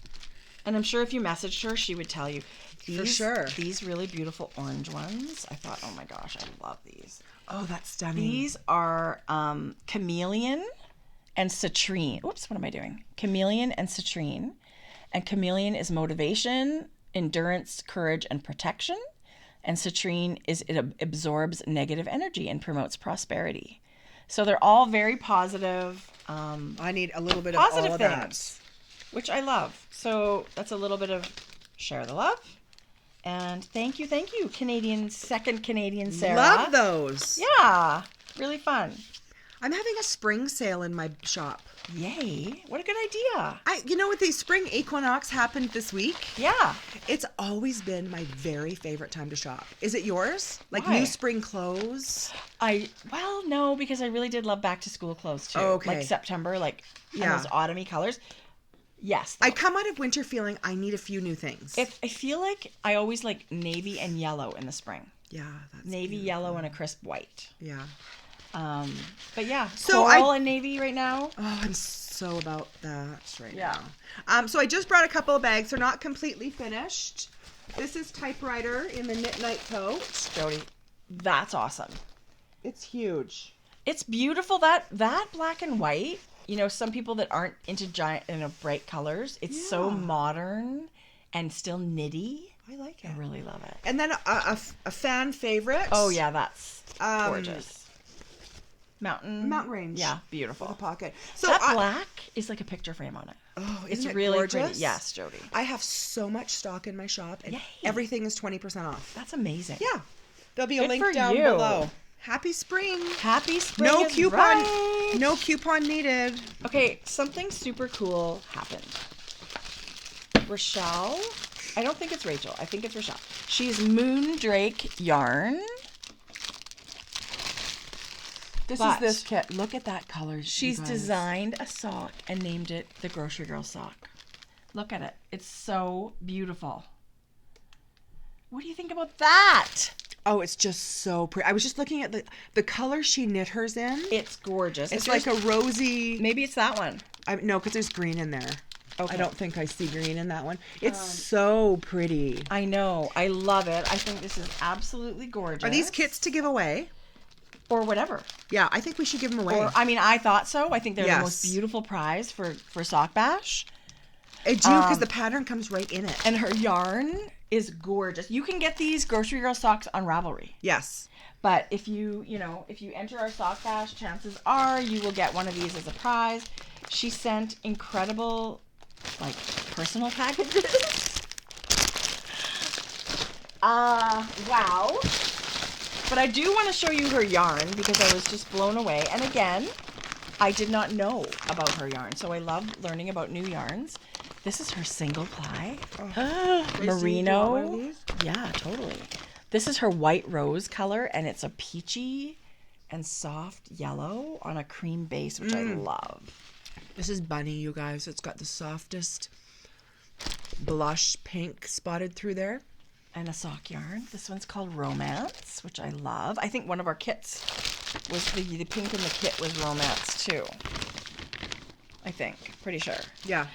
And I'm sure if you messaged her, she would tell you. For sure. These really beautiful orange ones. I thought, oh my gosh, I love these. Oh, that's stunning. These are chameleon and citrine. Oops, what am I doing? Chameleon and citrine. And chameleon is motivation, endurance, courage, and protection. And citrine is it absorbs negative energy and promotes prosperity. So they're all very positive. I need a little bit of positive all of things, that. which I love. So that's a little bit of share the love. And thank you, second Canadian Sarah. Love those. Yeah, really fun. I'm having a spring sale in my shop. Yay, what a good idea. You know what, the spring equinox happened this week? Yeah. It's always been my very favorite time to shop. Is it yours? Like Why? new spring clothes? Well, no, because I really did love back to school clothes too. Okay. Like September, and those autumny colors. Yes. I come out of winter feeling I need a few new things. I feel like I always like navy and yellow in the spring. Yeah, that's navy, beautiful. yellow, and a crisp white. Yeah. But yeah, so coral and navy right now. Oh, I'm so about that right Yeah. now. So I just brought a couple of bags. They're not completely finished. This is typewriter in the knit night coat. Jodi, that's awesome. It's huge. It's beautiful. That black and white. You know, some people that aren't into bright colors. It's so modern and still knitty. I like it. I really love it. And then a fan favorite. Oh yeah, that's gorgeous. Mountain range. Yeah, beautiful. With a pocket. So that black is like a picture frame on it. Oh, it's isn't it really gorgeous? pretty. Yes, Jodi. I have so much stock in my shop, and Yay. everything is 20% off. That's amazing. Yeah, there'll be a Good link for down you. below. Happy spring. Happy spring. No is coupon. right. No coupon needed. Okay, something super cool happened. Rochelle, I don't think it's Rachel. I think it's Rochelle. She's Moondrake yarn. This But is this kit. Look at that color. She's designed a sock and named it the Grocery Girl sock. Look at it. It's so beautiful. What do you think about that? Oh, it's just so pretty. I was just looking at the color she knit hers in. It's gorgeous. It's like a rosy. Maybe it's that one. No, because there's green in there. Okay. I don't think I see green in that one. It's so pretty. I know. I love it. I think this is absolutely gorgeous. Are these kits to give away? Or whatever. Yeah, I think we should give them away. Or, I mean, I thought so. I think they're the most beautiful prize for Sock Bash. I do, because the pattern comes right in it. And her yarn is gorgeous. You can get these Grocery Girl socks on Ravelry. Yes. But if you enter our Sock Bash, chances are you will get one of these as a prize. She sent incredible, personal packages. Wow. But I do want to show you her yarn because I was just blown away. And again, I did not know about her yarn. So I love learning about new yarns. This is her single ply. Merino. Yeah, totally. This is her white rose color, and it's a peachy and soft yellow on a cream base, which I love. This is Bunny, you guys. It's got the softest blush pink spotted through there. And a sock yarn. This one's called Romance, which I love. I think one of our kits was the pink in the kit was Romance too. I think. Pretty sure. Yeah.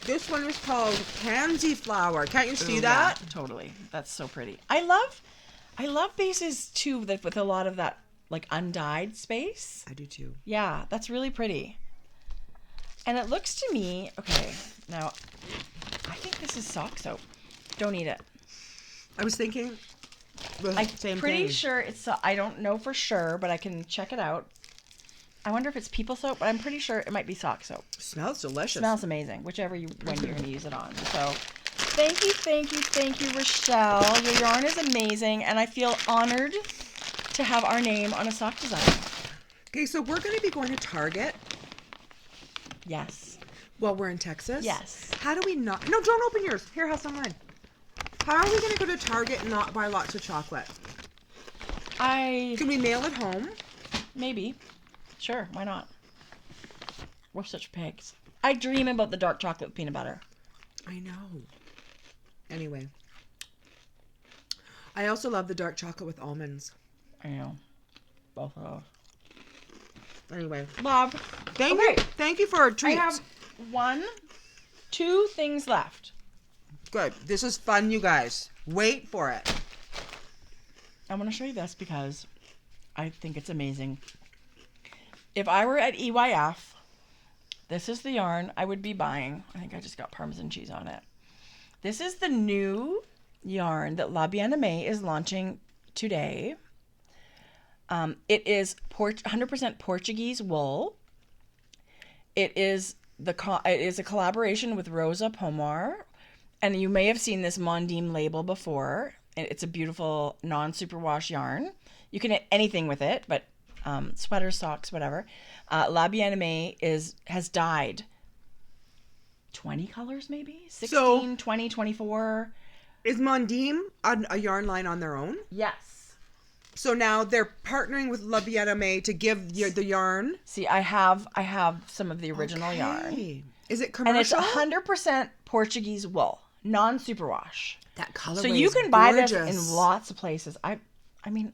This one is called Pansy Flower. Can't you see that? Yeah, totally. That's so pretty. I love bases too that with a lot of that undyed space. I do too. Yeah, that's really pretty. And it looks to me, okay, now I think this is sock soap. Don't eat it. I was thinking I'm pretty sure it's, I don't know for sure, but I can check it out. I wonder if it's people soap, but I'm pretty sure it might be sock soap. Smells delicious. Smells amazing, when you're going to use it on. So thank you, Rochelle. Your yarn is amazing, and I feel honored to have our name on a sock design. Okay, so we're going to be going to Target. Yes. While we're in Texas. Yes. How do we not? No, don't open yours. Here, have some of mine. How are we going to go to Target and not buy lots of chocolate? Can we mail it home? Maybe. Sure, why not? We're such pigs. I dream about the dark chocolate with peanut butter. I know. Anyway. I also love the dark chocolate with almonds. I know. Both of those. Anyway. Love. Thank you for our treats. I have 2 things left. Good. This is fun, you guys. Wait for it. I want to show you this because I think it's amazing. If I were at EYF, this is the yarn I would be buying. I think I just got Parmesan cheese on it. This is the new yarn that La Bien-Aimée is launching today. It is 100% Portuguese wool. It is a collaboration with Rosa Pomar, and you may have seen this Mondim label before. It's a beautiful non-superwash yarn. You can knit anything with it, but sweaters, socks, whatever. La Bien-Aimée has dyed 20 colors, maybe 16, 20, 24. Is Mondim a yarn line on their own? Yes. So now they're partnering with La Bien-Aimée to give the yarn. See, I have some of the original yarn. Is it commercial? And it's 100% Portuguese wool, non-superwash. That colorway So you can buy this in lots of places. I mean,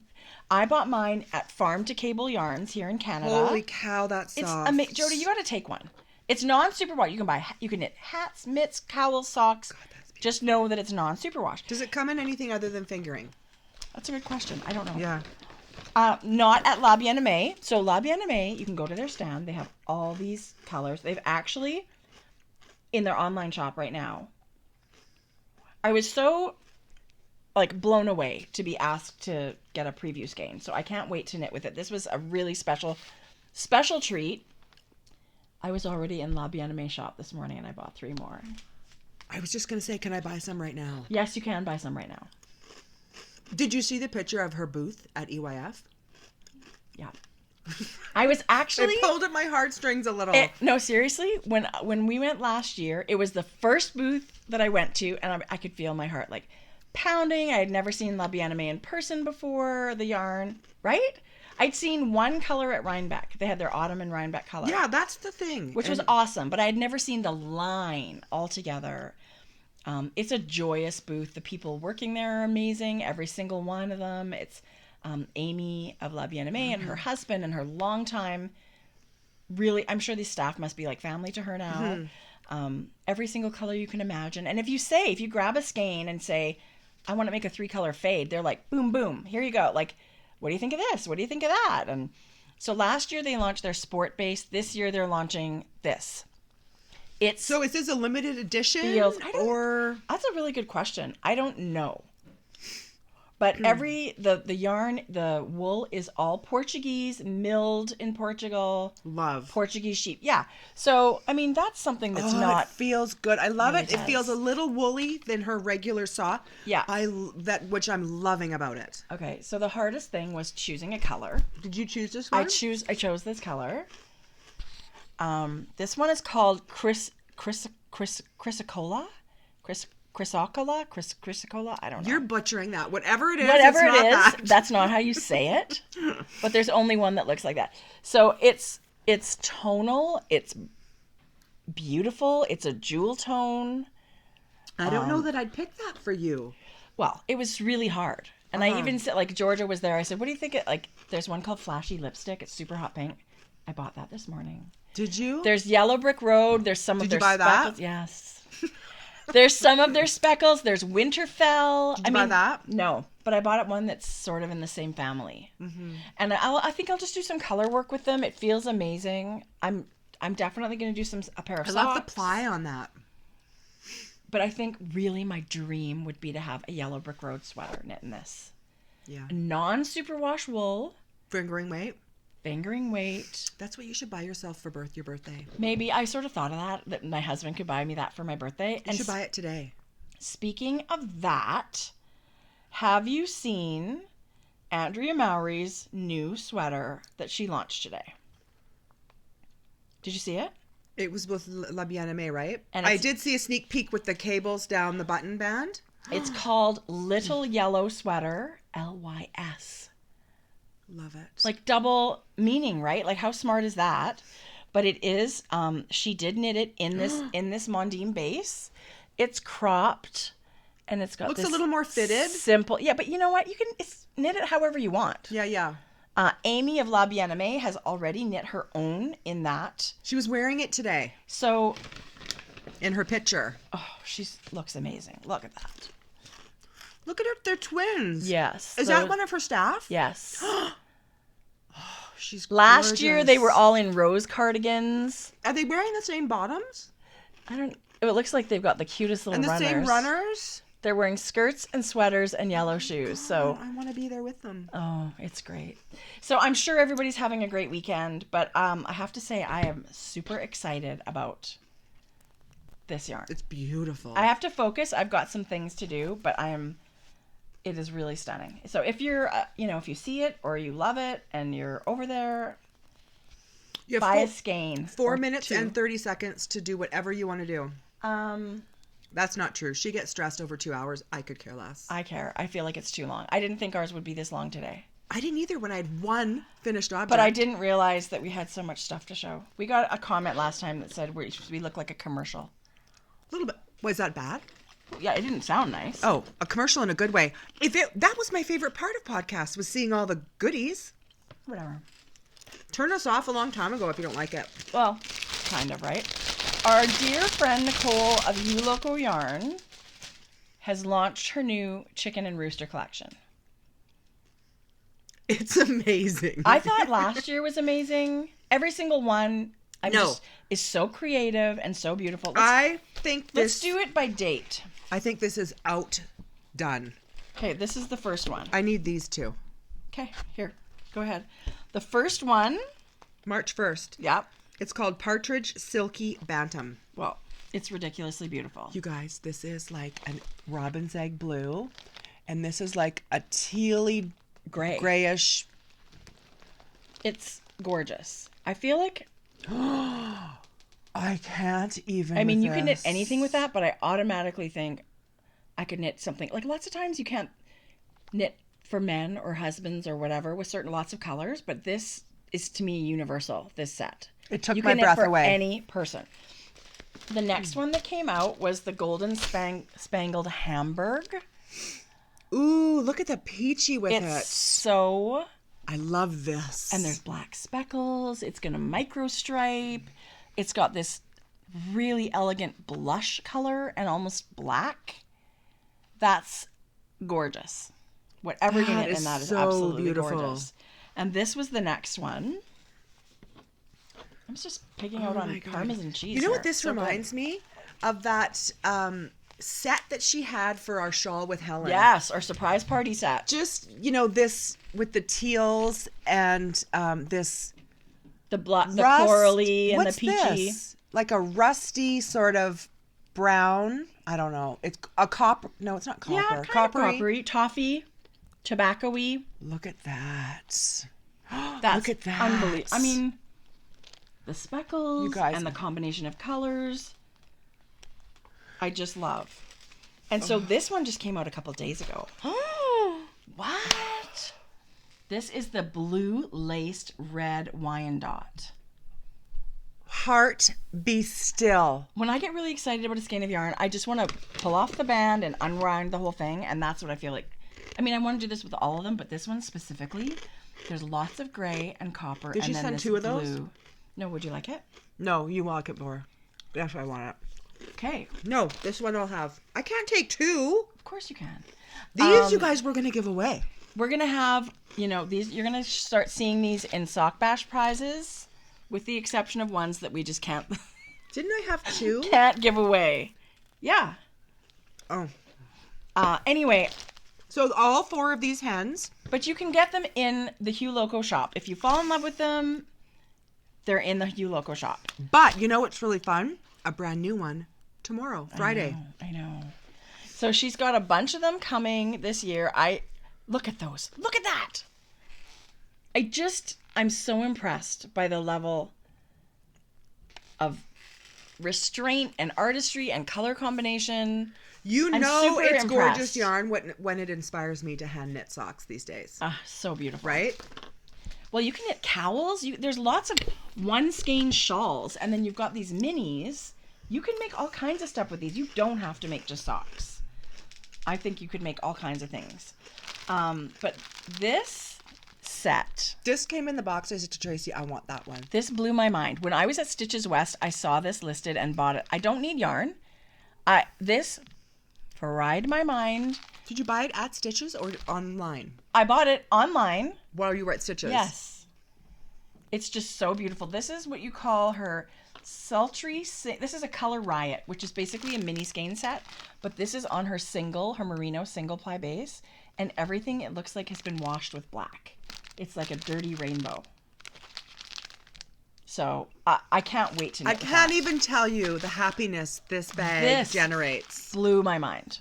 I bought mine at Farm to Cable Yarns here in Canada. Holy cow, that's soft. It's Jodi, you got to take one. It's non-superwash. You can knit hats, mitts, cowls, socks. God, just know that it's non-superwash. Does it come in anything other than fingering? That's a good question. I don't know. Yeah. Not at La Bien-Aimée. So La Bien-Aimée, you can go to their stand. They have all these colors. They've actually, in their online shop right now, I was so blown away to be asked to get a preview skein. So I can't wait to knit with it. This was a really special treat. I was already in La Bien-Aimée shop this morning and I bought 3 more. I was just going to say, can I buy some right now? Yes, you can buy some right now. Did you see the picture of her booth at EYF? Yeah. I was actually... It pulled at my heartstrings a little. No, seriously, when we went last year, it was the first booth that I went to, and I could feel my heart pounding. I had never seen La Bien-Aimée in person before, the yarn, right? I'd seen one color at Rhinebeck. They had their autumn and Rhinebeck color. Yeah, that's the thing. Which was awesome, but I had never seen the line altogether. It's a joyous booth. The people working there are amazing, every single one of them. It's Amy of La Bien-Aimée and her husband and her longtime, really, I'm sure these staff must be like family to her now. Every single color you can imagine. And if you grab a skein and say, I want to make a 3-color fade, they're like, boom, boom, here you go. What do you think of this? What do you think of that? And so last year they launched their sport base. This year they're launching this. So is this a limited edition? That's a really good question. I don't know. But the yarn, the wool is all Portuguese, milled in Portugal. Love. Portuguese sheep. Yeah. So, I mean, that's something that's not... It feels good. I love it. It It feels a little woolly than her regular saw. Yeah. Which I'm loving about it. Okay. So the hardest thing was choosing a color. Did you choose this one? I chose this color. This one is called Chrysocolla? Chrysocolla? I don't know. You're butchering that. Whatever it is, that's not how you say it. But there's only one that looks like that. So it's tonal. It's beautiful. It's a jewel tone. I don't know that I'd pick that for you. Well, it was really hard. And I even said, Georgia was there. I said, what do you think? There's one called Flashy Lipstick. It's super hot pink. I bought that this morning. Did you? There's Yellow Brick Road. There's some of their speckles. Did you buy that? Yes. There's some of their speckles. There's Winterfell. Did you buy that? No, but I bought one that's sort of in the same family. Mm-hmm. And I think I'll just do some color work with them. It feels amazing. I'm definitely going to do a pair of socks. I love the ply on that. But I think really my dream would be to have a Yellow Brick Road sweater knit in this. Yeah. Non-superwash wool. Fingering weight. That's what you should buy yourself for your birthday. Maybe. I sort of thought of that my husband could buy me that for my birthday. You should buy it today. Speaking of that, have you seen Andrea Mowry's new sweater that she launched today? Did you see it? It was with La Bien-Aimée, right? And I did see a sneak peek with the cables down the button band. It's called Little Yellow Sweater, LYS. Love it. Like double meaning, right? Like how smart is that? But it is, she did knit it in this Mondim base. It's cropped and it's got looks this a little more fitted. Simple. Yeah, but you know what? You can knit it however you want. Yeah. Amy of La Bien-Aimée has already knit her own in that. She was wearing it today. So in her picture. Oh, she looks amazing. Look at that. Look at her. They're twins. Yes. Is that one of her staff? Yes. Oh, she's Last gorgeous. year they were all in rose cardigans. Are they wearing the same bottoms? It looks like they've got the cutest little runners. And the same runners? They're wearing skirts and sweaters and yellow shoes. So I want to be there with them. Oh, it's great. So I'm sure everybody's having a great weekend, but I have to say I am super excited about this yarn. It's beautiful. I have to focus. I've got some things to do, but it is really stunning. So if you're, if you see it or you love it and you're over there, buy a skein. 4 minutes and 30 seconds to do whatever you want to do. That's not true. She gets stressed over 2 hours. I could care less. I care. I feel like it's too long. I didn't think ours would be this long today. I didn't either when I had one finished object. But I didn't realize that we had so much stuff to show. We got a comment last time that said we look like a commercial. A little bit. Was that bad? Yeah, it didn't sound nice. Oh, a commercial in a good way. That was my favorite part of podcasts, was seeing all the goodies. Whatever. Turn us off a long time ago if you don't like it. Well, kind of, right? Our dear friend Nicole of You Loco Yarn has launched her new chicken and rooster collection. It's amazing. I thought last year was amazing. Every single one is so creative and so beautiful. Let's do it by date. I think this is outdone. Okay, this is the first one. I need these two. Okay, here. Go ahead. The first one. March 1st. Yep. It's called Partridge Silky Bantam. Well, it's ridiculously beautiful. You guys, this is like a robin's egg blue. And this is like a tealy grayish. It's gorgeous. I feel like... I can't even. I mean, you can knit anything with that, but I automatically think I could knit something. Like lots of times you can't knit for men or husbands or whatever with lots of colors, but this is to me universal, this set. It took you my can breath knit for away. Any person. The next one that came out was the Golden Spangled Hamburg. Ooh, look at the peachy with it. It's so... I love this. And there's black speckles. It's going to micro stripe. It's got this really elegant blush color and almost black. That's gorgeous. Whatever you knit in that is so absolutely beautiful. Gorgeous. And this was the next one. I'm just picking out on Parmesan cheese. You know here. what this reminds me of? That set that she had for our shawl with Helen. Yes, our surprise party set. Just, this with the teals and this... The corally and the peachy. This? Like a rusty sort of brown. I don't know. It's a copper. No, it's not copper. Yeah, coppery. Toffee. Tobacco-y. Look at that. Look at that. Unbelievable. I mean, the speckles you guys, and the combination of colors. I just love. And so this one just came out a couple days ago. What? This is the blue laced red Wyandotte. Heart be still. When I get really excited about a skein of yarn, I just want to pull off the band and unwind the whole thing. And that's what I feel like. I mean, I want to do this with all of them, but this one specifically, there's lots of gray and copper. Did you send two of those? Blue. No, would you like it? No, you like it more. That's why I want it. Okay. No, this one I'll have. I can't take two. Of course you can. These you guys were going to give away. We're going to have, these, you're going to start seeing these in Sock Bash prizes, with the exception of ones that we just can't. Didn't I have two? Can't give away. Yeah. Oh. Anyway. So all four of these hens. But you can get them in the Hue Loco shop. If you fall in love with them, they're in the Hue Loco shop. But you know what's really fun? A brand new one tomorrow, Friday. I know. So she's got a bunch of them coming this year. Look at those. Look at that. I'm so impressed by the level of restraint and artistry and color combination. You I'm know super it's impressed. gorgeous yarn when it inspires me to hand knit socks these days. So beautiful. Right? Well, you can knit cowls. There's lots of one skein shawls, and then you've got these minis. You can make all kinds of stuff with these. You don't have to make just socks. I think you could make all kinds of things. But this set... This came in the box. I said to Tracie, I want that one. This blew my mind. When I was at Stitches West, I saw this listed and bought it. I don't need yarn. This fried my mind. Did you buy it at Stitches or online? I bought it online. While you were at Stitches? Yes. It's just so beautiful. This is what you call her sultry... This is a Color Riot, which is basically a mini skein set. But this is on her merino single ply base. And everything, it looks like, has been washed with black. It's like a dirty rainbow. So I can't wait to knit. I can't even tell you the happiness this bag generates. Blew my mind.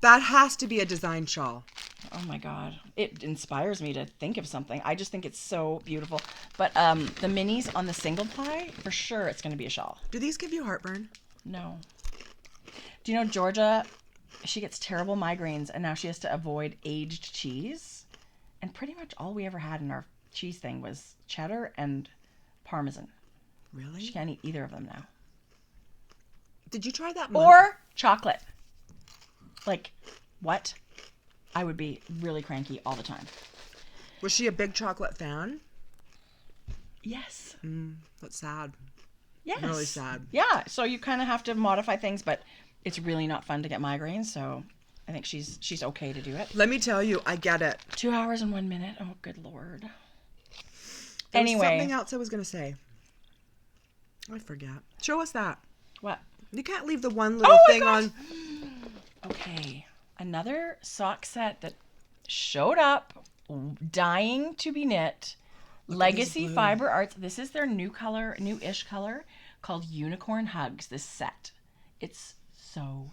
That has to be a design shawl. Oh my God. It inspires me to think of something. I just think it's so beautiful. But the minis on the single ply, for sure it's going to be a shawl. Do these give you heartburn? No. Do you know Georgia, she gets terrible migraines and now she has to avoid aged cheese. And pretty much all we ever had in our cheese thing was cheddar and Parmesan. Really? She can't eat either of them now. Did you try that? Or chocolate. Like, what? I would be really cranky all the time. Was she a big chocolate fan? Yes. That's sad. Yes. Really sad. Yeah. So you kind of have to modify things, but it's really not fun to get migraines. So I think she's okay to do it. Let me tell you, I get it. 2 hours and 1 minute. Oh, good Lord. There was something else I was going to say. I forget. Show us that. What? You can't leave the one little thing on. Okay. Another sock set that showed up, dying to be knit. Legacy Fiber Arts. This is their new-ish color called Unicorn Hugs, this set. It's so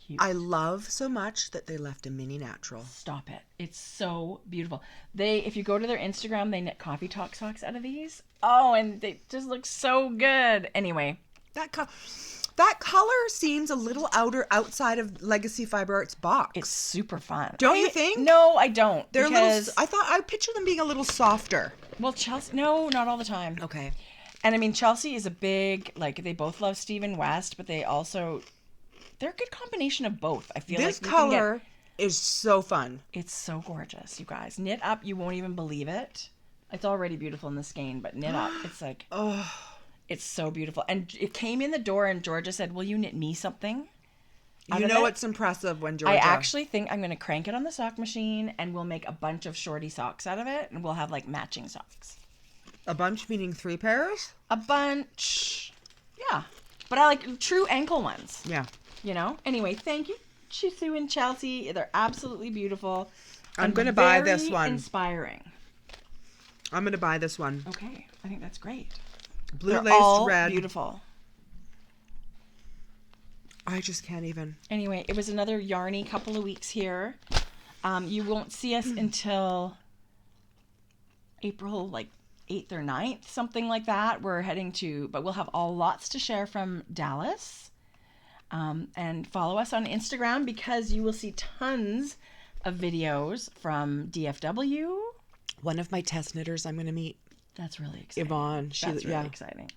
cute. I love so much that they left a mini natural. Stop it. It's so beautiful. If you go to their Instagram, they knit coffee talk socks out of these. Oh, and they just look so good. Anyway. That color seems a little outside of Legacy Fiber Arts box. It's super fun. Don't you think? No, I don't. They're I picture them being a little softer. Well, Chelsea, no, not all the time. Okay. And I mean, Chelsea is a big, they both love Stephen West, but they're a good combination of both. I feel this color is so fun. It's so gorgeous, you guys. Knit up, you won't even believe it. It's already beautiful in the skein, but knit up, it's like, oh, it's so beautiful. And it came in the door and Georgia said, will you knit me something? You know it's impressive when Georgia... I actually think I'm going to crank it on the sock machine and we'll make a bunch of shorty socks out of it and we'll have matching socks. A bunch meaning 3 pairs? A bunch. Yeah. But I like true ankle ones. Yeah. You know? Anyway, thank you, Chisu and Chelsea. They're absolutely beautiful. I'm going to buy this one. Inspiring. I'm going to buy this one. Okay. I think that's great. Blue lace, all red. Beautiful. I just can't even. Anyway, it was another yarny couple of weeks here. You won't see us until April, 8th or 9th, something like that. We're heading to, but we'll have lots to share from Dallas. And follow us on Instagram because you will see tons of videos from DFW. One of my test knitters I'm going to meet. That's really exciting. Yvonne. That's really exciting.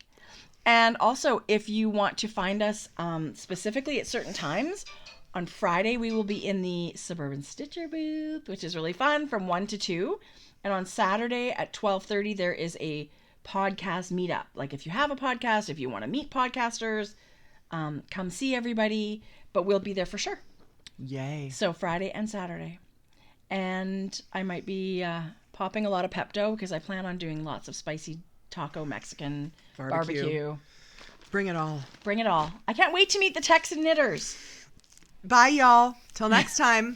And also, if you want to find us specifically at certain times, on Friday we will be in the Suburban Stitcher booth, which is really fun, from 1 to 2. And on Saturday at 12:30, there is a podcast meetup. If you have a podcast, if you want to meet podcasters, come see everybody. But we'll be there for sure. Yay. So Friday and Saturday. And I might be popping a lot of Pepto because I plan on doing lots of spicy taco Mexican barbecue. Bring it all. Bring it all. I can't wait to meet the Texan knitters. Bye, y'all. Till next time.